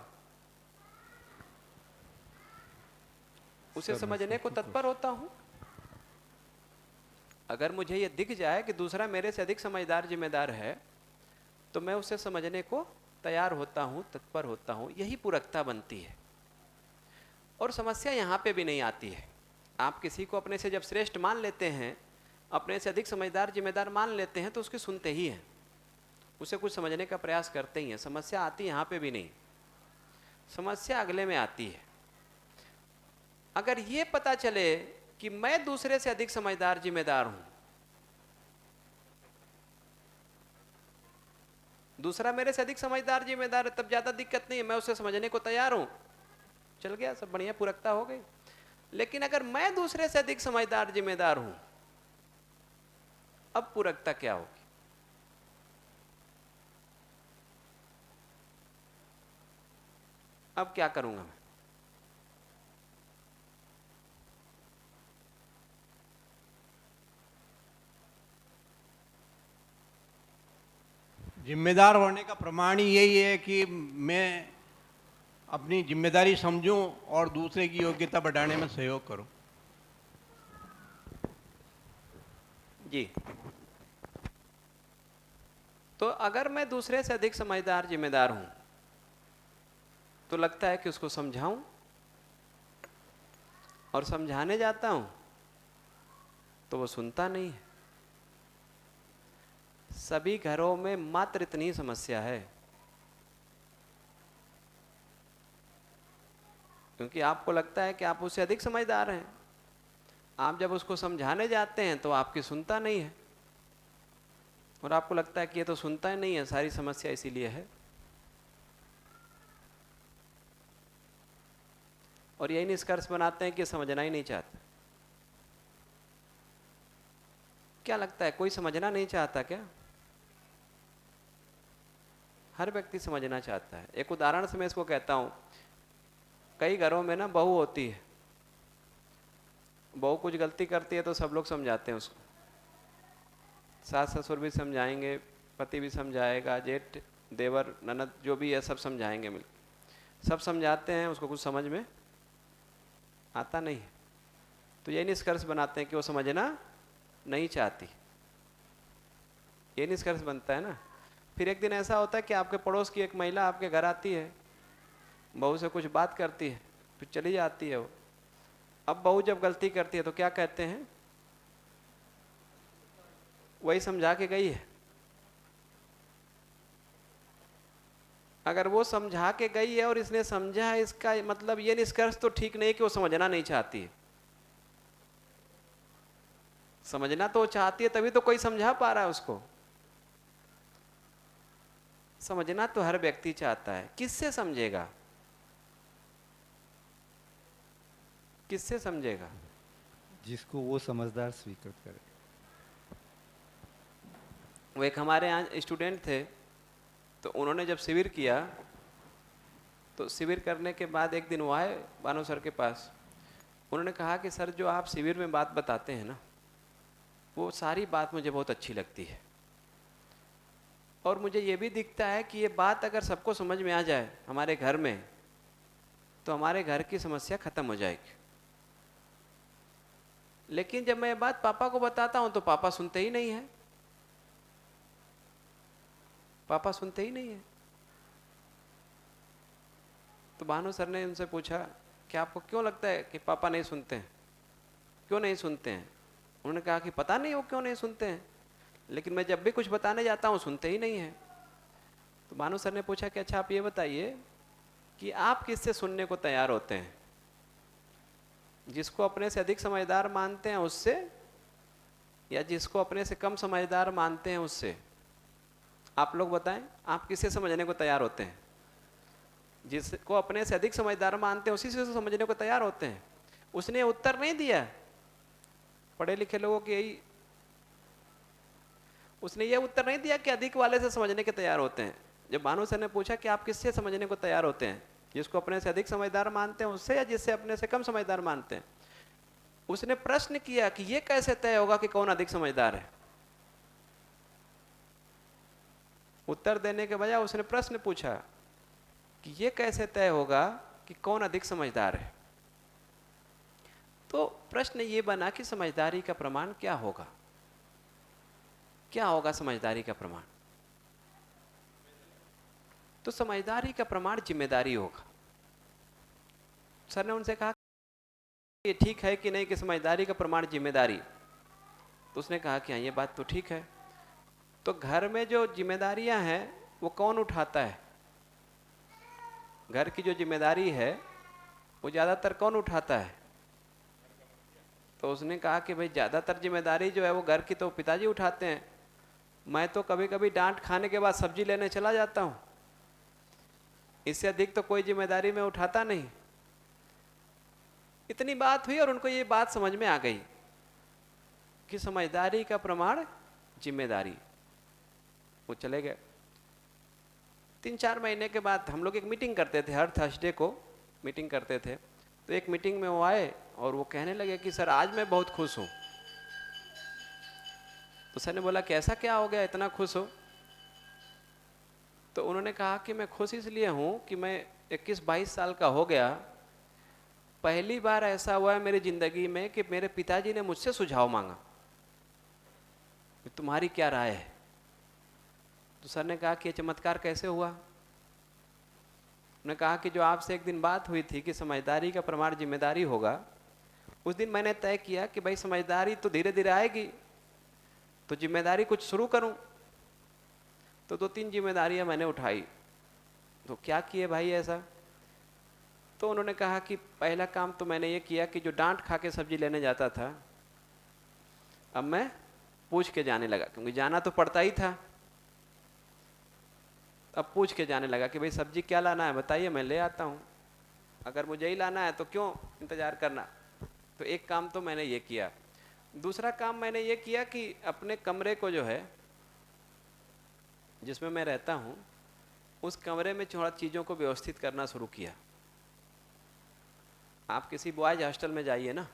उसे समझने को तत्पर होता हूं। अगर मुझे यह दिख जाए कि दूसरा मेरे से अधिक समझदार जिम्मेदार है तो मैं उसे समझने को तैयार होता हूं, तत्पर होता हूं, यही पूरकता बनती है। और समस्या यहां पे भी नहीं आती है। आप किसी को अपने से जब श्रेष्ठ मान लेते हैं, अपने से अधिक समझदार जिम्मेदार मान लेते हैं तो उसकी सुनते ही हैं, उसे कुछ समझने का प्रयास करते ही हैं। समस्या आती यहां पे भी नहीं, समस्या अगले में आती है। अगर ये पता चले कि मैं दूसरे से अधिक समझदार जिम्मेदार हूं, दूसरा मेरे से अधिक समझदार जिम्मेदार है, तब ज्यादा दिक्कत नहीं है, मैं उसे समझने को तैयार हूं, चल गया, सब बढ़िया, पूरकता हो गई। लेकिन अगर मैं दूसरे से अधिक समझदार जिम्मेदार हूं, अब पूरकता क्या होगी? अब क्या करूंगा मैं? जिम्मेदार होने का प्रमाण ही यही है कि मैं अपनी जिम्मेदारी समझूं और दूसरे की योग्यता बढ़ाने में सहयोग करूं। जी, तो अगर मैं दूसरे से अधिक समझदार जिम्मेदार हूं तो लगता है कि उसको समझाऊं, और समझाने जाता हूं तो वो सुनता नहीं है। सभी घरों में मात्र इतनी ही समस्या है, क्योंकि आपको लगता है कि आप उससे अधिक समझदार हैं। आप जब उसको समझाने जाते हैं तो आपकी सुनता नहीं है, और आपको लगता है कि ये तो सुनता ही नहीं है, सारी समस्या इसीलिए है। और यही निष्कर्ष बनाते हैं कि समझना ही नहीं चाहता। क्या लगता है, कोई समझना नहीं चाहता क्या? हर व्यक्ति समझना चाहता है। एक उदाहरण से मैं इसको कहता हूँ, कई घरों में ना बहू होती है, बहू कुछ गलती करती है तो सब लोग समझाते हैं उसको, सास ससुर भी समझाएंगे, पति भी समझाएगा, जेठ देवर ननद जो भी है सब समझाएंगे, मिल सब समझाते हैं, उसको कुछ समझ में आता नहीं है। तो ये निष्कर्ष बनाते हैं कि वो समझना नहीं चाहती, ये निष्कर्ष बनता है ना। फिर एक दिन ऐसा होता है कि आपके पड़ोस की एक महिला आपके घर आती है, बहू से कुछ बात करती है, फिर चली जाती है वो। अब बहू जब गलती करती है तो क्या कहते हैं, वही समझा के गई है। अगर वो समझा के गई है और इसने समझा है, इसका मतलब ये निष्कर्ष तो ठीक नहीं कि वो समझना नहीं चाहती है। समझना तो चाहती है, तभी तो कोई समझा पा रहा है उसको। समझना तो हर व्यक्ति चाहता है, किससे समझेगा, किससे समझेगा? जिसको वो समझदार स्वीकृत करे। वो एक हमारे यहाँ स्टूडेंट थे, तो उन्होंने जब शिविर किया तो शिविर करने के बाद एक दिन वो आए बानो सर के पास। उन्होंने कहा कि सर जो आप शिविर में बात बताते हैं ना, वो सारी बात मुझे बहुत अच्छी लगती है, और मुझे ये भी दिखता है कि ये बात अगर सबको समझ में आ जाए हमारे घर में, तो हमारे घर की समस्या खत्म हो जाएगी। लेकिन जब मैं ये बात पापा को बताता हूं तो पापा सुनते ही नहीं है, पापा सुनते ही नहीं है। तो भानु सर ने उनसे पूछा कि आपको क्यों लगता है कि पापा नहीं सुनते हैं, क्यों नहीं सुनते हैं? उन्होंने कहा कि पता नहीं वो क्यों नहीं सुनते हैं, लेकिन मैं जब भी कुछ बताने जाता हूँ सुनते ही नहीं है। तो भानु सर ने पूछा कि अच्छा आप ये बताइए कि आप किससे सुनने को तैयार होते हैं, जिसको अपने से अधिक समझदार मानते हैं उससे, या जिसको अपने से कम समझदार मानते हैं उससे? आप लोग बताएं, आप किससे समझने को तैयार होते हैं? जिसको अपने से अधिक समझदार मानते हैं उसी से समझने को तैयार होते हैं। उसने उत्तर नहीं दिया, पढ़े लिखे लोगों की यही, उसने ये उत्तर नहीं दिया कि अधिक वाले से समझने के तैयार होते हैं। जब भानु सर ने पूछा कि आप किससे समझने को तैयार होते हैं, जिसको अपने से अधिक समझदार मानते हैं उससे, या जिससे अपने से कम समझदार मानते हैं? उसने प्रश्न किया कि ये कैसे तय होगा कि कौन अधिक समझदार है। उत्तर देने के बजाय उसने प्रश्न पूछा कि ये कैसे तय होगा कि कौन अधिक समझदार है। तो प्रश्न ये बना कि समझदारी का प्रमाण क्या होगा, क्या होगा समझदारी का प्रमाण? तो समझदारी का प्रमाण जिम्मेदारी होगा। सर ने उनसे कहा ये ठीक है कि नहीं कि समझदारी का प्रमाण जिम्मेदारी? तो उसने कहा कि हाँ ये बात तो ठीक है। तो घर में जो जिम्मेदारियां हैं वो कौन उठाता है? घर की जो जिम्मेदारी है वो ज्यादातर कौन उठाता है? तो उसने कहा कि भाई ज्यादातर जिम्मेदारी जो है वो घर की तो पिताजी उठाते हैं, मैं तो कभी कभी डांट खाने के बाद सब्जी लेने चला जाता हूं, इससे अधिक तो कोई जिम्मेदारी मैं उठाता नहीं। इतनी बात हुई और उनको ये बात समझ में आ गई कि समझदारी का प्रमाण जिम्मेदारी। वो चले गए। 3-4 महीने के बाद हम लोग एक मीटिंग करते थे, हर थर्सडे को मीटिंग करते थे। तो एक मीटिंग में वो आए और वो कहने लगे कि सर आज मैं बहुत खुश हूं। तो सर ने बोला कि ऐसा क्या हो गया इतना खुश हो? तो उन्होंने कहा कि मैं खुश इसलिए हूं कि मैं 21-22 साल का हो गया, पहली बार ऐसा हुआ है मेरी जिंदगी में कि मेरे पिताजी ने मुझसे सुझाव मांगा, तुम्हारी क्या राय है? तो सर ने कहा कि ये चमत्कार कैसे हुआ? उन्होंने कहा कि जो आपसे एक दिन बात हुई थी कि समझदारी का प्रमाण जिम्मेदारी होगा, उस दिन मैंने तय किया कि भाई समझदारी तो धीरे धीरे आएगी, तो जिम्मेदारी कुछ शुरू करूं। तो 2-3 जिम्मेदारियां मैंने उठाई। तो क्या किए भाई ऐसा? तो उन्होंने कहा कि पहला काम तो मैंने ये किया कि जो डांट खा के सब्जी लेने जाता था, अब मैं पूछ के जाने लगा, क्योंकि जाना तो पड़ता ही था। अब पूछ के जाने लगा कि भाई सब्जी क्या लाना है बताइए, मैं ले आता हूँ, अगर मुझे ही लाना है तो क्यों इंतजार करना। तो एक काम तो मैंने ये किया। दूसरा काम मैंने ये किया कि अपने कमरे को जो है जिसमें मैं रहता हूँ, उस कमरे में थोड़ा चीज़ों को व्यवस्थित करना शुरू किया। आप किसी बॉयज हॉस्टल में जाइए ना,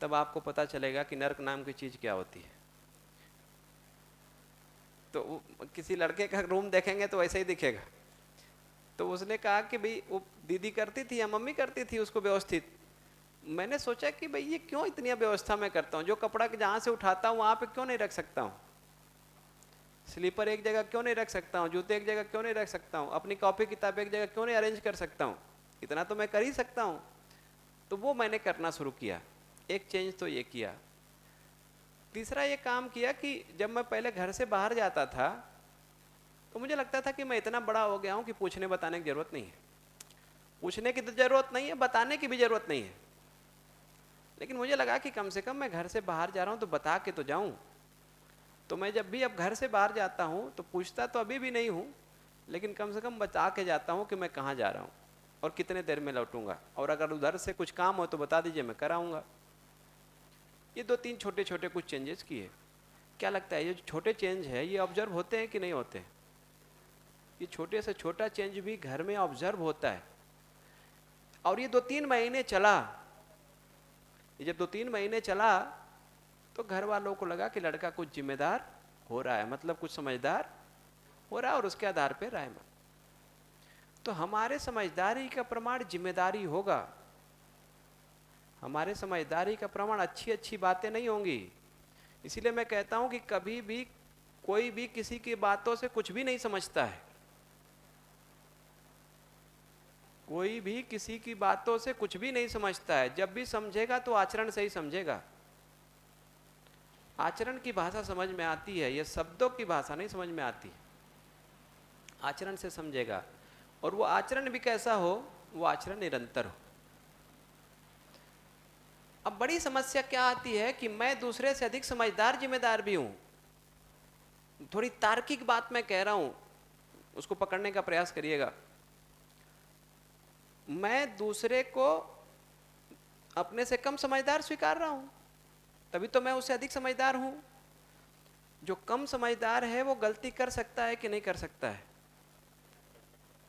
तब आपको पता चलेगा कि नर्क नाम की चीज़ क्या होती है। तो किसी लड़के का रूम देखेंगे तो वैसे ही दिखेगा। तो उसने कहा कि भाई वो दीदी करती थी या मम्मी करती थी उसको व्यवस्थित। मैंने सोचा कि भाई ये क्यों इतनी व्यवस्था मैं करता हूँ, जो कपड़ा जहाँ से उठाता हूँ वहाँ पे क्यों नहीं रख सकता हूँ, स्लीपर एक जगह क्यों नहीं रख सकता हूँ, जूते एक जगह क्यों नहीं रख सकता हूँ, अपनी कॉपी किताब एक जगह क्यों नहीं अरेंज कर सकता हूँ, इतना तो मैं कर ही सकता हूँ। तो वो मैंने करना शुरू किया। एक चेंज तो ये किया। तीसरा ये काम किया कि जब मैं पहले घर से बाहर जाता था तो मुझे लगता था कि मैं इतना बड़ा हो गया हूँ कि पूछने बताने की जरूरत नहीं है। पूछने की तो जरूरत नहीं है, बताने की भी जरूरत नहीं है। लेकिन मुझे लगा कि कम से कम मैं घर से बाहर जा रहा हूँ तो बता के तो जाऊँ। तो मैं जब भी अब घर से बाहर जाता हूँ तो पूछता तो अभी भी नहीं हूँ, लेकिन कम से कम बता के जाता हूँ कि मैं कहाँ जा रहा हूँ और कितने देर में लौटूंगा, और अगर उधर से कुछ काम हो तो बता दीजिए, मैं कराऊंगा। ये 2-3 छोटे छोटे कुछ चेंजेस किए। क्या लगता है ये जो छोटे चेंज है ये ऑब्जर्व होते हैं कि नहीं होते? ये छोटे से छोटा चेंज भी घर में ऑब्जर्व होता है। और ये 2-3 महीने चला। ये जब 2-3 महीने चला तो घर वालों को लगा कि लड़का कुछ जिम्मेदार हो रहा है, मतलब कुछ समझदार हो रहा है, और उसके आधार पर राय मान। तो हमारे समझदारी का प्रमाण जिम्मेदारी होगा। हमारे समझदारी का प्रमाण अच्छी अच्छी बातें नहीं होंगी। इसीलिए मैं कहता हूं कि कभी भी कोई भी किसी की बातों से कुछ भी नहीं समझता है। कोई भी किसी की बातों से कुछ भी नहीं समझता है। जब भी समझेगा तो आचरण से ही समझेगा। आचरण की भाषा समझ में आती है, यह शब्दों की भाषा नहीं समझ में आती। आचरण से समझेगा, और वो आचरण भी कैसा हो, वो आचरण निरंतर हो। अब बड़ी समस्या क्या आती है कि मैं दूसरे से अधिक समझदार जिम्मेदार भी हूं। थोड़ी तार्किक बात मैं कह रहा हूं, उसको पकड़ने का प्रयास करिएगा। मैं दूसरे को अपने से कम समझदार स्वीकार रहा हूं, तभी तो मैं उससे अधिक समझदार हूं। जो कम समझदार है वो गलती कर सकता है कि नहीं कर सकता है?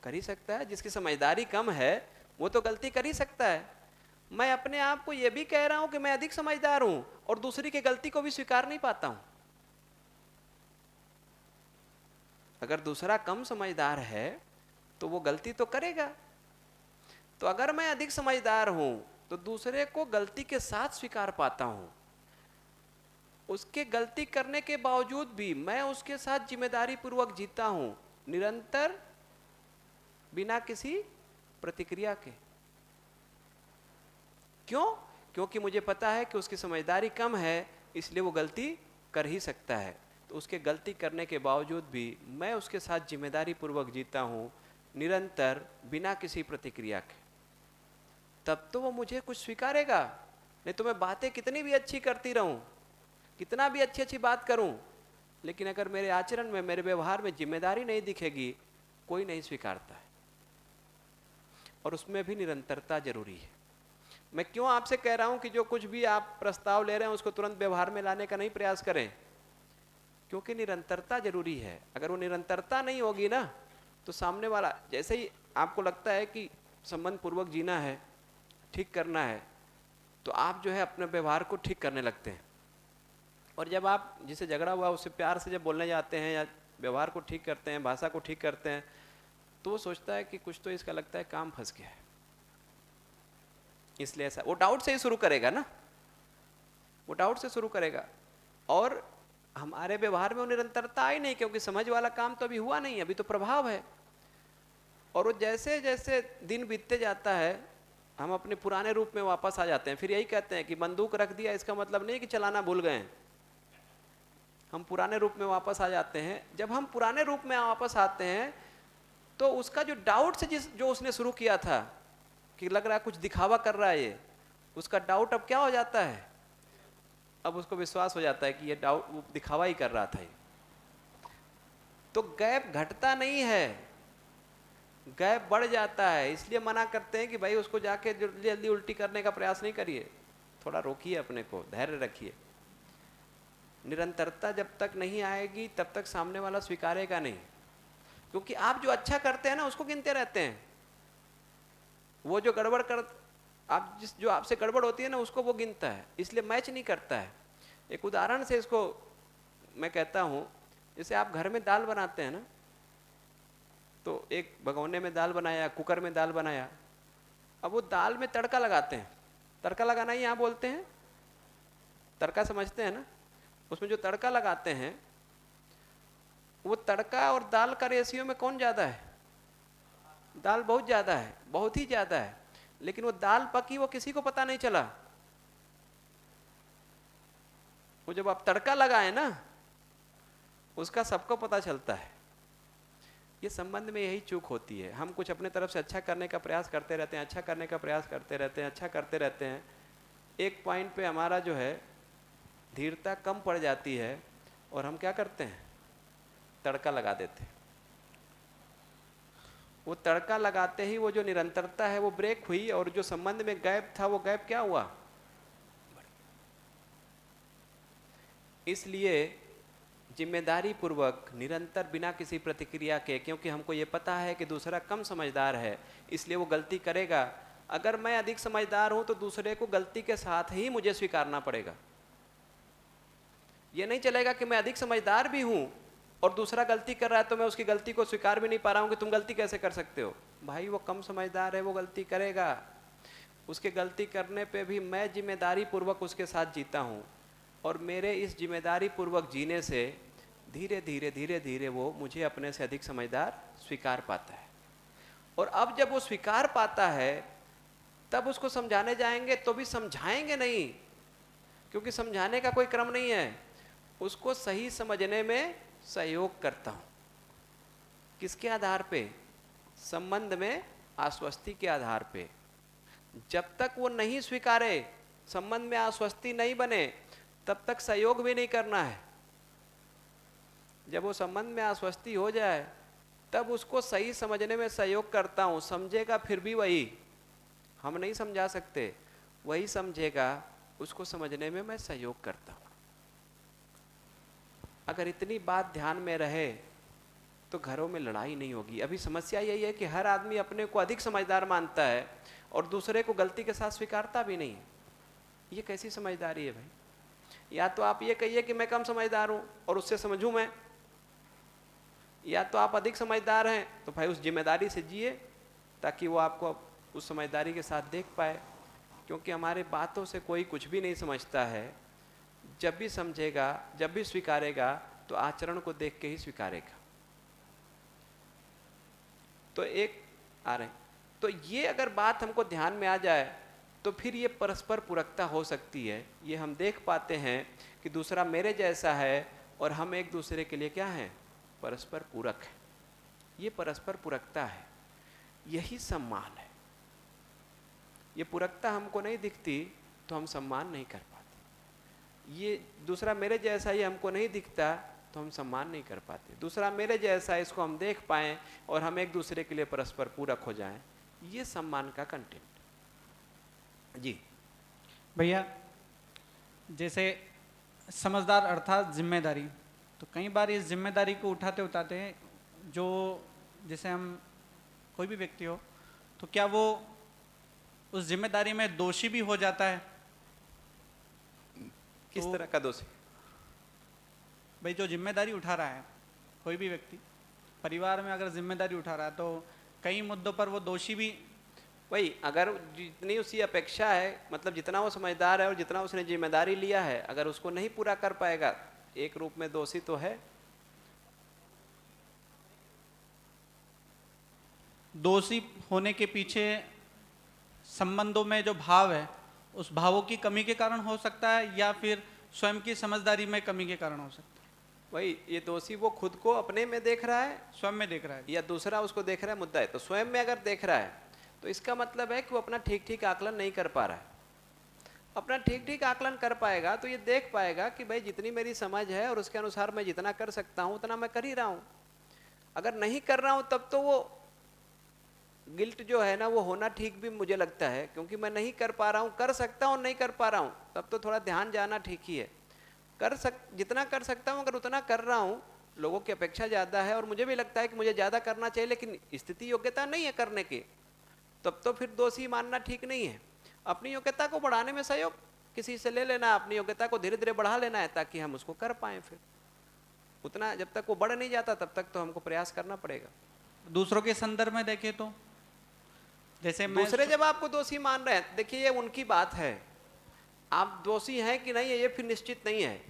कर ही सकता है। जिसकी समझदारी कम है वो तो गलती कर ही सकता है। मैं अपने आप को यह भी कह रहा हूं कि मैं अधिक समझदार हूं और दूसरी की गलती को भी स्वीकार नहीं पाता हूं। अगर दूसरा कम समझदार है तो वो गलती तो करेगा। तो अगर मैं अधिक समझदार हूं तो दूसरे को गलती के साथ स्वीकार पाता हूं। उसके गलती करने के बावजूद भी मैं उसके साथ जिम्मेदारी पूर्वक जीता हूं, निरंतर, बिना किसी प्रतिक्रिया के। क्यों? क्योंकि मुझे पता है कि उसकी समझदारी कम है, इसलिए वो गलती कर ही सकता है। तो उसके गलती करने के बावजूद भी मैं उसके साथ जिम्मेदारी पूर्वक जीता हूं, निरंतर, बिना किसी प्रतिक्रिया के। तब तो वो मुझे कुछ स्वीकारेगा। नहीं तो मैं बातें कितनी भी अच्छी करती रहूं, कितना भी अच्छी अच्छी बात करूं, लेकिन अगर मेरे आचरण में, मेरे व्यवहार में जिम्मेदारी नहीं दिखेगी, कोई नहीं स्वीकारता है। और उसमें भी निरंतरता जरूरी है। मैं क्यों आपसे कह रहा हूं कि जो कुछ भी आप प्रस्ताव ले रहे हैं उसको तुरंत व्यवहार में लाने का नहीं प्रयास करें, क्योंकि निरंतरता जरूरी है। अगर वो निरंतरता नहीं होगी ना, तो सामने वाला, जैसे ही आपको लगता है कि संबंध पूर्वक जीना है, ठीक करना है, तो आप जो है अपने व्यवहार को ठीक करने लगते हैं। और जब आप जिसे झगड़ा हुआ उससे प्यार से जब बोलने जाते हैं या व्यवहार को ठीक करते हैं, भाषा को ठीक करते हैं, तो वो सोचता है कि कुछ तो इसका लगता है काम फंस गया है, इसलिए ऐसा। वो डाउट से ही शुरू करेगा ना, वो डाउट से शुरू करेगा। और हमारे व्यवहार में वो निरंतरता आई नहीं, क्योंकि समझ वाला काम तो अभी हुआ नहीं, अभी तो प्रभाव है। और वो जैसे जैसे दिन बीतते जाता है, हम अपने पुराने रूप में वापस आ जाते हैं। फिर यही कहते हैं कि बंदूक रख दिया, इसका मतलब नहीं कि चलाना भूल गए हैं। हम पुराने रूप में वापस आ जाते हैं। जब हम पुराने रूप में वापस आते हैं तो उसका जो डाउट से जो उसने शुरू किया था कि लग रहा है कुछ दिखावा कर रहा है ये, उसका डाउट अब क्या हो जाता है? अब उसको विश्वास हो जाता है कि ये डाउट, वो दिखावा ही कर रहा था ये। तो गैप घटता नहीं है, गैप बढ़ जाता है। इसलिए मना करते हैं कि भाई उसको जाके जल्दी जल्दी उल्टी करने का प्रयास नहीं करिए, थोड़ा रोकिए, अपने को धैर्य रखिए। निरंतरता जब तक नहीं आएगी तब तक सामने वाला स्वीकारेगा नहीं। क्योंकि आप जो अच्छा करते हैं ना उसको गिनते रहते हैं, वो जो गड़बड़ कर आप जो आपसे गड़बड़ होती है ना उसको वो गिनता है, इसलिए मैच नहीं करता है। एक उदाहरण से इसको मैं कहता हूँ, जैसे आप घर में दाल बनाते हैं ना, तो एक भगोने में दाल बनाया, कुकर में दाल बनाया, अब वो दाल में तड़का लगाते हैं, तड़का लगाना ही यहाँ बोलते हैं, तड़का समझते हैं ना, उसमें जो तड़का लगाते हैं वो तड़का और दाल का रेशियो में कौन ज़्यादा है? दाल बहुत ज़्यादा है, बहुत ही ज़्यादा है, लेकिन वो दाल पकी वो किसी को पता नहीं चला। वो जब आप तड़का लगाए ना उसका सबको पता चलता है। ये संबंध में यही चूक होती है, हम कुछ अपने तरफ से अच्छा करने का प्रयास करते रहते हैं, अच्छा करने का प्रयास करते रहते हैं, अच्छा करते रहते हैं, एक पॉइंट पे हमारा जो है धीरता कम पड़ जाती है और हम क्या करते हैं, तड़का लगा देते हैं। वो तड़का लगाते ही वो जो निरंतरता है वो ब्रेक हुई और जो संबंध में गैप था वो गैप क्या हुआ? इसलिए जिम्मेदारी पूर्वक निरंतर बिना किसी प्रतिक्रिया के, क्योंकि हमको ये पता है कि दूसरा कम समझदार है इसलिए वो गलती करेगा। अगर मैं अधिक समझदार हूं तो दूसरे को गलती के साथ ही मुझे स्वीकारना पड़ेगा। ये नहीं चलेगा कि मैं अधिक समझदार भी हूं और दूसरा गलती कर रहा है तो मैं उसकी गलती को स्वीकार भी नहीं पा रहा हूं कि तुम गलती कैसे कर सकते हो। भाई वो कम समझदार है, वो गलती करेगा, उसके गलती करने पे भी मैं जिम्मेदारी पूर्वक उसके साथ जीता हूं और मेरे इस जिम्मेदारी पूर्वक जीने से धीरे धीरे धीरे धीरे वो मुझे अपने से अधिक समझदार स्वीकार पाता है। और अब जब वो स्वीकार पाता है तब उसको समझाने जाएंगे तो भी समझाएंगे नहीं, क्योंकि समझाने का कोई क्रम नहीं है, उसको सही समझने में सहयोग करता हूं। किसके आधार पे? संबंध में आश्वस्ति के आधार पे। जब तक वो नहीं स्वीकारे, संबंध में आश्वस्ति नहीं बने, तब तक सहयोग भी नहीं करना है। जब वो संबंध में आश्वस्ति हो जाए तब उसको सही समझने में सहयोग करता हूं। समझेगा फिर भी वही, हम नहीं समझा सकते, वही समझेगा, उसको समझने में मैं सहयोग करता हूं। अगर इतनी बात ध्यान में रहे तो घरों में लड़ाई नहीं होगी। अभी समस्या यही है कि हर आदमी अपने को अधिक समझदार मानता है और दूसरे को गलती के साथ स्वीकारता भी नहीं। ये कैसी समझदारी है भाई? या तो आप ये कहिए कि मैं कम समझदार हूं और उससे समझूं मैं, या तो आप अधिक समझदार हैं तो भाई उस जिम्मेदारी से जिए ताकि वो आपको उस समझदारी के साथ देख पाए। क्योंकि हमारे बातों से कोई कुछ भी नहीं समझता है। जब भी समझेगा, जब भी स्वीकारेगा तो आचरण को देख के ही स्वीकारेगा। तो एक आ रहे, तो ये अगर बात हमको ध्यान में आ जाए तो फिर ये परस्पर पूरकता हो सकती है। ये हम देख पाते हैं कि दूसरा मेरे जैसा है और हम एक दूसरे के लिए क्या हैं? परस्पर पूरक है। ये परस्पर पूरकता है, यही सम्मान है। ये पूरकता हमको नहीं दिखती तो हम सम्मान नहीं कर पाते। ये दूसरा मेरे जैसा ये हमको नहीं दिखता तो हम सम्मान नहीं कर पाते। दूसरा मेरे जैसा, इसको हम देख पाएं और हम एक दूसरे के लिए परस्पर पूरक हो जाएं, ये सम्मान का कंटेंट। जी भैया, जैसे समझदार अर्थात जिम्मेदारी, तो कई बार इस जिम्मेदारी को उठाते उठाते जो जैसे हम कोई भी व्यक्ति हो तो क्या वो उस जिम्मेदारी में दोषी भी हो जाता है? किस तरह का दोषी? भाई जो जिम्मेदारी उठा रहा है, कोई भी व्यक्ति परिवार में अगर जिम्मेदारी उठा रहा है तो कई मुद्दों पर वो दोषी भी। वही, अगर जितनी उसकी अपेक्षा है, मतलब जितना वो समझदार है और जितना उसने जिम्मेदारी लिया है, अगर उसको नहीं पूरा कर पाएगा, एक रूप में दोषी तो है। दोषी होने के पीछे संबंधों में जो भाव है उस भावों की कमी के कारण हो सकता है या फिर स्वयं की समझदारी में कमी के कारण हो सकता है? वही, ये दोषी वो खुद को अपने में देख रहा है, स्वयं में देख रहा है, या दूसरा उसको देख रहा है। मुद्दा है तो स्वयं में अगर देख रहा है तो इसका मतलब है कि वो अपना ठीक ठीक आकलन नहीं कर पा रहा है। अपना ठीक ठीक आकलन कर पाएगा तो ये देख पाएगा कि भाई जितनी मेरी समझ है और उसके अनुसार मैं जितना कर सकता हूं उतना मैं कर ही रहा हूं। अगर नहीं कर रहा हूं तब तो वो गिल्ट जो है ना वो होना ठीक भी मुझे लगता है, क्योंकि मैं नहीं कर पा रहा हूं, कर सकता हूं नहीं कर पा रहा हूं, तब तो थोड़ा ध्यान जाना ठीक ही है। जितना कर सकता हूं अगर उतना कर रहा हूं लोगों की अपेक्षा ज़्यादा है और मुझे भी लगता है कि मुझे ज़्यादा करना चाहिए, लेकिन स्थिति योग्यता नहीं है करने की, तब तो फिर दोषी मानना ठीक नहीं है। अपनी योग्यता को बढ़ाने में सहयोग किसी से ले लेना, अपनी योग्यता को धीरे धीरे बढ़ा लेना है ताकि हम उसको कर पाएं। फिर उतना जब तक वो बढ़ नहीं जाता तब तक तो हमको प्रयास करना पड़ेगा। दूसरों के संदर्भ में देखें तो जैसे मैं दूसरे जब आपको दोषी मान रहे हैं, देखिए ये उनकी बात है, आप दोषी हैं कि नहीं है ये फिर निश्चित नहीं है,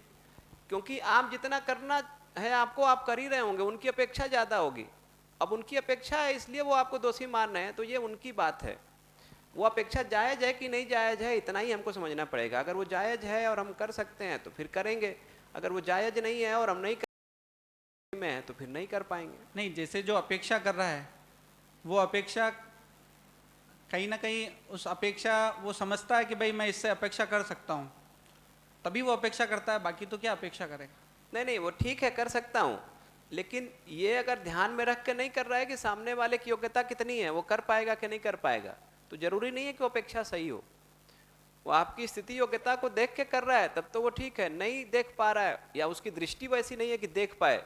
क्योंकि आप जितना करना है आपको आप कर ही रहे होंगे, उनकी अपेक्षा ज़्यादा होगी। अब उनकी अपेक्षा है इसलिए वो आपको दोषी मान रहे हैं, तो ये उनकी बात है। वो अपेक्षा जायज़ है कि नहीं जायज़ है, इतना ही हमको समझना पड़ेगा। अगर वो जायज़ है और हम कर सकते हैं तो फिर करेंगे, अगर वो जायज़ नहीं है और हम नहीं कर में है तो फिर नहीं कर पाएंगे। नहीं, जैसे जो अपेक्षा कर रहा है वो अपेक्षा कहीं ना कहीं उस अपेक्षा वो समझता है कि भाई मैं इससे अपेक्षा कर सकता हूँ, तभी वो अपेक्षा करता है, बाकी तो क्या अपेक्षा करेगा। नहीं नहीं, वो ठीक है कर सकता हूँ, लेकिन ये अगर ध्यान में रख के नहीं कर रहा है कि सामने वाले की योग्यता कितनी है, वो कर पाएगा कि नहीं कर पाएगा, तो जरूरी नहीं है कि वो अपेक्षा सही हो। वो आपकी स्थिति योग्यता को देख के कर रहा है तब तो वो ठीक है, नहीं देख पा रहा है या उसकी दृष्टि वैसी नहीं है कि देख पाए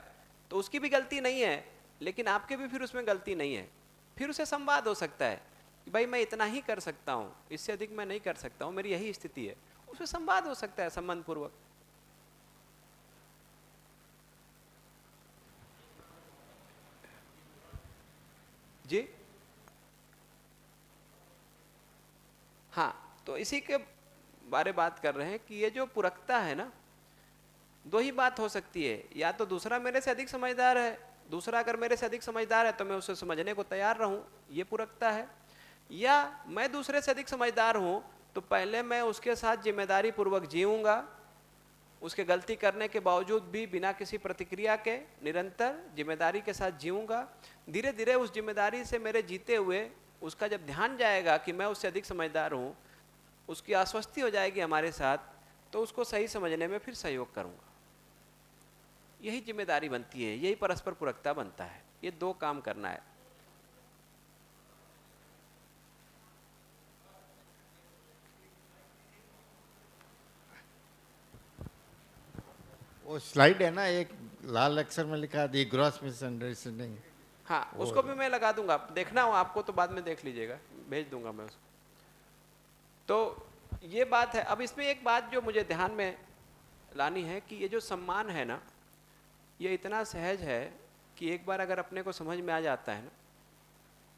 तो उसकी भी गलती नहीं है, लेकिन आपके भी फिर उसमें गलती नहीं है। फिर उसे संवाद हो सकता है कि भाई मैं इतना ही कर सकता हूँ, इससे अधिक मैं नहीं कर सकता हूँ, मेरी यही स्थिति है। उसमें संवाद हो सकता है संबंध पूर्वक। जी हाँ, तो इसी के बारे बात कर रहे हैं कि ये जो पूरकता है ना, दो ही बात हो सकती है, या तो दूसरा मेरे से अधिक समझदार है, दूसरा अगर मेरे से अधिक समझदार है तो मैं उसे समझने को तैयार रहूं, ये पूरकता है। या मैं दूसरे से अधिक समझदार हूं तो पहले मैं उसके साथ जिम्मेदारी पूर्वक जीऊंगा, उसके गलती करने के बावजूद भी बिना किसी प्रतिक्रिया के निरंतर जिम्मेदारी के साथ जीऊंगा। धीरे धीरे उस जिम्मेदारी से मेरे जीते हुए उसका जब ध्यान जाएगा कि मैं उससे अधिक समझदार हूँ, उसकी आश्वस्ति हो जाएगी हमारे साथ, तो उसको सही समझने में फिर सहयोग करूँगा। यही जिम्मेदारी बनती है, यही परस्पर पूरकता बनता है। ये दो काम करना है। वो स्लाइड है ना, एक लाल अक्षर में लिखा दी ग्रॉस मिसअंडरस्टैंडिंग। हाँ, उसको भी मैं लगा दूंगा, देखना हो आपको तो बाद में देख लीजिएगा, भेज दूंगा मैं उसको। तो ये बात है। अब इसमें एक बात जो मुझे ध्यान में लानी है कि ये जो सम्मान है ना, ये इतना सहज है कि एक बार अगर अपने को समझ में आ जाता है ना,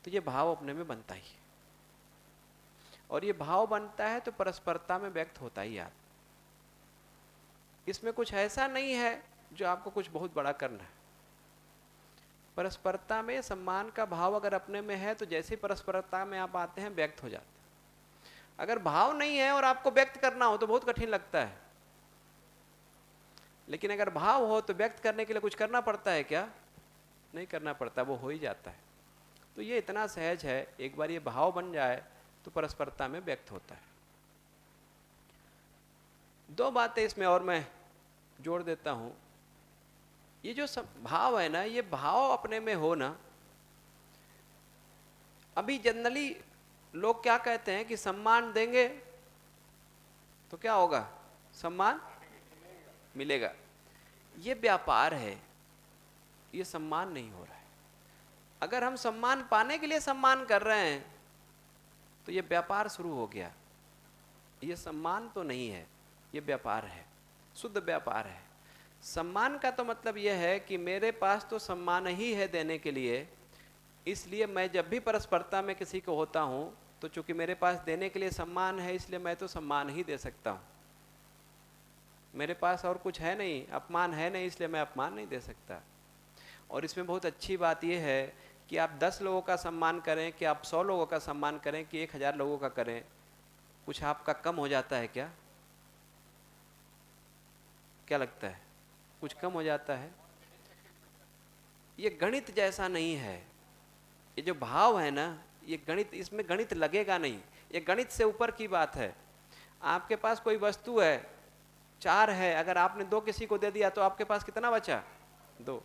तो ये भाव अपने में बनता ही है, और ये भाव बनता है तो परस्परता में व्यक्त होता ही याद। इसमें कुछ ऐसा नहीं है जो आपको कुछ बहुत बड़ा करना है। परस्परता में सम्मान का भाव अगर अपने में है तो जैसे परस्परता में आप आते हैं व्यक्त हो जाता है। अगर भाव नहीं है और आपको व्यक्त करना हो तो बहुत कठिन लगता है, लेकिन अगर भाव हो तो व्यक्त करने के लिए कुछ करना पड़ता है क्या? नहीं करना पड़ता, वो हो ही जाता है। तो ये इतना सहज है, एक बार ये भाव बन जाए तो परस्परता में व्यक्त होता है। दो बातें इसमें और मैं जोड़ देता हूं। ये जो भाव है ना, ये भाव अपने में हो ना, अभी जनरली लोग क्या कहते हैं कि सम्मान देंगे तो क्या होगा? सम्मान मिलेगा। ये व्यापार है, ये सम्मान नहीं हो रहा है। अगर हम सम्मान पाने के लिए सम्मान कर रहे हैं तो ये व्यापार शुरू हो गया। ये सम्मान तो नहीं है, ये व्यापार है, शुद्ध व्यापार है। सम्मान का तो मतलब यह है कि मेरे पास तो सम्मान ही है देने के लिए, इसलिए मैं जब भी परस्परता में किसी को होता हूं तो चूंकि मेरे पास देने के लिए सम्मान है, इसलिए मैं तो सम्मान ही दे सकता हूं। मेरे पास और कुछ है नहीं, अपमान है नहीं, इसलिए मैं अपमान नहीं दे सकता। और इसमें बहुत अच्छी बात यह है कि आप 10 लोगों का सम्मान करें, कि आप 100 लोगों का सम्मान करें, कि 1000 लोगों का करें, कुछ आपका कम हो जाता है क्या? क्या लगता है? कुछ कम हो जाता है? ये गणित जैसा नहीं है। ये जो भाव है ना, ये गणित, इसमें गणित लगेगा नहीं। ये गणित से ऊपर की बात है। आपके पास कोई वस्तु है, 4 है, अगर आपने 2 किसी को दे दिया तो आपके पास कितना बचा? 2।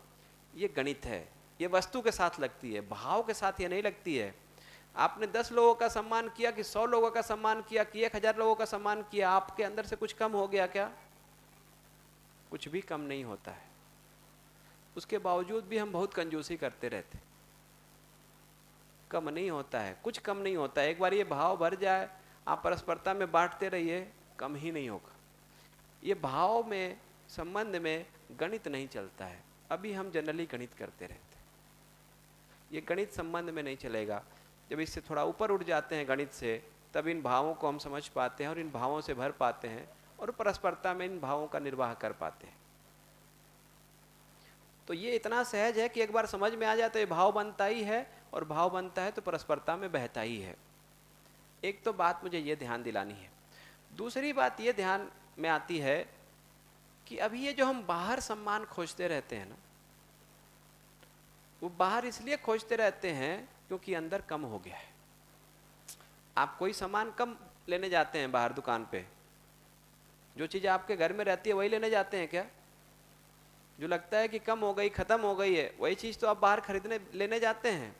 ये गणित है, ये वस्तु के साथ लगती है, भाव के साथ ये नहीं लगती है। आपने 10 लोगों का सम्मान किया, कि 100 लोगों का सम्मान किया, कि 1000 लोगों का सम्मान किया, आपके अंदर से कुछ कम हो गया क्या? कुछ भी कम नहीं होता है। उसके बावजूद भी हम बहुत कंजूसी करते रहते। कम नहीं होता है, कुछ कम नहीं होता है। एक बार ये भाव भर जाए, आप परस्परता में बांटते रहिए, कम ही नहीं होगा। ये भाव में, संबंध में गणित नहीं चलता है। अभी हम जनरली गणित करते रहते हैं, ये गणित संबंध में नहीं चलेगा। जब इससे थोड़ा ऊपर उठ जाते हैं गणित से, तब इन भावों को हम समझ पाते हैं और इन भावों से भर पाते हैं और परस्परता में इन भावों का निर्वाह कर पाते हैं। तो ये इतना सहज है कि एक बार समझ में आ जाए तो ये भाव बनता ही है, और भाव बनता है तो परस्परता में बहता ही है। एक तो बात मुझे ये ध्यान दिलानी है। दूसरी बात ये ध्यान में आती है कि अभी ये जो हम बाहर सम्मान खोजते रहते हैं ना, वो बाहर इसलिए खोजते रहते हैं क्योंकि अंदर कम हो गया है। आप कोई सामान कम लेने जाते हैं बाहर दुकान पे, जो चीज़ आपके घर में रहती है वही लेने जाते हैं क्या? जो लगता है कि कम हो गई, खत्म हो गई है, वही चीज़ तो आप बाहर खरीदने लेने जाते हैं।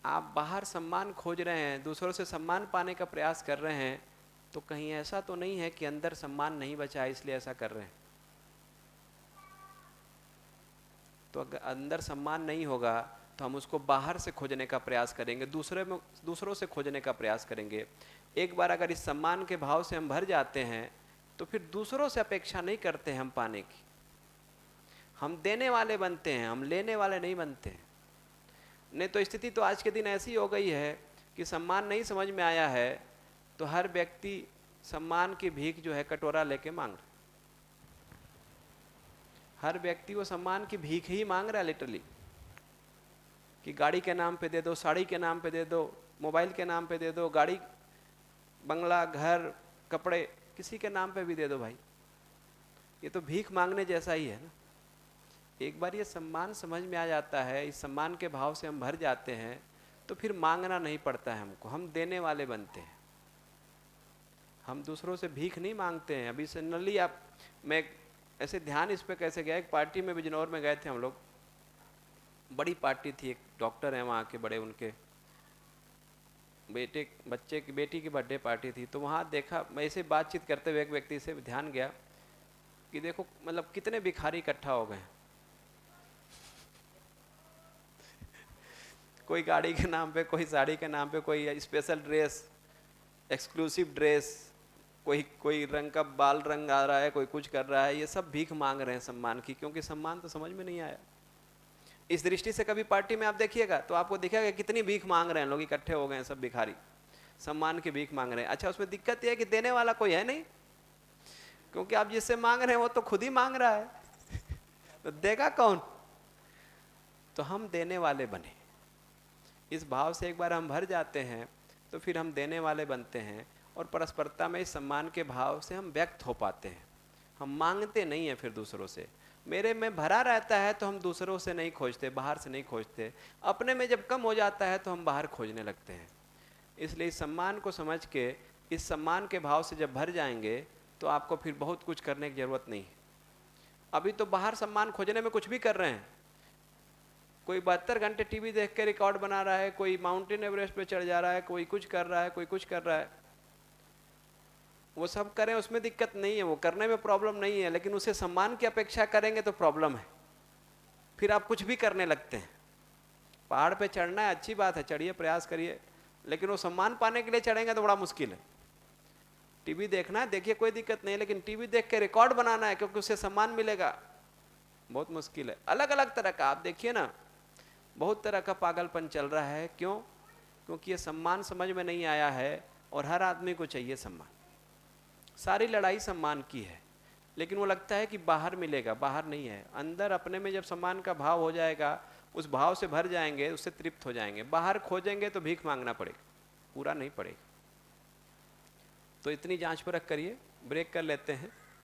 आप बाहर सम्मान खोज रहे हैं, दूसरों से सम्मान पाने का प्रयास कर रहे हैं, तो कहीं ऐसा तो नहीं है कि अंदर सम्मान नहीं बचा है इसलिए ऐसा कर रहे हैं? तो अगर अंदर सम्मान नहीं होगा तो हम उसको बाहर से खोजने का प्रयास करेंगे, दूसरों से खोजने का प्रयास करेंगे। एक बार अगर इस सम्मान के भाव से हम भर जाते हैं तो फिर दूसरों से अपेक्षा नहीं करते हैं हम पाने की। हम देने वाले बनते हैं, हम लेने वाले नहीं बनते हैं। नहीं तो स्थिति तो आज के दिन ऐसी हो गई है कि सम्मान नहीं समझ में आया है तो हर व्यक्ति सम्मान की भीख जो है कटोरा लेके मांग रहा है। हर व्यक्ति वो सम्मान की भीख ही मांग रहा है लिटरली, कि गाड़ी के नाम पे दे दो, साड़ी के नाम पे दे दो, मोबाइल के नाम पे दे दो, गाड़ी, बंगला, घर, कपड़े, किसी के नाम पे भी दे दो भाई। ये तो भीख मांगने जैसा ही है ना। एक बार ये सम्मान समझ में आ जाता है, इस सम्मान के भाव से हम भर जाते हैं, तो फिर मांगना नहीं पड़ता है हमको, हम देने वाले बनते हैं। हम दूसरों से भीख नहीं मांगते हैं। अभी जनरली आप, मैं ऐसे ध्यान इस पे कैसे गया, एक पार्टी में बिजनौर में गए थे हम लोग, बड़ी पार्टी थी, एक डॉक्टर हैं वहाँ के बड़े, उनके बच्चे की बेटी की बर्थडे पार्टी थी। तो वहाँ देखा, मैं ऐसे बातचीत करते हुए एक व्यक्ति से ध्यान गया कि देखो मतलब कितने भिखारी इकट्ठा हो गए। कोई गाड़ी के नाम पे, कोई साड़ी के नाम पे, कोई स्पेशल ड्रेस, एक्सक्लूसिव ड्रेस, कोई रंग का बाल रंग आ रहा है, कोई कुछ कर रहा है, ये सब भीख मांग रहे हैं सम्मान की, क्योंकि सम्मान तो समझ में नहीं आया। इस दृष्टि से कभी पार्टी में आप देखिएगा तो आपको दिखेगा कितनी भीख मांग रहे हैं लोग, इकट्ठे हो गए हैं सब भिखारी, सम्मान की भीख मांग रहे हैं। अच्छा, उसमें दिक्कत यह है कि देने वाला कोई है नहीं, क्योंकि आप जिससे मांग रहे हैं वो तो खुद ही मांग रहा है तो देगा कौन? तो हम देने वाले बने। इस भाव से एक बार हम भर जाते हैं तो फिर हम देने वाले बनते हैं, और परस्परता में इस सम्मान के भाव से हम व्यक्त हो पाते हैं। हम मांगते नहीं हैं फिर दूसरों से। मेरे में भरा रहता है तो हम दूसरों से नहीं खोजते, बाहर से नहीं खोजते। अपने में जब कम हो जाता है तो हम बाहर खोजने लगते हैं। इसलिए इस सम्मान को समझ के, इस सम्मान के भाव से जब भर जाएंगे तो आपको फिर बहुत कुछ करने की ज़रूरत नहीं है। अभी तो बाहर सम्मान खोजने में कुछ भी कर रहे हैं। कोई 72 घंटे टीवी देख के रिकॉर्ड बना रहा है, कोई माउंटेन एवरेस्ट पे चढ़ जा रहा है, कोई कुछ कर रहा है, कोई कुछ कर रहा है। वो सब करें, उसमें दिक्कत नहीं है, वो करने में प्रॉब्लम नहीं है, लेकिन उसे सम्मान की अपेक्षा करेंगे तो प्रॉब्लम है। फिर आप कुछ भी करने लगते हैं। पहाड़ पे चढ़ना है, अच्छी बात है, चढ़िए, प्रयास करिए, लेकिन वो सम्मान पाने के लिए चढ़ेंगे तो बड़ा मुश्किल है। टीवी देखना है, देखिए, कोई दिक्कत नहीं है, लेकिन टीवी देख के रिकॉर्ड बनाना है क्योंकि उससे सम्मान मिलेगा, बहुत मुश्किल है। अलग अलग तरह का आप देखिए ना, बहुत तरह का पागलपन चल रहा है। क्यों? क्योंकि ये सम्मान समझ में नहीं आया है और हर आदमी को चाहिए सम्मान। सारी लड़ाई सम्मान की है, लेकिन वो लगता है कि बाहर मिलेगा, बाहर नहीं है। अंदर अपने में जब सम्मान का भाव हो जाएगा, उस भाव से भर जाएंगे, उससे तृप्त हो जाएंगे। बाहर खोजेंगे तो भीख मांगना पड़ेगा, पूरा नहीं पड़ेगा। तो इतनी जांच परख करिए। ब्रेक कर लेते हैं।